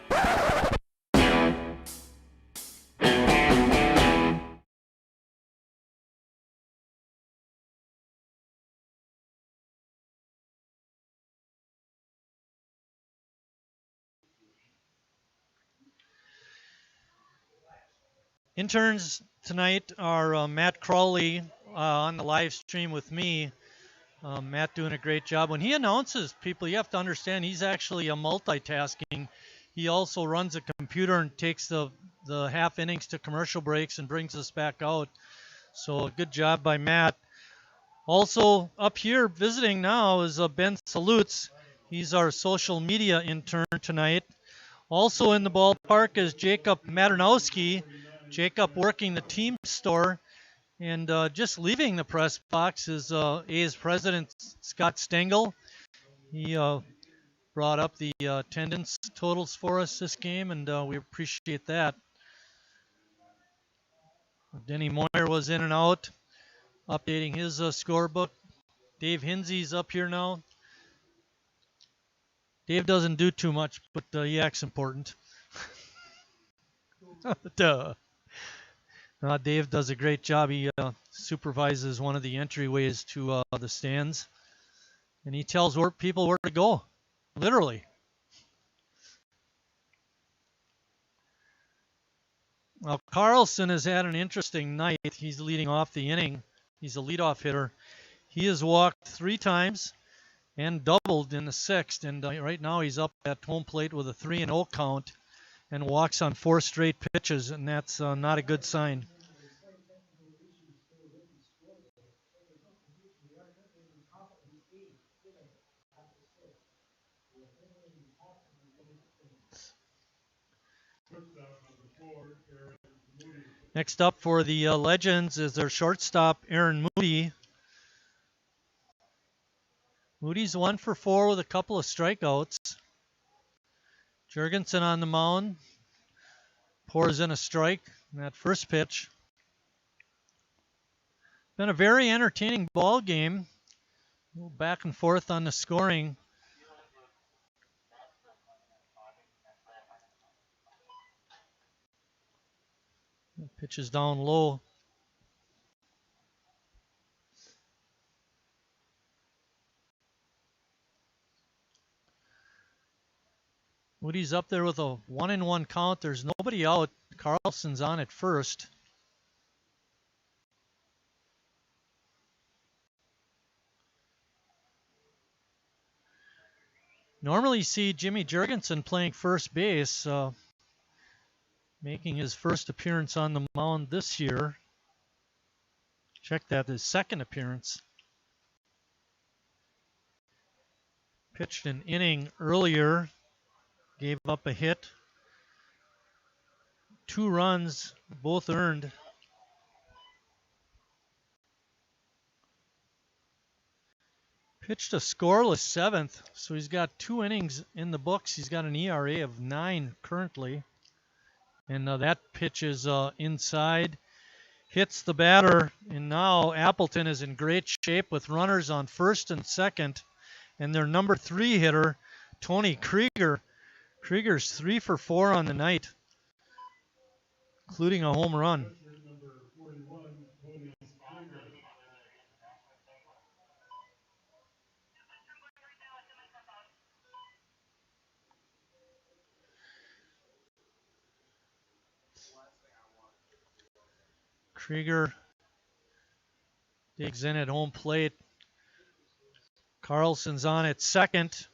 Interns tonight are Matt Crowley on the live stream with me. Matt doing a great job. When he announces people, you have to understand he's actually a multitasking. He also runs a computer and takes the half innings to commercial breaks and brings us back out. So good job by Matt. Also up here visiting now is Ben Salutes. He's our social media intern tonight. Also in the ballpark is Jacob Maternowski. Jacob working the team store. And just leaving the press box is A's president Scott Stengel. He brought up the attendance totals for us this game, and we appreciate that. Denny Moyer was in and out, updating his scorebook. Dave Hinsey's up here now. Dave doesn't do too much, but he acts important. Duh. Dave does a great job. He supervises one of the entryways to the stands, and he tells people where to go, literally. Well, Carlson has had an interesting night. He's leading off the inning. He's a leadoff hitter. He has walked 3 times and doubled in the 6th, and right now he's up at home plate with a 3-0 count and walks on 4 straight pitches, and that's not a good sign. Next up for the Legends is their shortstop, Aaron Moody. Moody's 1 for 4 with a couple of strikeouts. Jurgensen on the mound. Pours in a strike in that first pitch. Been a very entertaining ball game. A little back and forth on the scoring. Pitch is down low. Moody's up there with a 1-1 count. There's nobody out. Carlson's on at first. Normally you see Jimmy Jurgensen playing first base, making his first appearance on the mound this year. Check that, his second appearance. Pitched an inning earlier, gave up a hit. 2 runs, both earned. Pitched a scoreless 7th, so he's got 2 innings in the books. He's got an ERA of 9 currently. And that pitch is inside. Hits the batter, and now Appleton is in great shape with runners on first and second. And their number 3 hitter, Tony Krieger. Krieger's 3 for 4 on the night, including a home run. Krieger digs in at home plate. Carlson's on at second,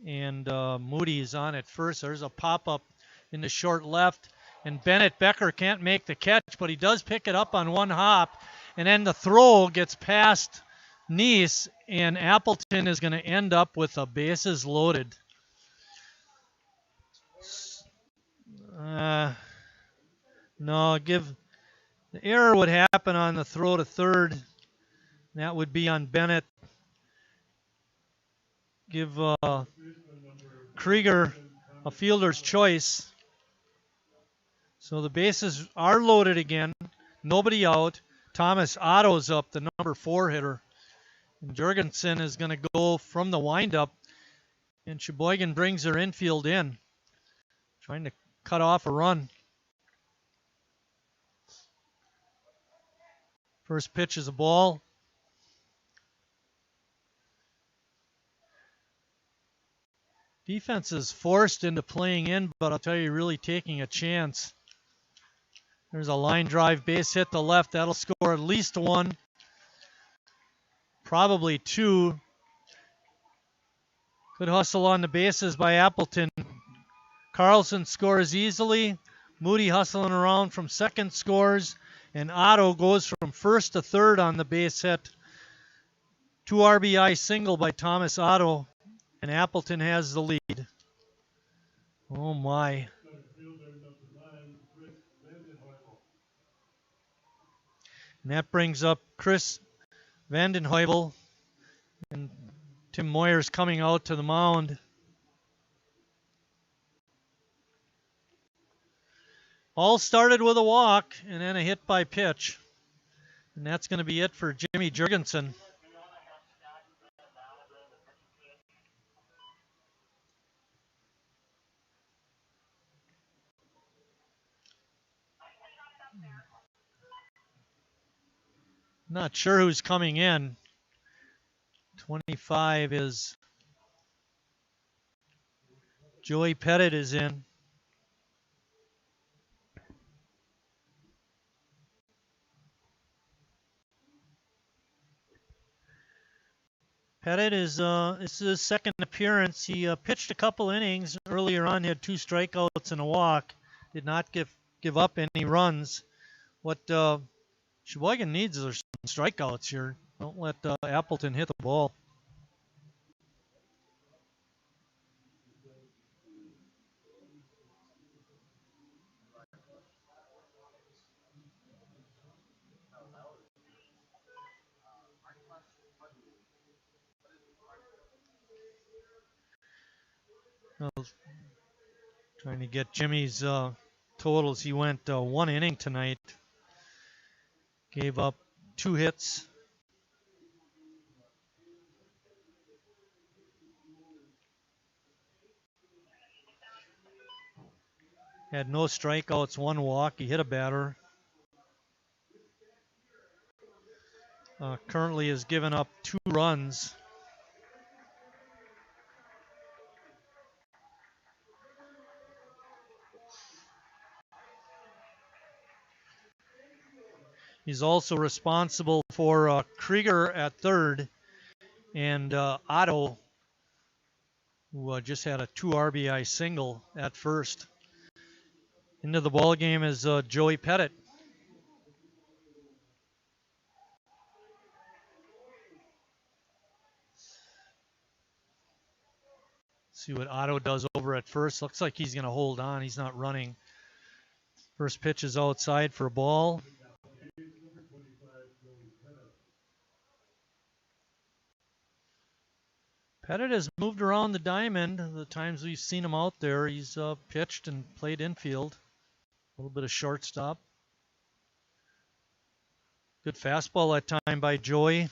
and Moody is on at first. There's a pop-up in the short left, and Bennett Becker can't make the catch, but he does pick it up on 1 hop, and then the throw gets past Neese, and Appleton is going to end up with the bases loaded. No, the error would happen on the throw to third. That would be on Bennett. Give Krieger a fielder's choice. So the bases are loaded again. Nobody out. Thomas Otto's up, the number 4 hitter. And Jurgensen is going to go from the windup. And Sheboygan brings their infield in. Trying to cut off a run. First pitch is a ball. Defense is forced into playing in, but I'll tell you, really taking a chance. There's a line drive base hit to left. That'll score at least 1. Probably 2. Good hustle on the bases by Appleton. Carlson scores easily. Moody hustling around from second scores. And Otto goes from first to third on the base hit. 2 RBI single by Thomas Otto. And Appleton has the lead. Oh my. And that brings up Chris Vandenheuvel. And Tim Moyer's coming out to the mound. All started with a walk and then a hit by pitch. And that's going to be it for Jimmy Jurgensen. Not sure who's coming in. 25 is Joey Pettit is in. Pettit is this is his second appearance. He pitched a couple innings earlier on. He had 2 strikeouts and a walk. Did not give up any runs. What Sheboygan needs are some strikeouts here. Don't let Appleton hit the ball. Trying to get Jimmy's totals. He went 1 inning tonight. Gave up 2 hits. Had no strikeouts, 1 walk. He hit a batter. Currently has given up 2 runs. He's also responsible for Krieger at third and Otto, who just had a 2 RBI single at first. Into the ball game is Joey Pettit. See what Otto does over at first. Looks like he's going to hold on. He's not running. First pitch is outside for a ball. Pettit has moved around the diamond. The times we've seen him out there, he's pitched and played infield. A little bit of shortstop. Good fastball that time by Joey.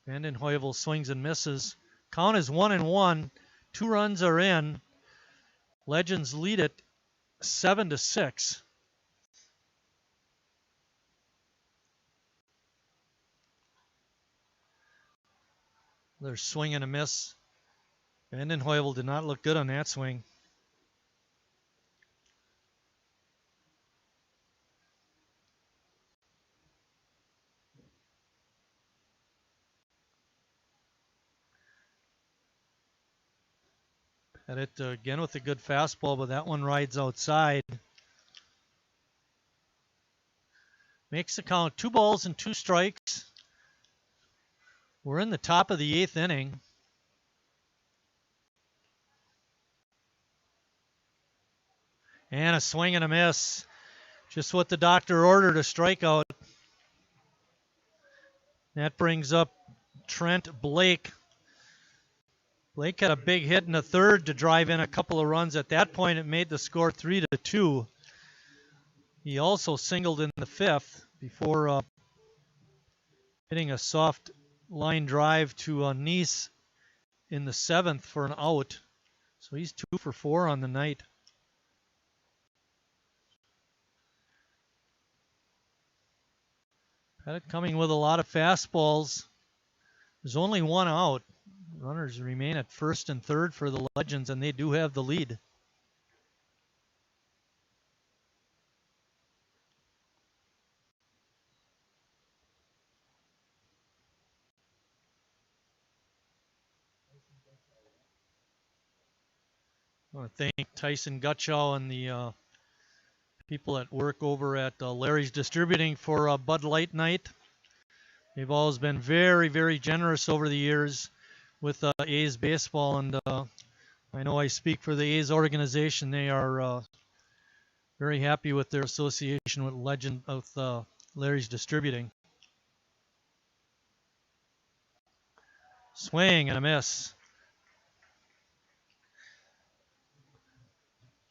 Vandenheuvel swings and misses. Count is 1-1. 2 runs are in. Legends lead it 7-6. They're swinging a miss. Vandenheuvel did not look good on that swing. Pettit again with a good fastball, but that one rides outside. Makes the count 2 balls and 2 strikes. We're in the top of the 8th inning. And a swing and a miss. Just what the doctor ordered, a strikeout. That brings up Trent Blake. Blake had a big hit in the third to drive in a couple of runs. At that point, it made the score 3-2. He also singled in the fifth before hitting a soft line drive to Nice in the seventh for an out. So he's 2 for 4 on the night. Pettit coming with a lot of fastballs. There's only one out. Runners remain at first and third for the Legends, and they do have the lead. I want to thank Tyson Gutchow and the people that work over at Larry's Distributing for Bud Light Night. They've always been very, very generous over the years with A's baseball, and I know I speak for the A's organization. They are very happy with their association with Larry's Distributing. Swing and a miss.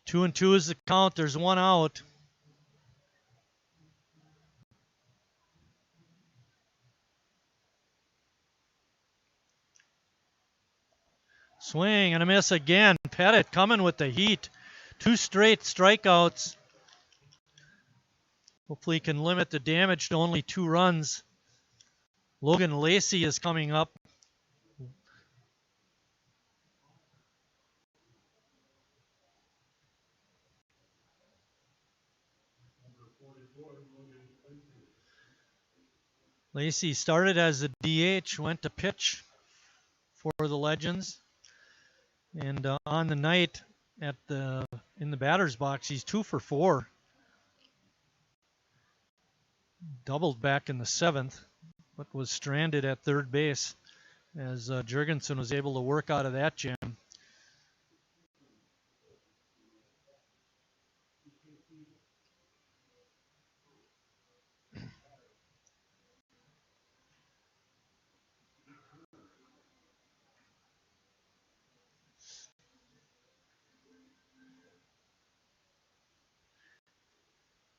2-2 is the count. There's one out. Swing and a miss again. Pettit coming with the heat. 2 straight strikeouts. Hopefully he can limit the damage to only 2 runs. Logan Lacey is coming up. Lacey started as a DH, went to pitch for the Legends. And on the night in the batter's box, he's 2 for 4. Doubled back in the seventh, but was stranded at third base as Jurgensen was able to work out of that jam.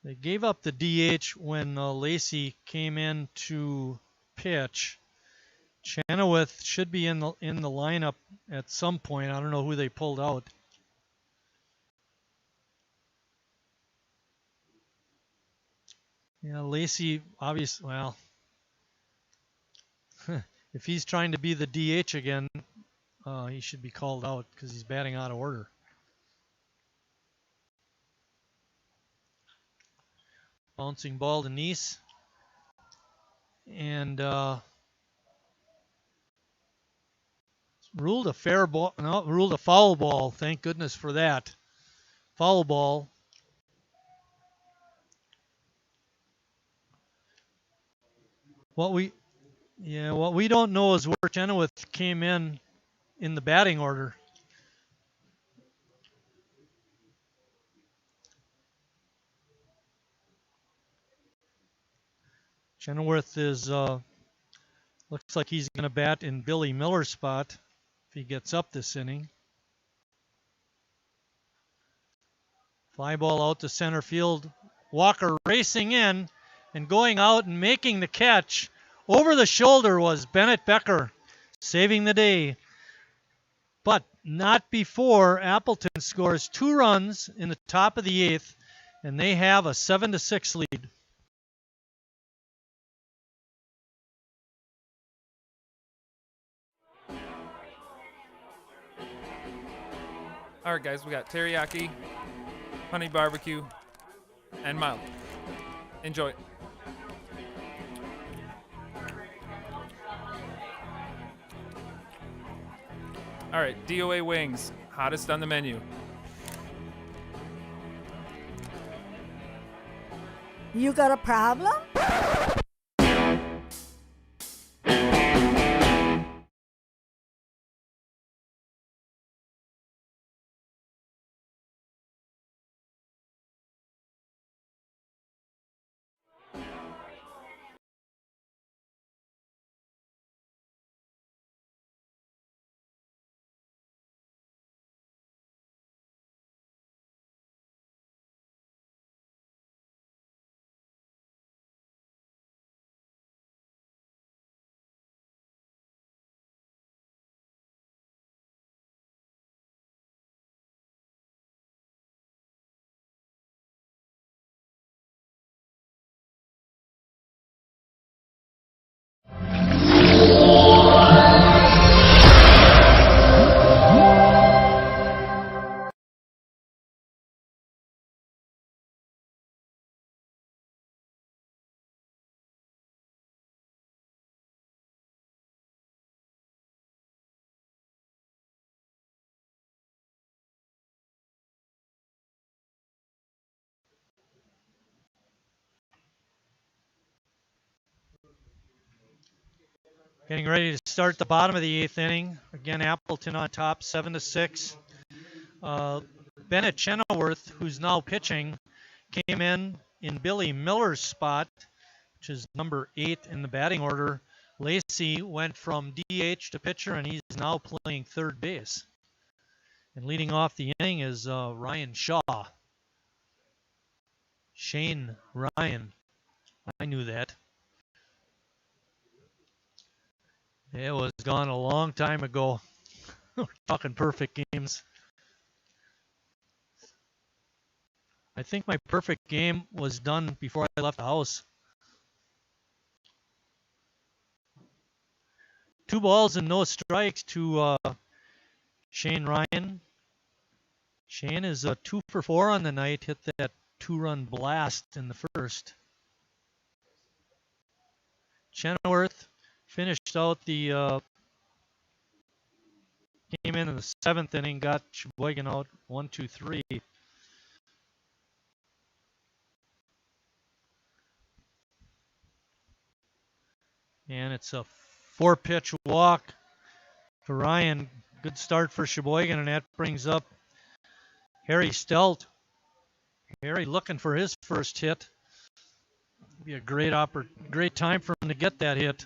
They gave up the DH when Lacey came in to pitch. Chenoweth should be in the lineup at some point. I don't know who they pulled out. Yeah, Lacey, obviously, well, if he's trying to be the DH again, he should be called out because he's batting out of order. Bouncing ball to Nice. And ruled a fair ball. No, ruled a foul ball. Thank goodness for that. Foul ball. What we don't know is where Chenoweth came in the batting order. Chenoweth is looks like he's going to bat in Billy Miller's spot if he gets up this inning. Fly ball out to center field. Walker racing in and going out and making the catch. Over the shoulder was Bennett Becker, saving the day. But not before Appleton scores 2 runs in the top of the 8th, and they have a 7-6 lead. All right, guys, we got teriyaki, honey barbecue, and mild. Enjoy. All right, DOA wings, hottest on the menu. You got a problem? Getting ready to start the bottom of the 8th inning. Again, Appleton on top, 7-6. Bennett Chenoweth, who's now pitching, came in Billy Miller's spot, which is number 8 in the batting order. Lacey went from DH to pitcher, and he's now playing third base. And leading off the inning is Ryan Shaw. Shane Ryan. I knew that. It was gone a long time ago. We're talking perfect games. I think my perfect game was done before I left the house. 2 balls and no strikes to Shane Ryan. Shane is 2 for 4 on the night. Hit that 2-run blast in the first. Chenoweth finished out the came in the 7th inning, got Sheboygan out 1-2-3. And it's a 4-pitch walk for Ryan. Good start for Sheboygan, and that brings up Harry Stelt. Harry looking for his first hit. Be a great time for him to get that hit.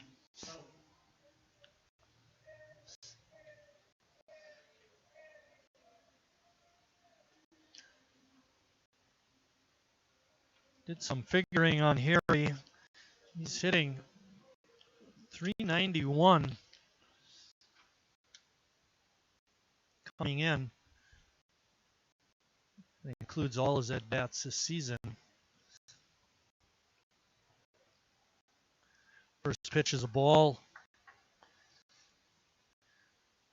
Did some figuring on Harry. He's hitting .391 coming in. That includes all his at-bats this season. First pitch is a ball.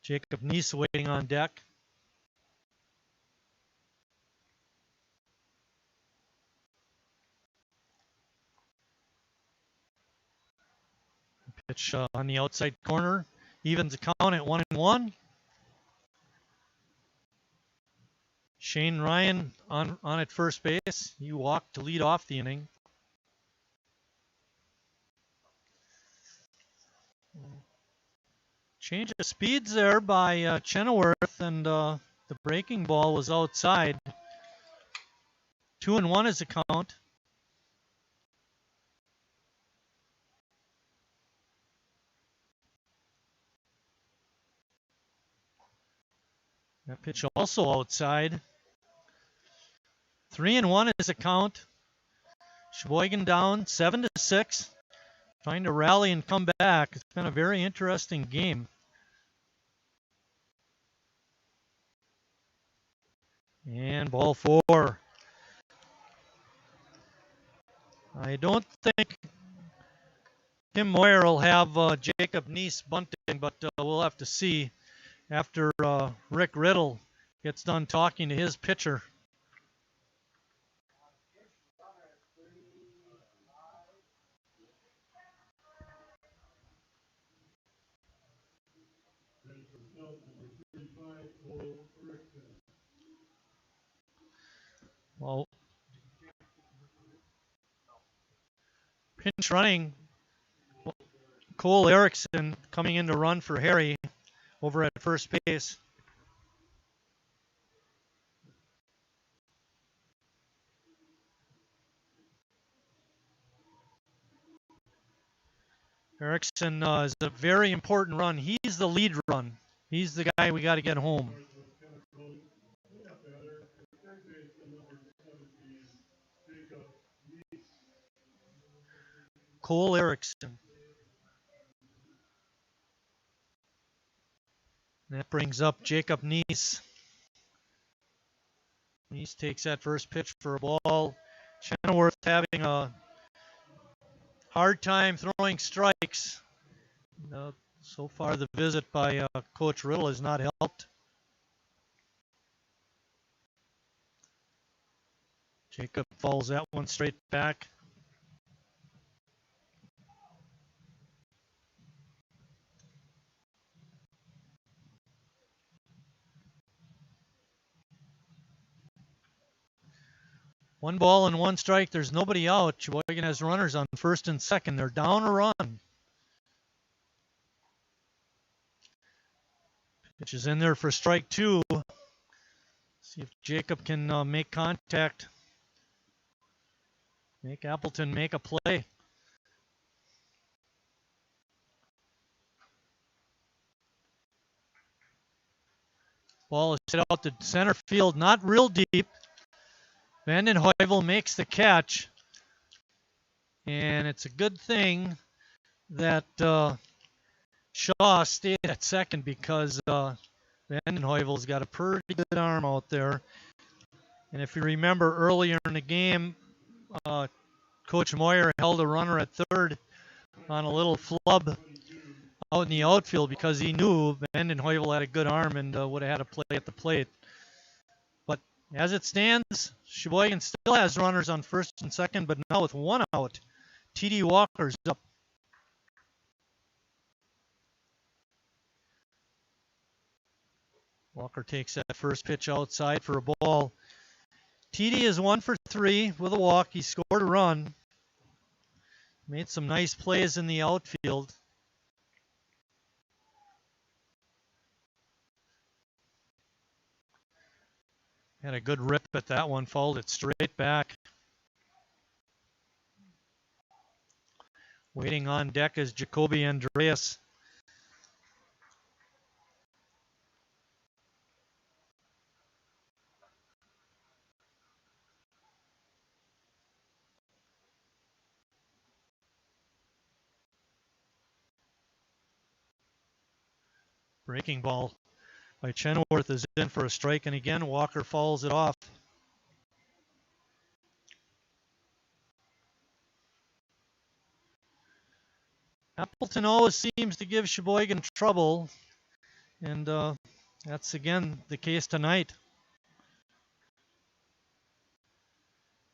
Jacob Neese waiting on deck. Pitch on the outside corner. Evens the count at 1-1. Shane Ryan on at first base. He walked to lead off the inning. Change of speeds there by Chenoweth, and the breaking ball was outside. 2-1 is the count. That pitch also outside. 3-1 is the count. Sheboygan down 7-6. Trying to rally and come back. It's been a very interesting game. And ball 4. I don't think Tim Moyer will have Jacob Neese bunting, but we'll have to see after Rick Riddle gets done talking to his pitcher. Well, pinch running. Cole Erickson coming in to run for Harry over at first base. Erickson is a very important run. He's the lead run. He's the guy we got to get home. Cole Erickson. That brings up Jacob Neese. Neese takes that first pitch for a ball. Chenoweth having a hard time throwing strikes. So far the visit by Coach Riddle has not helped. Jacob falls that one straight back. One ball and one strike. There's nobody out. Sheboygan has runners on first and second. They're down a run. Pitch is in there for strike 2. See if Jacob can make contact. Make Appleton make a play. Ball is hit out to center field, not real deep. Vanden Heuvel makes the catch. And it's a good thing that Shaw stayed at second because Vanden Heuvel's got a pretty good arm out there. And if you remember earlier in the game, Coach Moyer held a runner at third on a little flub out in the outfield because he knew Vanden Heuvel had a good arm and would have had a play at the plate. But as it stands, Sheboygan still has runners on first and second, but now with 1 out, T.D. Walker's up. Walker takes that first pitch outside for a ball. TD is 1 for 3 with a walk. He scored a run. Made some nice plays in the outfield. Had a good rip at that one, fouled it straight back. Waiting on deck is Jacoby Andreas. Breaking ball by Chenoweth is in for a strike, and again Walker fouls it off. Appleton always seems to give Sheboygan trouble, and that's again the case tonight.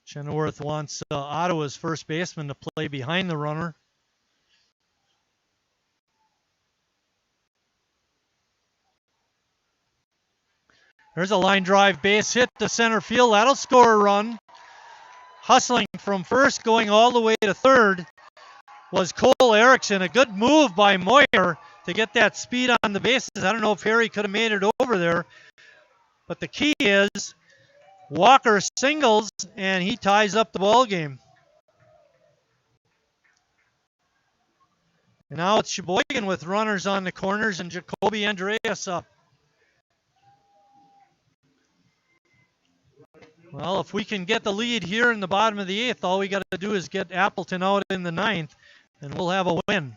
Chenoweth wants Ottawa's first baseman to play behind the runner. There's a line drive base hit to center field. That'll score a run. Hustling from first, going all the way to third, was Cole Erickson. A good move by Moyer to get that speed on the bases. I don't know if Harry could have made it over there. But the key is Walker singles, and he ties up the ball game. And now it's Sheboygan with runners on the corners and Jacoby Andreas up. Well, if we can get the lead here in the bottom of the 8th, all we got to do is get Appleton out in the 9th, and we'll have a win.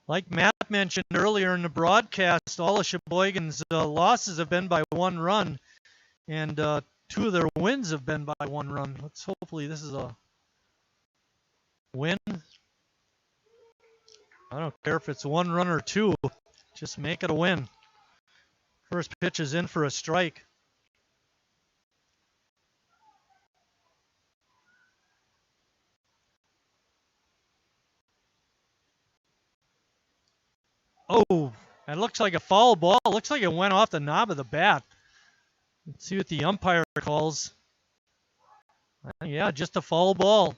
Like Matt mentioned earlier in the broadcast, all of Sheboygan's losses have been by 1 run, and 2 of their wins have been by 1 run. Hopefully this is a win. I don't care if it's 1 run or 2, just make it a win. First pitch is in for a strike. Oh, that looks like a foul ball. It looks like it went off the knob of the bat. Let's see what the umpire calls. Yeah, just a foul ball.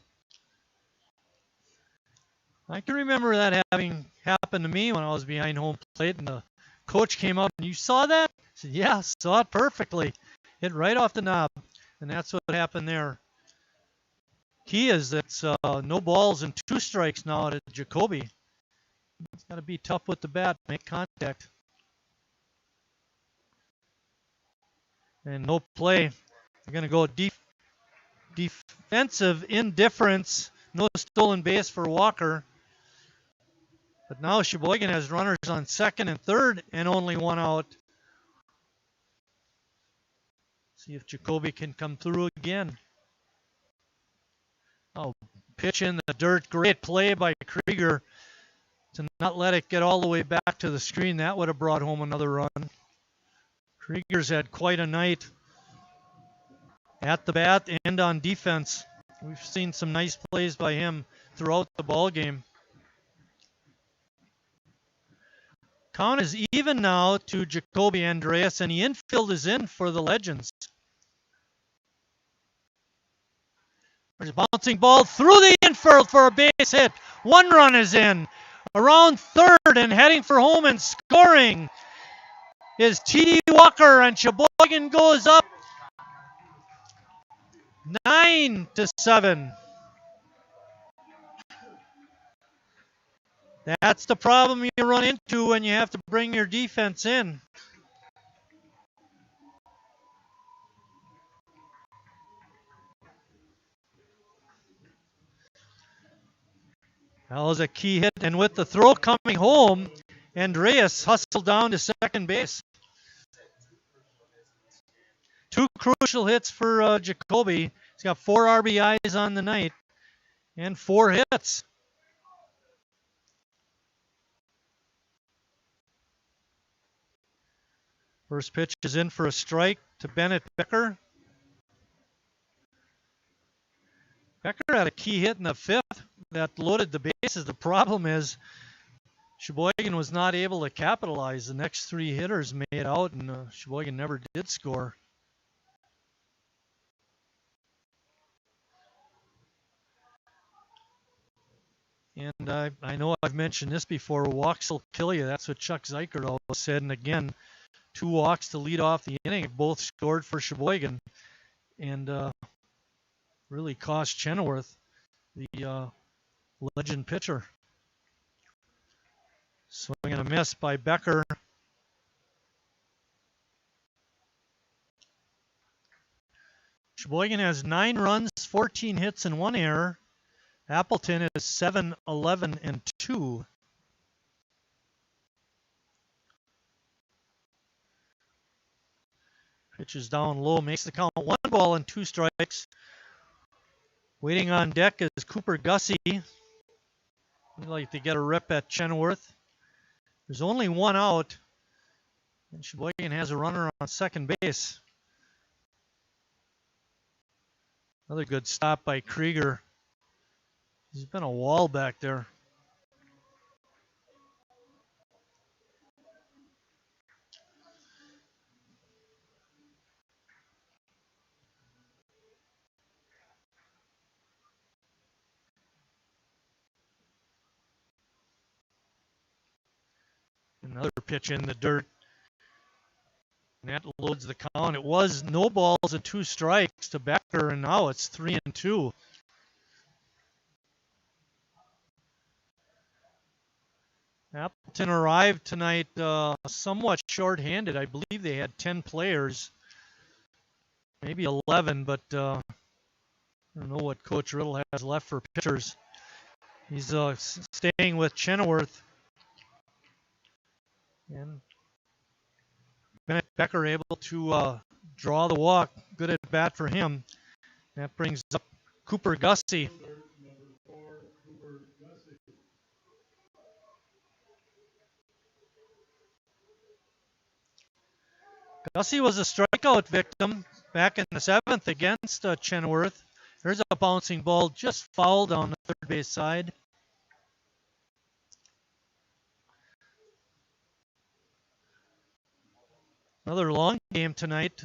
I can remember that having happened to me when I was behind home plate and the coach came up and you saw that? I said, yeah, saw it perfectly. Hit right off the knob. And that's what happened there. Key is it's no balls and 2 strikes now to Jacoby. It's got to be tough with the bat, make contact. And no play. They're going to go defensive indifference. No stolen base for Walker. But now Sheboygan has runners on second and third and only 1 out. See if Jacoby can come through again. Oh, pitch in the dirt. Great play by Krieger to not let it get all the way back to the screen. That would have brought home another run. Krieger's had quite a night at the bat and on defense. We've seen some nice plays by him throughout the ball game. Count is even now to Jacoby Andreas, and the infield is in for the Legends. There's a bouncing ball through the infield for a base hit. 1 run is in. Around third and heading for home and scoring is T.D. Walker, and Sheboygan goes up 9-7. That's the problem you run into when you have to bring your defense in. That was a key hit, and with the throw coming home, Andreas hustled down to second base. 2 crucial hits for Jacoby. He's got 4 RBIs on the night and 4 hits. First pitch is in for a strike to Bennett Becker. Becker had a key hit in the 5th that loaded the bases. The problem is Sheboygan was not able to capitalize. The next 3 hitters made out, and Sheboygan never did score. And I know I've mentioned this before, walks will kill you. That's what Chuck Zeikert always said. And again, 2 walks to lead off the inning. Both scored for Sheboygan. And really cost Chenoweth, the legend pitcher. Swing and a miss by Becker. Sheboygan has 9 runs, 14 hits, and 1 error. Appleton is 7-11-2. Pitches down low, makes the count 1 ball and 2 strikes. Waiting on deck is Cooper Gussie. We'd like to get a rip at Chenoweth. There's only 1 out, and Sheboygan has a runner on second base. Another good stop by Krieger. He's been a wall back there. Another pitch in the dirt. And that loads the count. It was no balls and 2 strikes to Becker, and now it's 3-2. Appleton arrived tonight somewhat short-handed. I believe they had 10 players, maybe 11, but I don't know what Coach Riddle has left for pitchers. He's staying with Chenoweth. And Bennett Becker able to draw the walk. Good at bat for him. That brings up Cooper Gussie. Gussie was a strikeout victim back in the 7th against Chenoweth. There's a bouncing ball just fouled on the third base side. Another long game tonight.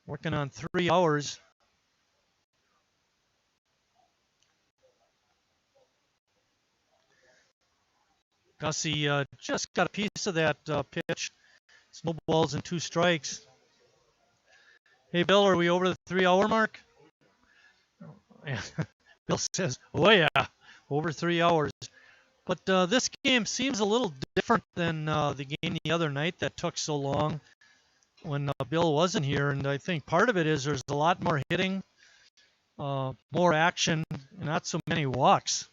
Working on 3 hours. Gussie just got a piece of that pitch. It's no balls and 2 strikes. Hey, Bill, are we over the 3-hour mark? Bill says, oh yeah, over 3 hours. But this game seems a little different than the game the other night that took so long when Bill wasn't here. And I think part of it is there's a lot more hitting, more action, and not so many walks.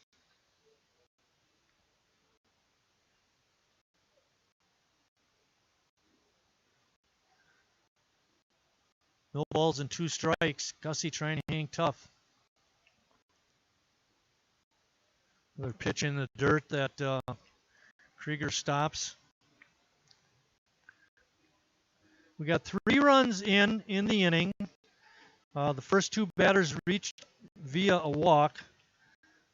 No balls and 2 strikes. Gussie trying to hang tough. Another pitch in the dirt that Krieger stops. We got 3 runs in the inning. The first 2 batters reached via a walk.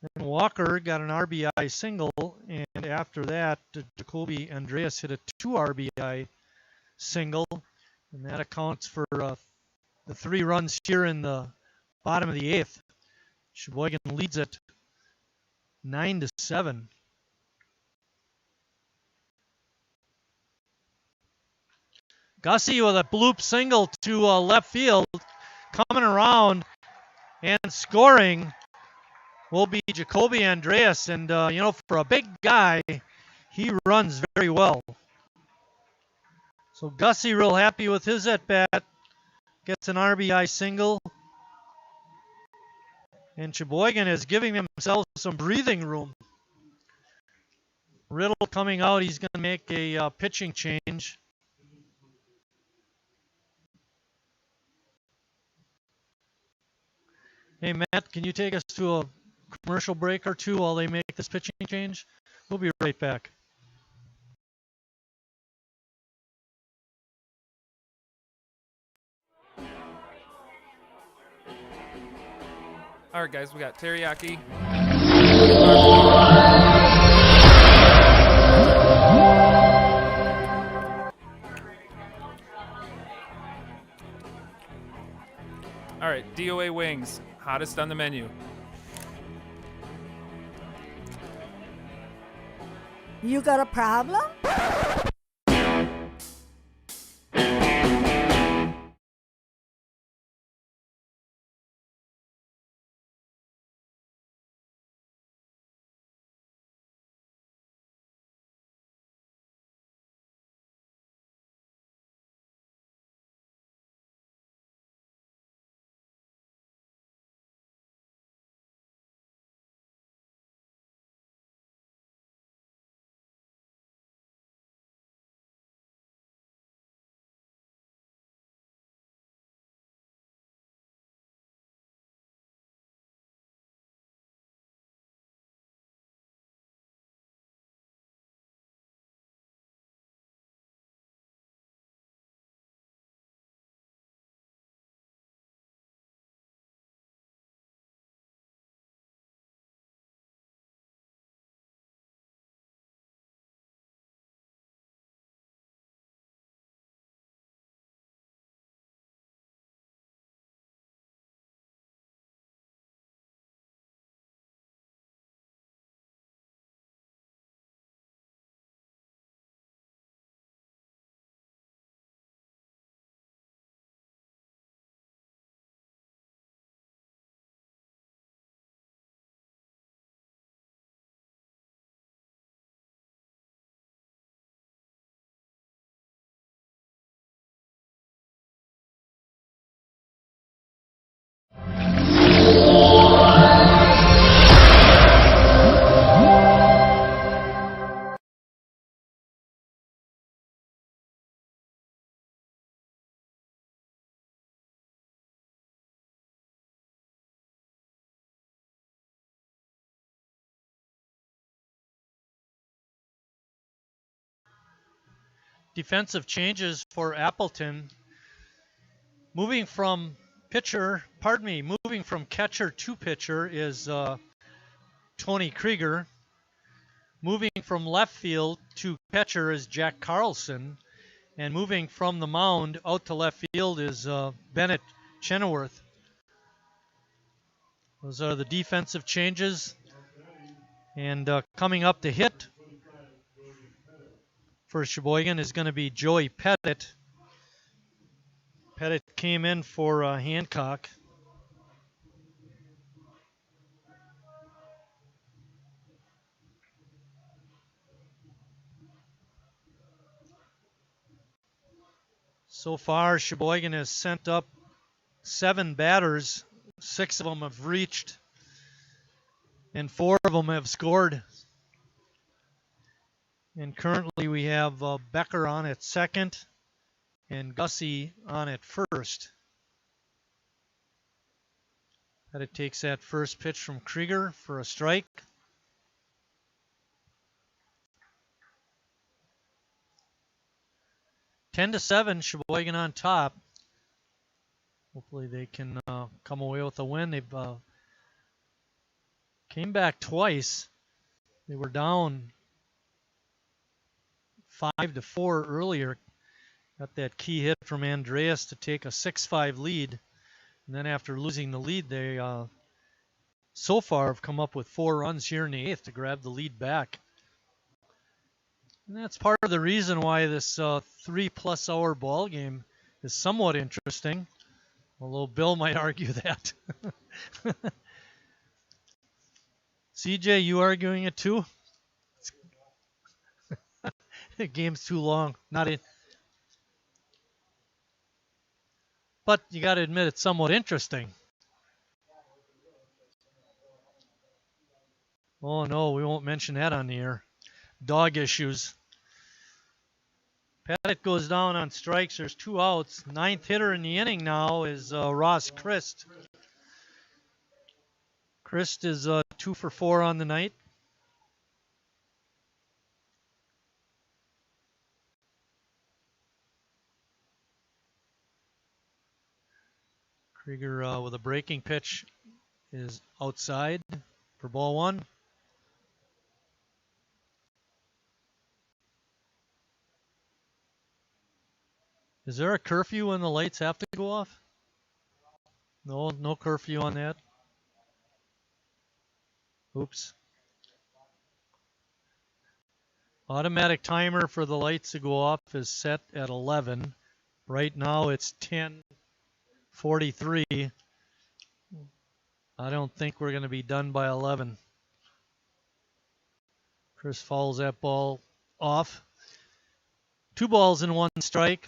Then Walker got an RBI single, and after that, Jacoby Andreas hit a 2 RBI single, and that accounts for the 3 runs here in the bottom of the 8th. Sheboygan leads it 9-7. Gussie with a bloop single to left field, coming around and scoring will be Jacoby Andreas. And, for a big guy, he runs very well. So Gussie real happy with his at-bat. Gets an RBI single. And Sheboygan is giving themselves some breathing room. Riddle coming out. He's going to make a pitching change. Hey, Matt, can you take us to a commercial break or two while they make this pitching change? We'll be right back. All right, guys, we got teriyaki. All right, DOA wings, hottest on the menu. You got a problem? Defensive changes for Appleton. Moving from catcher to pitcher is Tony Krieger. Moving from left field to catcher is Jack Carlson. And moving from the mound out to left field is Bennett Chenoweth. Those are the defensive changes. And coming up to hit for Sheboygan is going to be Joey Pettit. Pettit came in for Hancock. So far, Sheboygan has sent up 7 batters. 6 of them have reached, and 4 of them have scored. And currently we have Becker on at second and Gussie on at first. Pettit takes that first pitch from Krieger for a strike. Ten to 7, Sheboygan on top. Hopefully they can come away with a win. They've came back twice. They were down 5-4 earlier. Got that key hit from Andreas to take a 6-5 lead. And then after losing the lead, they so far have come up with 4 runs here in the 8th to grab the lead back. And that's part of the reason why this 3+ hour ball game is somewhat interesting, although Bill might argue that. CJ, you arguing it too? The game's too long. Not it. But you got to admit it's somewhat interesting. Oh no, we won't mention that on the air. Dog issues. Pettit goes down on strikes. There's 2 outs. 9th hitter in the inning now is Ross Christ. Christ is 2 for 4 on the night. Krieger with a breaking pitch is outside for ball 1. Is there a curfew when the lights have to go off? No, no curfew on that. Oops. Automatic timer for the lights to go off is set at 11. Right now it's 10:43. I don't think we're going to be done by 11. Chris fouls that ball off. 2 balls and 1 strike.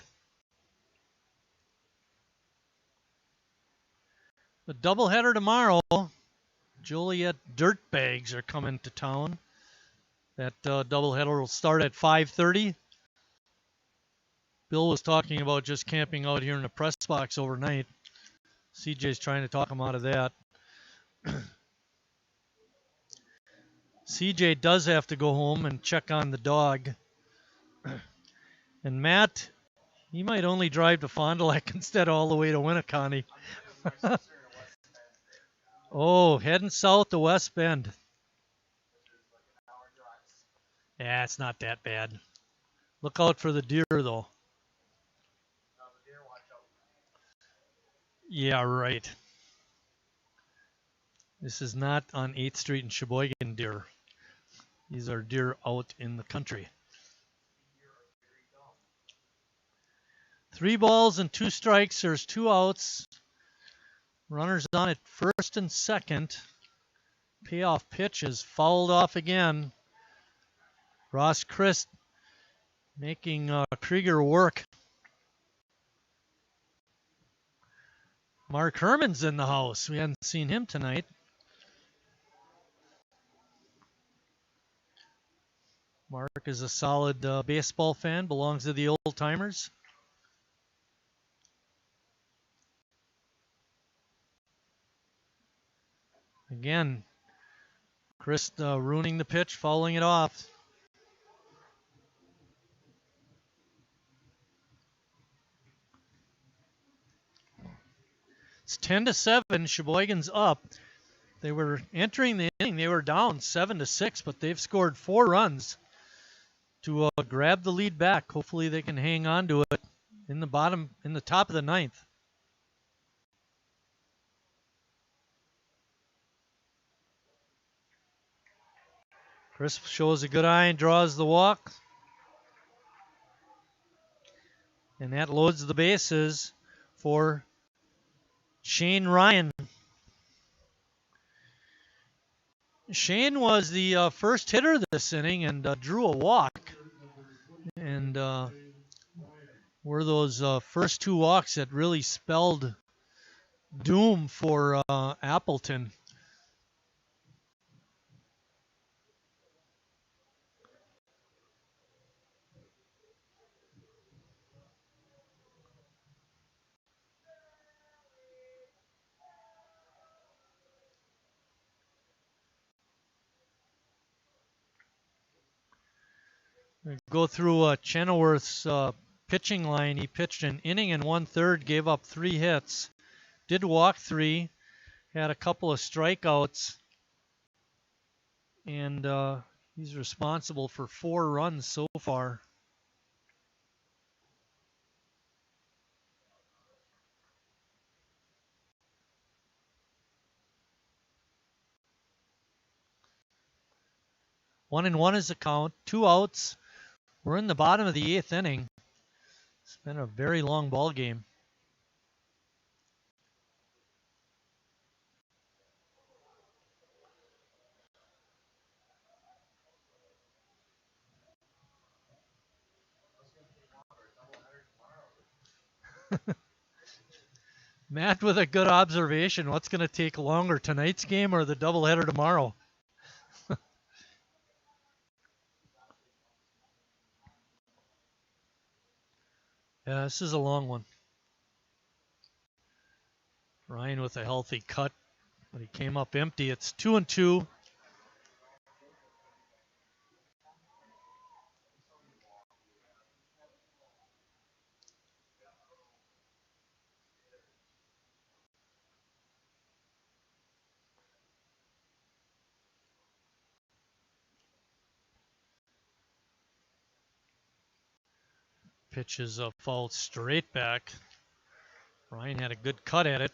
The doubleheader tomorrow. Joliet Dirtbags are coming to town. That doubleheader will start at 5:30. Bill was talking about just camping out here in the press box overnight. CJ's trying to talk him out of that. CJ does have to go home and check on the dog. And Matt, he might only drive to Fond du Lac instead of all the way to Winneconne. Oh, heading south to West Bend. Yeah, it's not that bad. Look out for the deer, though. Yeah, right. This is not on 8th Street in Sheboygan deer. These are deer out in the country. 3 balls and 2 strikes. There's 2 outs. Runners on at first and second. Payoff pitch is fouled off again. Ross Christ making Krieger work. Mark Herman's in the house. We hadn't seen him tonight. Mark is a solid baseball fan, belongs to the old timers. Again, Chris ruining the pitch, fouling it off. It's 10-7. Sheboygan's up. They were entering the inning. They were down 7-6, but they've scored 4 runs to grab the lead back. Hopefully they can hang on to it in the top of the 9th. Chris shows a good eye and draws the walk. And that loads the bases for Shane Ryan. Shane was the first hitter this inning and drew a walk. And were those first 2 walks that really spelled doom for Appleton. Go through Chenoweth's pitching line. He pitched an inning and 1/3, gave up 3 hits, did walk 3, had a couple of strikeouts, and he's responsible for 4 runs so far. 1-1 is the count. 2 outs. We're in the bottom of the 8th inning. It's been a very long ball game. Matt with a good observation. What's going to take longer, tonight's game or the doubleheader tomorrow? Yeah, this is a long one. Ryan with a healthy cut, but he came up empty. It's 2-2. Pitch is fouled straight back. Ryan had a good cut at it.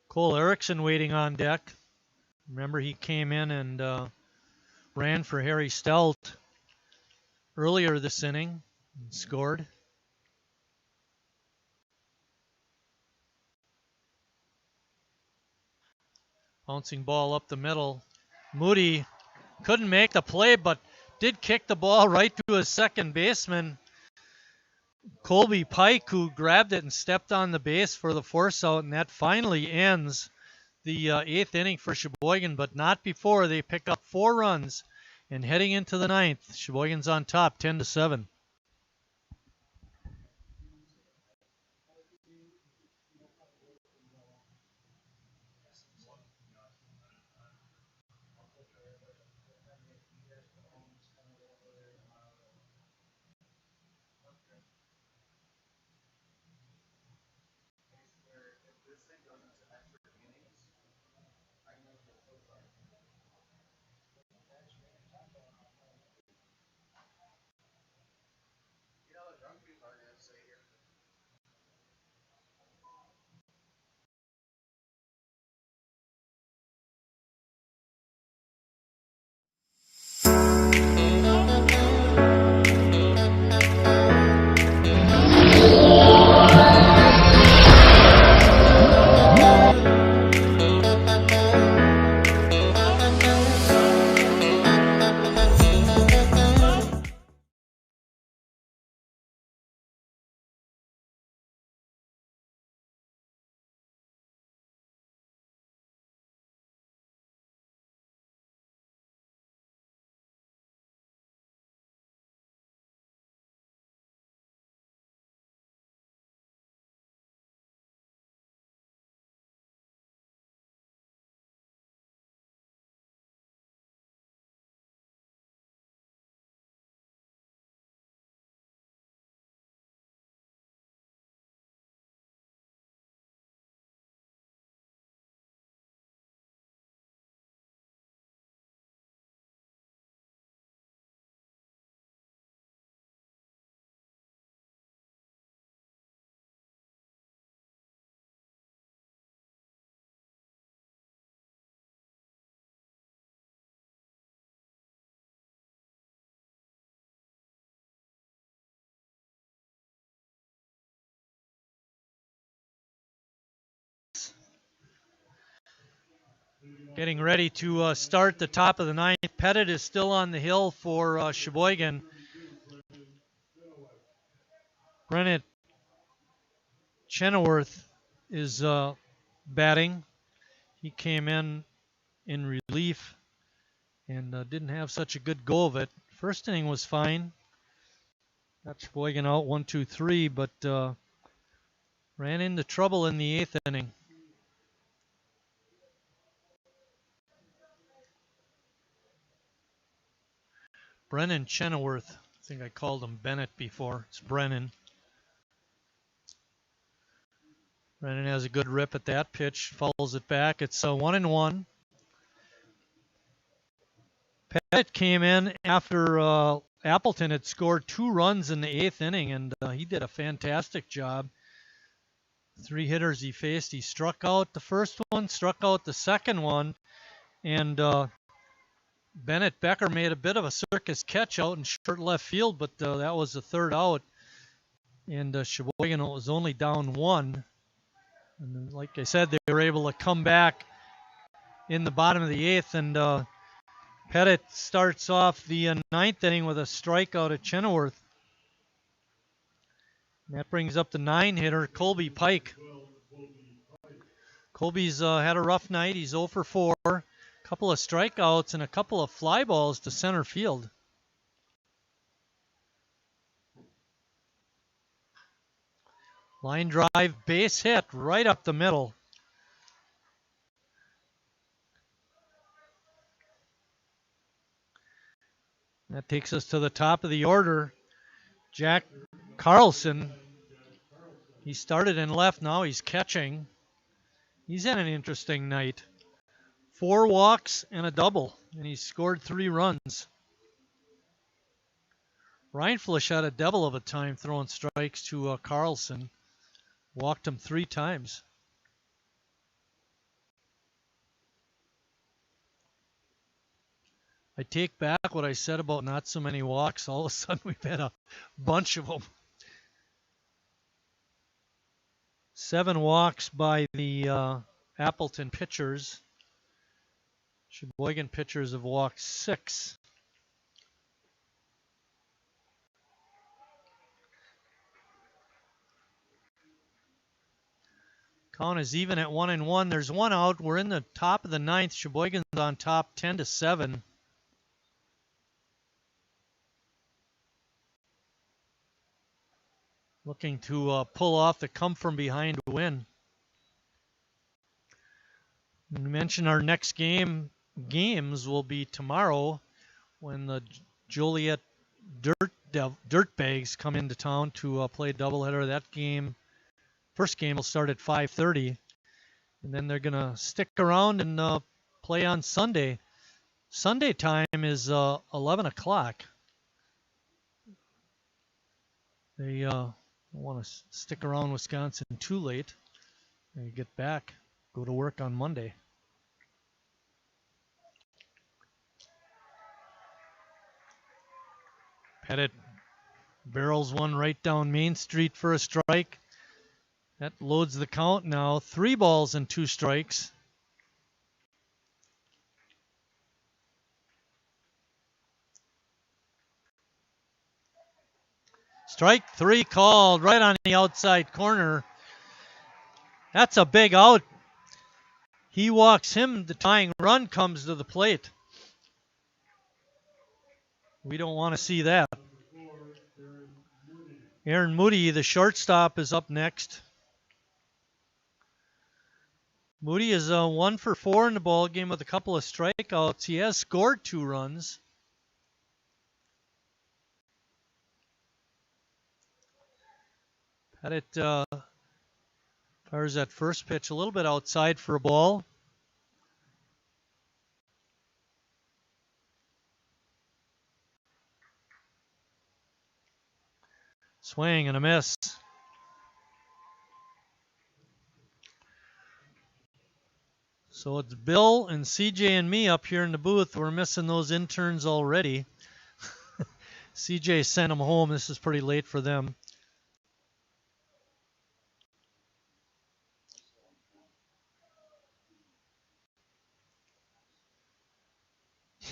Cole Erickson waiting on deck. Remember, he came in and ran for Harry Stout earlier this inning and scored. Bouncing ball up the middle. Moody couldn't make the play, but did kick the ball right to his second baseman, Colby Pike, who grabbed it and stepped on the base for the force out, and that finally ends the 8th inning for Sheboygan, but not before they pick up 4 runs. And heading into the 9th, Sheboygan's on top 10-7. Getting ready to start the top of the 9th. Pettit is still on the hill for Sheboygan. Brennan Chenoweth is batting. He came in relief and didn't have such a good go of it. First inning was fine. Got Sheboygan out 1-2-3, but ran into trouble in the 8th inning. Brennan Chenoweth. I think I called him Bennett before. It's Brennan. Brennan has a good rip at that pitch. Fouls it back. It's 1-1. Pettit came in after Appleton had scored 2 runs in the 8th inning, and he did a fantastic job. 3 hitters he faced. He struck out the first one, struck out the second one, and Bennett Becker made a bit of a circus catch out in short left field, but that was the 3rd out. And Sheboygan was only down 1. And then, like I said, they were able to come back in the bottom of the 8th. And Pettit starts off the 9th inning with a strikeout at Chenoweth. And that brings up the 9 hitter, Colby Pike. Colby's had a rough night. He's 0 for 4. A couple of strikeouts and a couple of fly balls to center field. Line drive, base hit right up the middle. That takes us to the top of the order. Jack Carlson. He started in left, now he's catching. He's had an interesting night. 4 walks and a double, and he scored 3 runs. Reinfleisch had a devil of a time throwing strikes to Carlson. Walked him 3 times. I take back what I said about not so many walks. All of a sudden, we've had a bunch of them. 7 walks by the Appleton pitchers. Sheboygan pitchers have walked 6. Count is even at 1-1. There's 1 out. We're in the top of the 9th. Sheboygan's on top 10-7. Looking to pull off the come from behind win. We mentioned our next games will be tomorrow when the Joliet Dirtbags come into town to play a doubleheader. That game, first game, will start at 5:30, and then they're gonna stick around and play on Sunday. Sunday time is 11 o'clock. They don't want to stick around Wisconsin too late. They get back, go to work on Monday. Pettit barrels one right down Main Street for a strike. That loads the count now. 3 balls and 2 strikes. Strike 3 called right on the outside corner. That's a big out. He walks him. The tying run comes to the plate. We don't want to see that. Aaron Moody, the shortstop, is up next. Moody is 1 for 4 in the ball game with a couple of strikeouts. He has scored 2 runs. Pettit fires that first pitch a little bit outside for a ball. Swing and a miss. So it's Bill and CJ and me up here in the booth. We're missing those interns already. CJ sent them home. This is pretty late for them.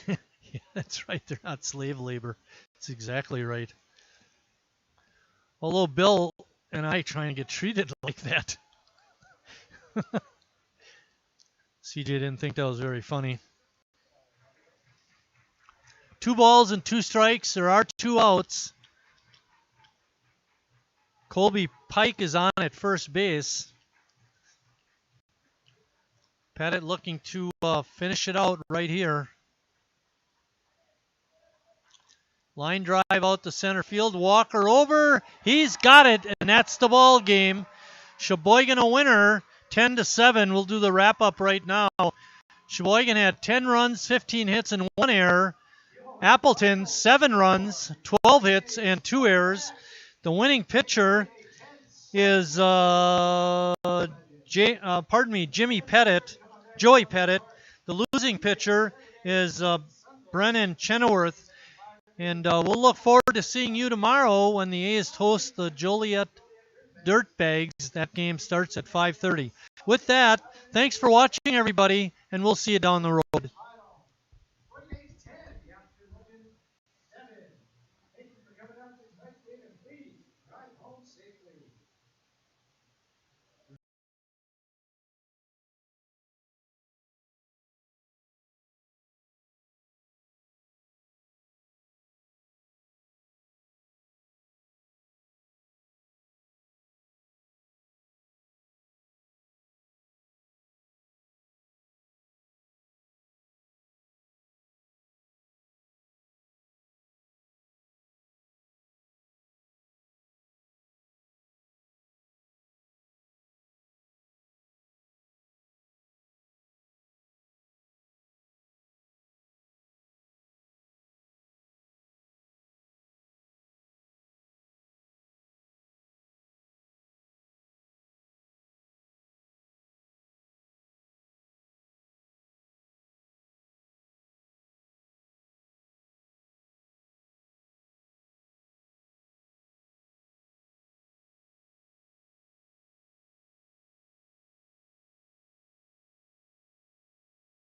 Yeah, that's right. They're not slave labor. That's exactly right. Although Bill and I try and get treated like that. CJ didn't think that was very funny. 2 balls and 2 strikes. There are 2 outs. Colby Pike is on at first base. Pettit looking to finish it out right here. Line drive out to center field. Walker over. He's got it, and that's the ball game. Sheboygan a winner, 10-7. We'll do the wrap-up right now. Sheboygan had 10 runs, 15 hits, and 1 error. Appleton, 7 runs, 12 hits, and 2 errors. The winning pitcher is Jimmy Pettit, Joey Pettit. The losing pitcher is Brennan Chenoweth. And we'll look forward to seeing you tomorrow when the A's host the Joliet Dirtbags. That game starts at 5:30. With that, thanks for watching, everybody, and we'll see you down the road.